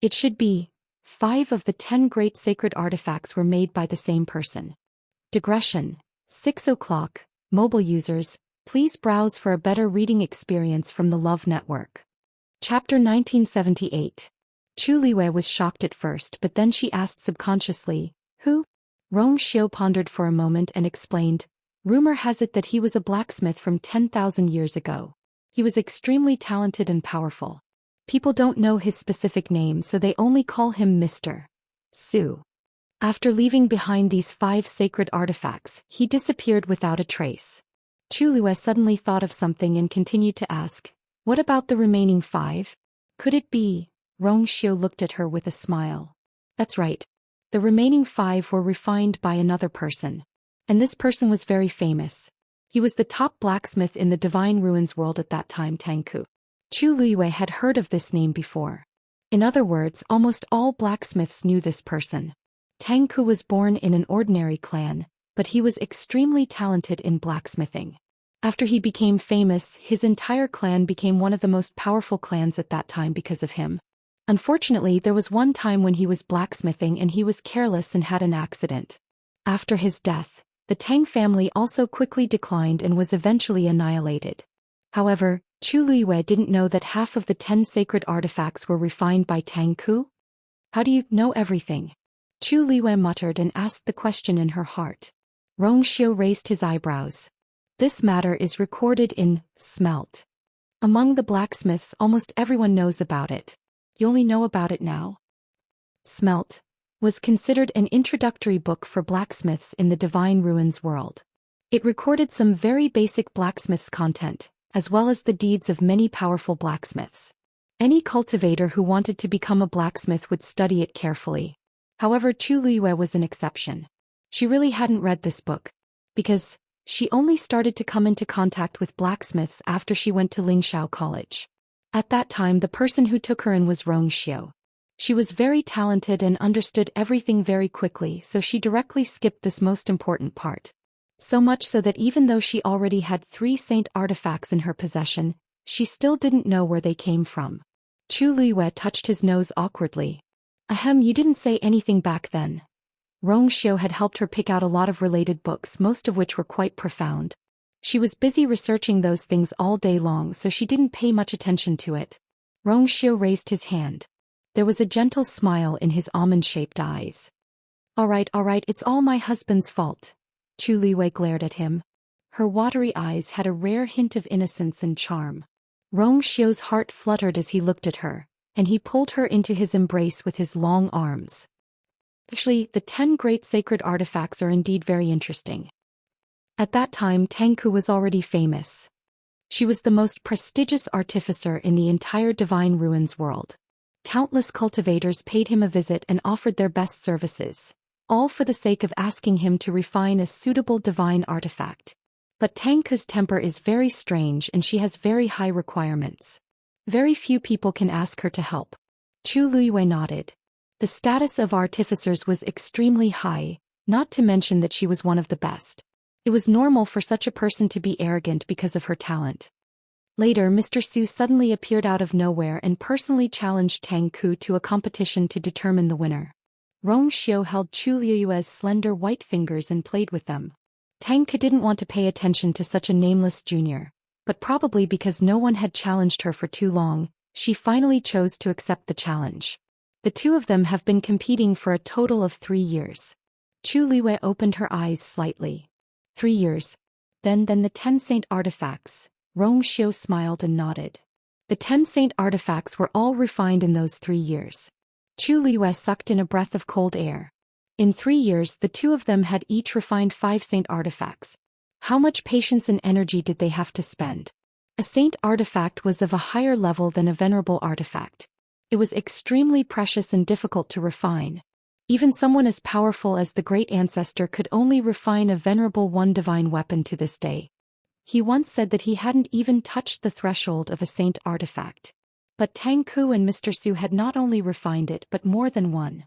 It should be. 5 of the 10 great sacred artifacts were made by the same person. Digression. 6 o'clock. Mobile users, please browse for a better reading experience from the Love Network. Chapter 1978. Chu Liwei was shocked at first, but then she asked subconsciously, who? Rong Xiu pondered for a moment and explained, rumor has it that he was a blacksmith from 10,000 years ago. He was extremely talented and powerful. People don't know his specific name, so they only call him Mr. Su. After leaving behind these 5 sacred artifacts, he disappeared without a trace. Chu Liwei suddenly thought of something and continued to ask, what about the remaining 5? Could it be? Rong Xiu looked at her with a smile. That's right. The remaining 5 were refined by another person. And this person was very famous. He was the top blacksmith in the Divine Ruins world at that time, Tangku. Chu Luiyue had heard of this name before. In other words, almost all blacksmiths knew this person. Tangku was born in an ordinary clan, but he was extremely talented in blacksmithing. After he became famous, his entire clan became one of the most powerful clans at that time because of him. Unfortunately, there was one time when he was blacksmithing and he was careless and had an accident. After his death, the Tang family also quickly declined and was eventually annihilated. However, Chu Luiyue didn't know that half of the 10 sacred artifacts were refined by Tangku. How do you know everything? Chu Luiyue muttered and asked the question in her heart. Rong Xiu raised his eyebrows. This matter is recorded in Smelt. Among the blacksmiths, almost everyone knows about it. You only know about it now? Smelt was considered an introductory book for blacksmiths in the Divine Ruins world. It recorded some very basic blacksmiths' content, as well as the deeds of many powerful blacksmiths. Any cultivator who wanted to become a blacksmith would study it carefully. However, Chu Luiyue was an exception. She really hadn't read this book, because she only started to come into contact with blacksmiths after she went to Lingxiao College. At that time, the person who took her in was Rong Xiu. She was very talented and understood everything very quickly, so she directly skipped this most important part. So much so that even though she already had 3 saint artifacts in her possession, she still didn't know where they came from. Chu Luiyue touched his nose awkwardly. Ahem, you didn't say anything back then. Rong Xiu had helped her pick out a lot of related books, most of which were quite profound. She was busy researching those things all day long, so she didn't pay much attention to it. Rong Xiu raised his hand. There was a gentle smile in his almond-shaped eyes. All right, it's all my husband's fault. Chu Liwei glared at him. Her watery eyes had a rare hint of innocence and charm. Rong Xiu's heart fluttered as he looked at her, and he pulled her into his embrace with his long arms. Actually, the 10 great sacred artifacts are indeed very interesting. At that time, Tangku was already famous. She was the most prestigious artificer in the entire Divine Ruins world. Countless cultivators paid him a visit and offered their best services, all for the sake of asking him to refine a suitable divine artifact. But Tangku's temper is very strange and she has very high requirements. Very few people can ask her to help. Chu Luiyue nodded. The status of artificers was extremely high, not to mention that she was one of the best. It was normal for such a person to be arrogant because of her talent. Later, Mr. Su suddenly appeared out of nowhere and personally challenged Tangku to a competition to determine the winner. Rong Xiu held Chu Luiyue's slender white fingers and played with them. Tangku didn't want to pay attention to such a nameless junior, but probably because no one had challenged her for too long, she finally chose to accept the challenge. The two of them have been competing for a total of 3 years. Chu Liwei opened her eyes slightly. 3 years. Then the 10 saint artifacts. Rong Xiu smiled and nodded. The 10 saint artifacts were all refined in those 3 years. Chu Liwei sucked in a breath of cold air. In 3 years, the two of them had each refined 5 saint artifacts. How much patience and energy did they have to spend? A saint artifact was of a higher level than a venerable artifact. It was extremely precious and difficult to refine. Even someone as powerful as the great ancestor could only refine a venerable one divine weapon to this day. He once said that he hadn't even touched the threshold of a saint artifact. But Tang Ku and Mr. Su had not only refined it but more than one.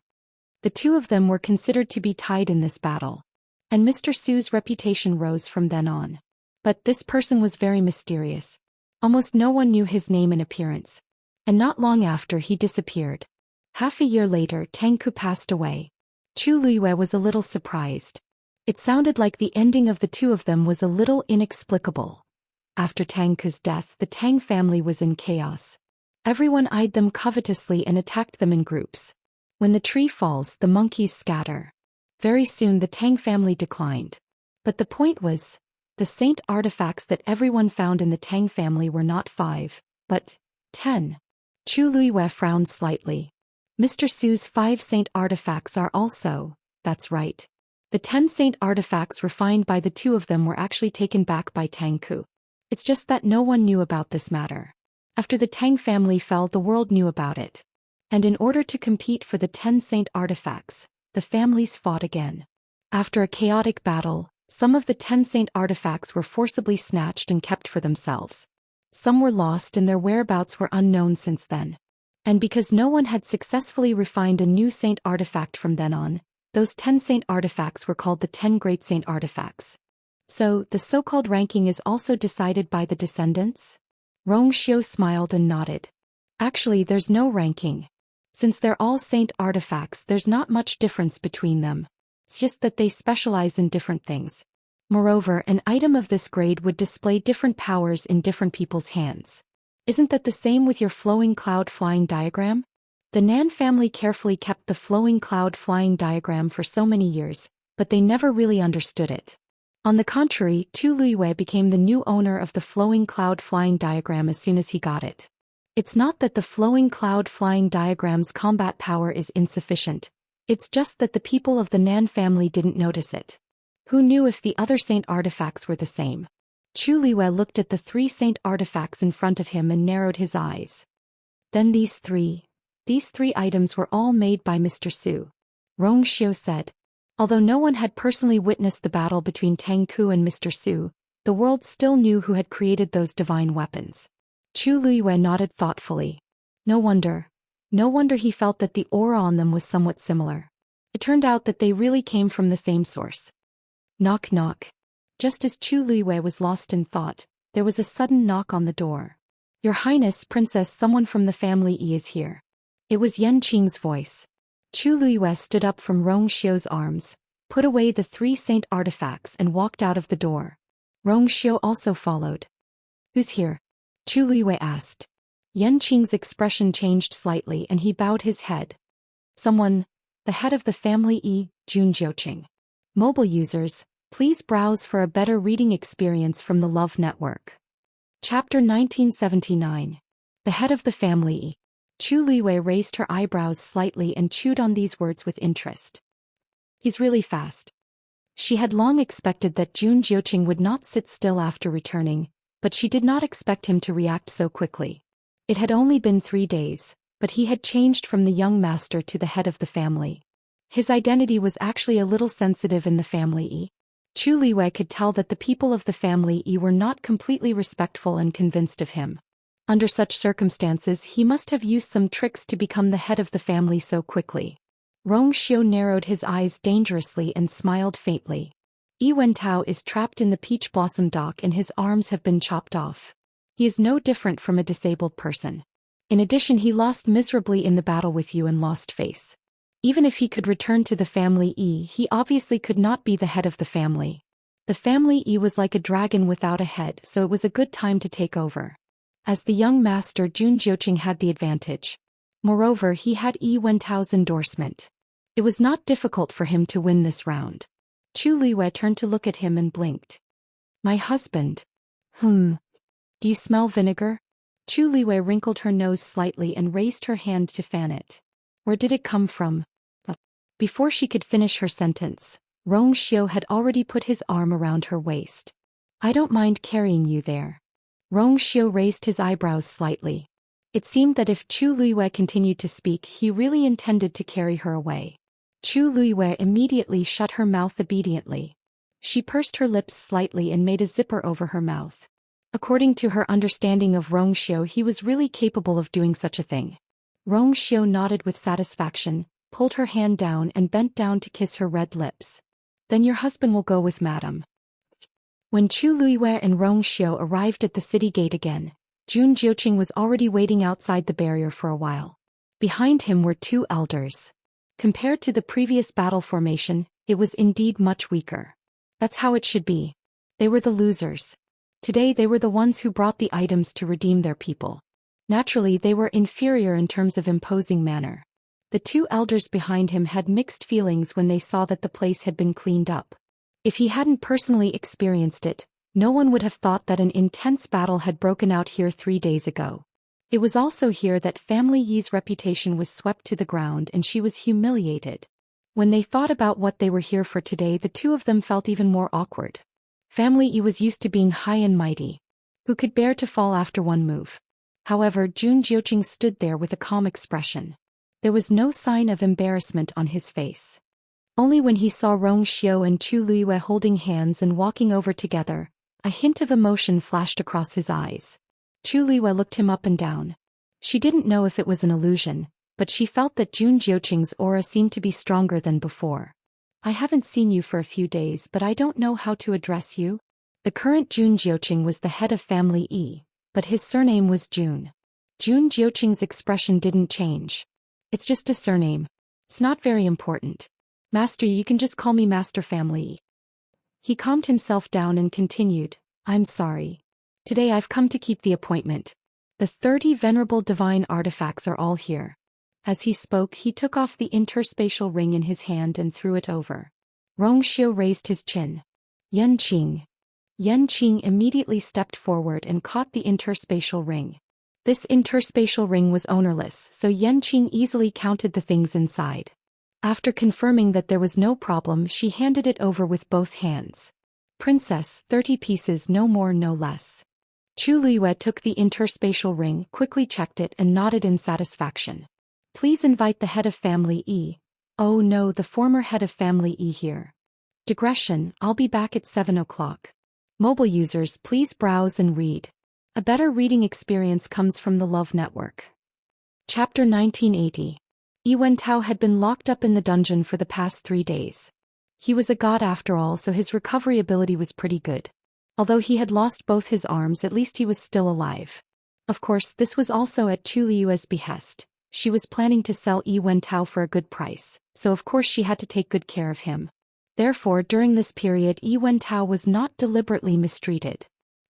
The two of them were considered to be tied in this battle. And Mr. Su's reputation rose from then on. But this person was very mysterious. Almost no one knew his name and appearance. And not long after he disappeared. Half a year later Tang Ku passed away. Chu Luiyue was a little surprised. It sounded like the ending of the two of them was a little inexplicable. After Tang Ku's death the Tang family was in chaos. Everyone eyed them covetously and attacked them in groups. When the tree falls the monkeys scatter. Very soon the Tang family declined. But the point was, the saint artifacts that everyone found in the Tang family were not 5, but 10. Chu Luiyue frowned slightly. Mr. Su's 5 saint artifacts are also, that's right. The 10 saint artifacts refined by the two of them were actually taken back by Tang Ku. It's just that no one knew about this matter. After the Tang family fell the world knew about it. And in order to compete for the 10 saint artifacts, the families fought again. After a chaotic battle, some of the 10 saint artifacts were forcibly snatched and kept for themselves. Some were lost and their whereabouts were unknown since then. And because no one had successfully refined a new saint artifact from then on, those 10 saint artifacts were called the 10 great saint artifacts. So, the so-called ranking is also decided by the descendants? Rongxiu smiled and nodded. Actually, there's no ranking. Since they're all saint artifacts, there's not much difference between them. It's just that they specialize in different things. Moreover, an item of this grade would display different powers in different people's hands. Isn't that the same with your flowing cloud flying diagram? The Nan family carefully kept the flowing cloud flying diagram for so many years, but they never really understood it. On the contrary, Tu Luiyue became the new owner of the flowing cloud flying diagram as soon as he got it. It's not that the flowing cloud flying diagram's combat power is insufficient, it's just that the people of the Nan family didn't notice it. Who knew if the other saint artifacts were the same? Chu Luiyue looked at the 3 saint artifacts in front of him and narrowed his eyes. Then these three items were all made by Mr. Su. Rongxiu said. Although no one had personally witnessed the battle between Tang Ku and Mr. Su, the world still knew who had created those divine weapons. Chu Luiyue nodded thoughtfully. No wonder he felt that the aura on them was somewhat similar. It turned out that they really came from the same source. Knock knock. Just as Chu Luiyue was lost in thought, there was a sudden knock on the door. Your Highness, Princess, someone from the family E is here. It was Yan Qing's voice. Chu Luiyue stood up from Rongxiu's arms, put away the 3 saint artifacts and walked out of the door. Rongxiu also followed. Who's here? Chu Luiyue asked. Yan Qing's expression changed slightly and he bowed his head. Someone, the head of the family E, Jun Jiuqing. Mobile users, please browse for a better reading experience from the Love Network. Chapter 1979. The head of the family E. Chu Luiyue raised her eyebrows slightly and chewed on these words with interest. He's really fast. She had long expected that Jun Jiuqing would not sit still after returning, but she did not expect him to react so quickly. It had only been 3 days, but he had changed from the young master to the head of the family. His identity was actually a little sensitive in the family E. Chu Luiyue could tell that the people of the family E were not completely respectful and convinced of him. Under such circumstances he must have used some tricks to become the head of the family so quickly. Rongxiu narrowed his eyes dangerously and smiled faintly. Yi Wentao is trapped in the peach blossom dock and his arms have been chopped off. He is no different from a disabled person. In addition, he lost miserably in the battle with you and lost face. Even if he could return to the family E, he obviously could not be the head of the family. The family E was like a dragon without a head, so it was a good time to take over. As the young master, Jun Jiuqing had the advantage. Moreover, he had Yi Wentao's endorsement. It was not difficult for him to win this round. Chu Luiyue turned to look at him and blinked. My husband. Do you smell vinegar? Chu Luiyue wrinkled her nose slightly and raised her hand to fan it. Where did it come from? Before she could finish her sentence, Rongxiu had already put his arm around her waist. I don't mind carrying you there. Rongxiu raised his eyebrows slightly. It seemed that if Chu Luiyue continued to speak, he really intended to carry her away. Chu Luiyue immediately shut her mouth obediently. She pursed her lips slightly and made a zipper over her mouth. According to her understanding of Rong Xiu, he was really capable of doing such a thing. Rong Xiu nodded with satisfaction, pulled her hand down and bent down to kiss her red lips. Then your husband will go with madam. When Chu Luiyue and Rong Xiu arrived at the city gate again, Jun Jiuqing was already waiting outside the barrier for a while. Behind him were two elders. Compared to the previous battle formation, it was indeed much weaker. That's how it should be. They were the losers. Today they were the ones who brought the items to redeem their people. Naturally, they were inferior in terms of imposing manner. The two elders behind him had mixed feelings when they saw that the place had been cleaned up. If he hadn't personally experienced it, no one would have thought that an intense battle had broken out here 3 days ago. It was also here that Family Yi's reputation was swept to the ground and she was humiliated. When they thought about what they were here for today, the two of them felt even more awkward. Family Yi was used to being high and mighty, who could bear to fall after one move. However, Jun Jiuqing stood there with a calm expression. There was no sign of embarrassment on his face. Only when he saw Rong Xiu and Chu Luiyue holding hands and walking over together, a hint of emotion flashed across his eyes. Chu Luiyue looked him up and down. She didn't know if it was an illusion, but she felt that Jun Jiuqing's aura seemed to be stronger than before. I haven't seen you for a few days, but I don't know how to address you. The current Jun Jiuqing was the head of Family Yi, but his surname was Jun. Jun Jiuqing's expression didn't change. It's just a surname. It's not very important. Master, you can just call me Master Family Yi. He calmed himself down and continued, I'm sorry. Today I've come to keep the appointment. The 30 venerable divine artifacts are all here. As he spoke, he took off the interspatial ring in his hand and threw it over. Rong Xiu raised his chin. Yanqing. Yanqing immediately stepped forward and caught the interspatial ring. This interspatial ring was ownerless, so Yanqing easily counted the things inside. After confirming that there was no problem, she handed it over with both hands. Princess, 30 pieces, no more no less. Chu Luiyue took the interspatial ring, quickly checked it and nodded in satisfaction. Please invite the head of Family Yi. Oh no, the former head of Family Yi here. Digression, I'll be back at 7 o'clock. Mobile users, please browse and read. A better reading experience comes from the Love Network. Chapter 1980. Yi Wentao had been locked up in the dungeon for the past 3 days. He was a god after all, so his recovery ability was pretty good. Although he had lost both his arms, at least he was still alive. Of course, this was also at Chu Liyue's behest. She was planning to sell Yi Wentao for a good price, so of course she had to take good care of him. Therefore, during this period, Yi Wentao was not deliberately mistreated.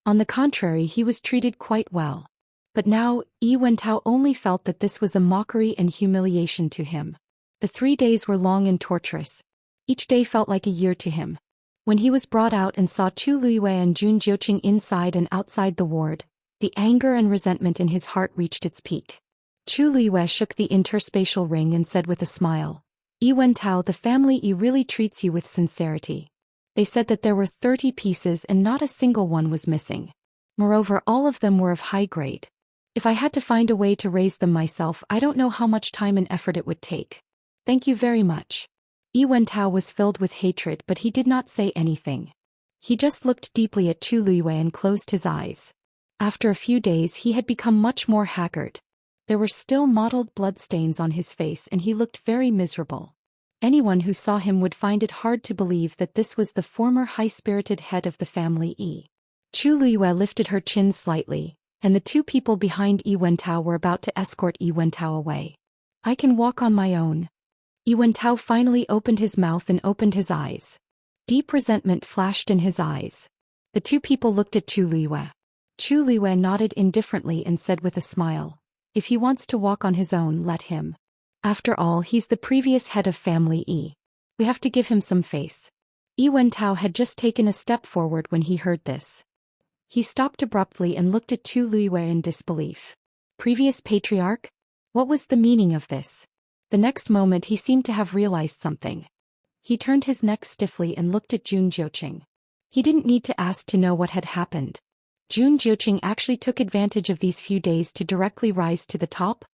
On the contrary, he was treated quite well. But now, Yi Wentao only felt that this was a mockery and humiliation to him. The 3 days were long and torturous. Each day felt like a year to him. When he was brought out and saw Chu Luiyue and Jun Jiuqing inside and outside the ward, the anger and resentment in his heart reached its peak. Chu Luiyue shook the interspatial ring and said with a smile, Yi Wentao, the Family Yi really treats you with sincerity. They said that there were 30 pieces and not a single one was missing. Moreover, all of them were of high grade. If I had to find a way to raise them myself, I don't know how much time and effort it would take. Thank you very much. Yi Wentao was filled with hatred, but he did not say anything. He just looked deeply at Chu Luiyue and closed his eyes. After a few days, he had become much more haggard. There were still mottled bloodstains on his face and he looked very miserable. Anyone who saw him would find it hard to believe that this was the former high-spirited head of the Family Yi. Chu Luiyue lifted her chin slightly, and the two people behind Yi Wentao were about to escort Yi Wentao away. I can walk on my own. Yi Wentao finally opened his mouth and opened his eyes. Deep resentment flashed in his eyes. The two people looked at Chu Luiyue. Chu Luiyue nodded indifferently and said with a smile, if he wants to walk on his own, let him. After all, he's the previous head of Family Yi. We have to give him some face. Yi Wentao had just taken a step forward when he heard this. He stopped abruptly and looked at Chu Luiyue in disbelief. Previous patriarch? What was the meaning of this? The next moment he seemed to have realized something. He turned his neck stiffly and looked at Jun Jiuqing. He didn't need to ask to know what had happened. Jun Jiuqing actually took advantage of these few days to directly rise to the top?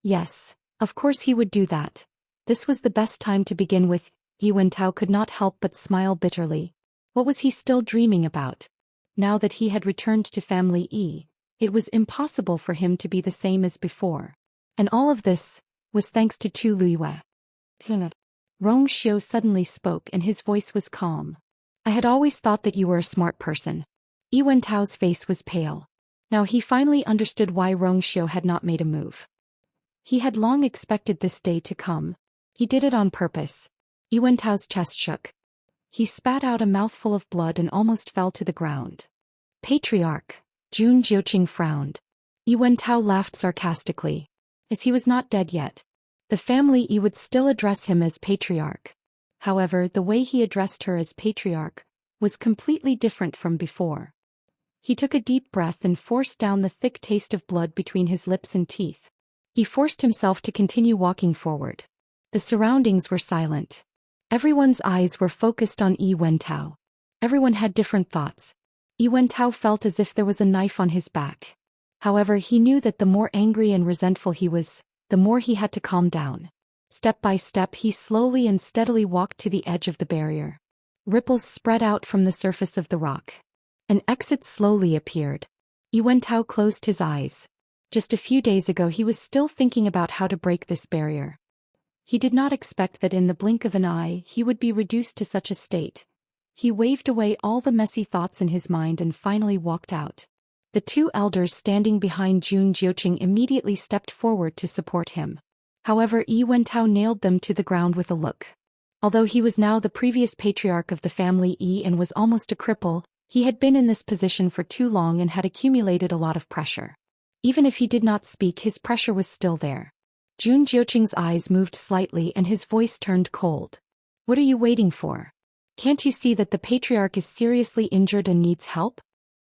Yes, of course he would do that. This was the best time to begin with. Yi Wentao could not help but smile bitterly. What was he still dreaming about? Now that he had returned to family E, it was impossible for him to be the same as before. And all of this was thanks to Tu Luiyue. Rong Xiu suddenly spoke and his voice was calm. I had always thought that you were a smart person. Yi Wentao's face was pale. Now he finally understood why Rong Xiu had not made a move. He had long expected this day to come. He did it on purpose. Yi Wentao's chest shook. He spat out a mouthful of blood and almost fell to the ground. Patriarch. Jun Jiuqing frowned. Yi Wentao laughed sarcastically. As he was not dead yet, the family Yi would still address him as patriarch. However, the way he addressed her as patriarch was completely different from before. He took a deep breath and forced down the thick taste of blood between his lips and teeth. He forced himself to continue walking forward. The surroundings were silent. Everyone's eyes were focused on Yi Wentao. Everyone had different thoughts. Yi Wentao felt as if there was a knife on his back. However, he knew that the more angry and resentful he was, the more he had to calm down. Step by step he slowly and steadily walked to the edge of the barrier. Ripples spread out from the surface of the rock. An exit slowly appeared. Yi Wentao closed his eyes. Just a few days ago he was still thinking about how to break this barrier. He did not expect that in the blink of an eye he would be reduced to such a state. He waved away all the messy thoughts in his mind and finally walked out. The two elders standing behind Jun Jiuqing immediately stepped forward to support him. However, Yi Wentao nailed them to the ground with a look. Although he was now the previous patriarch of the family Yi and was almost a cripple, he had been in this position for too long and had accumulated a lot of pressure. Even if he did not speak, his pressure was still there. Jun Jiuqing's eyes moved slightly and his voice turned cold. What are you waiting for? Can't you see that the patriarch is seriously injured and needs help?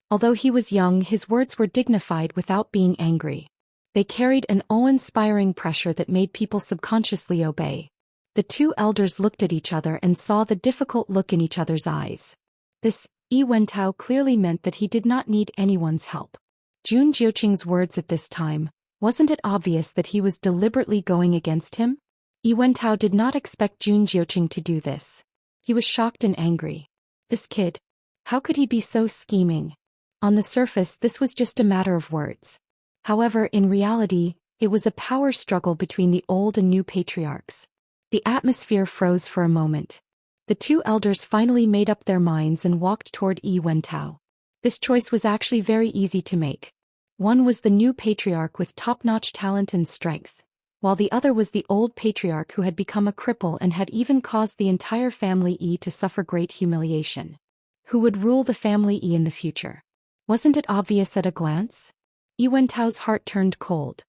Although he was young, his words were dignified without being angry. They carried an awe-inspiring pressure that made people subconsciously obey. The two elders looked at each other and saw the difficult look in each other's eyes. This, Yi Wentao clearly meant that he did not need anyone's help. Jun Jiuqing's words at this time, wasn't it obvious that he was deliberately going against him? Yi Wentao did not expect Jun Jiuqing to do this. He was shocked and angry. This kid. How could he be so scheming? On the surface, this was just a matter of words. However, in reality, it was a power struggle between the old and new patriarchs. The atmosphere froze for a moment. The two elders finally made up their minds and walked toward Yi Wentao. This choice was actually very easy to make. One was the new patriarch with top-notch talent and strength, while the other was the old patriarch who had become a cripple and had even caused the entire family Yi to suffer great humiliation. Who would rule the family Yi in the future? Wasn't it obvious at a glance? Yi Wentao's heart turned cold.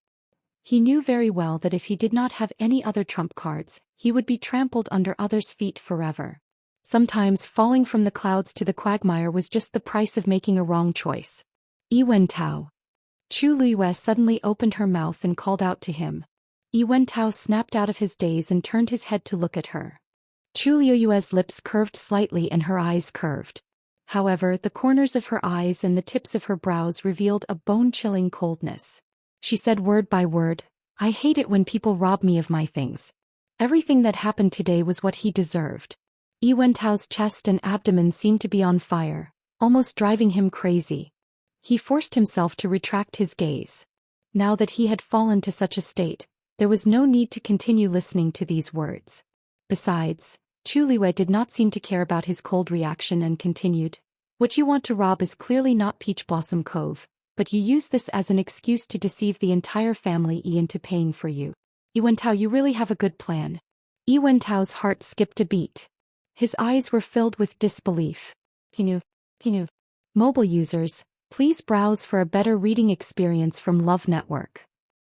He knew very well that if he did not have any other trump cards, he would be trampled under others' feet forever. Sometimes falling from the clouds to the quagmire was just the price of making a wrong choice. Yi Wentao. Chu Luiyue suddenly opened her mouth and called out to him. Yi Wentao snapped out of his daze and turned his head to look at her. Chu Luiyue's lips curved slightly and her eyes curved. However, the corners of her eyes and the tips of her brows revealed a bone-chilling coldness. She said word by word, I hate it when people rob me of my things. Everything that happened today was what he deserved. Yi Wentao's chest and abdomen seemed to be on fire, almost driving him crazy. He forced himself to retract his gaze. Now that he had fallen to such a state, there was no need to continue listening to these words. Besides, Chu Luiyue did not seem to care about his cold reaction and continued, What you want to rob is clearly not Peach Blossom Cove, but you use this as an excuse to deceive the entire family Yi into paying for you. Yi Wentao, you really have a good plan. Yi Wentao's heart skipped a beat. His eyes were filled with disbelief. Kinu. Mobile users, please browse for a better reading experience from Love Network.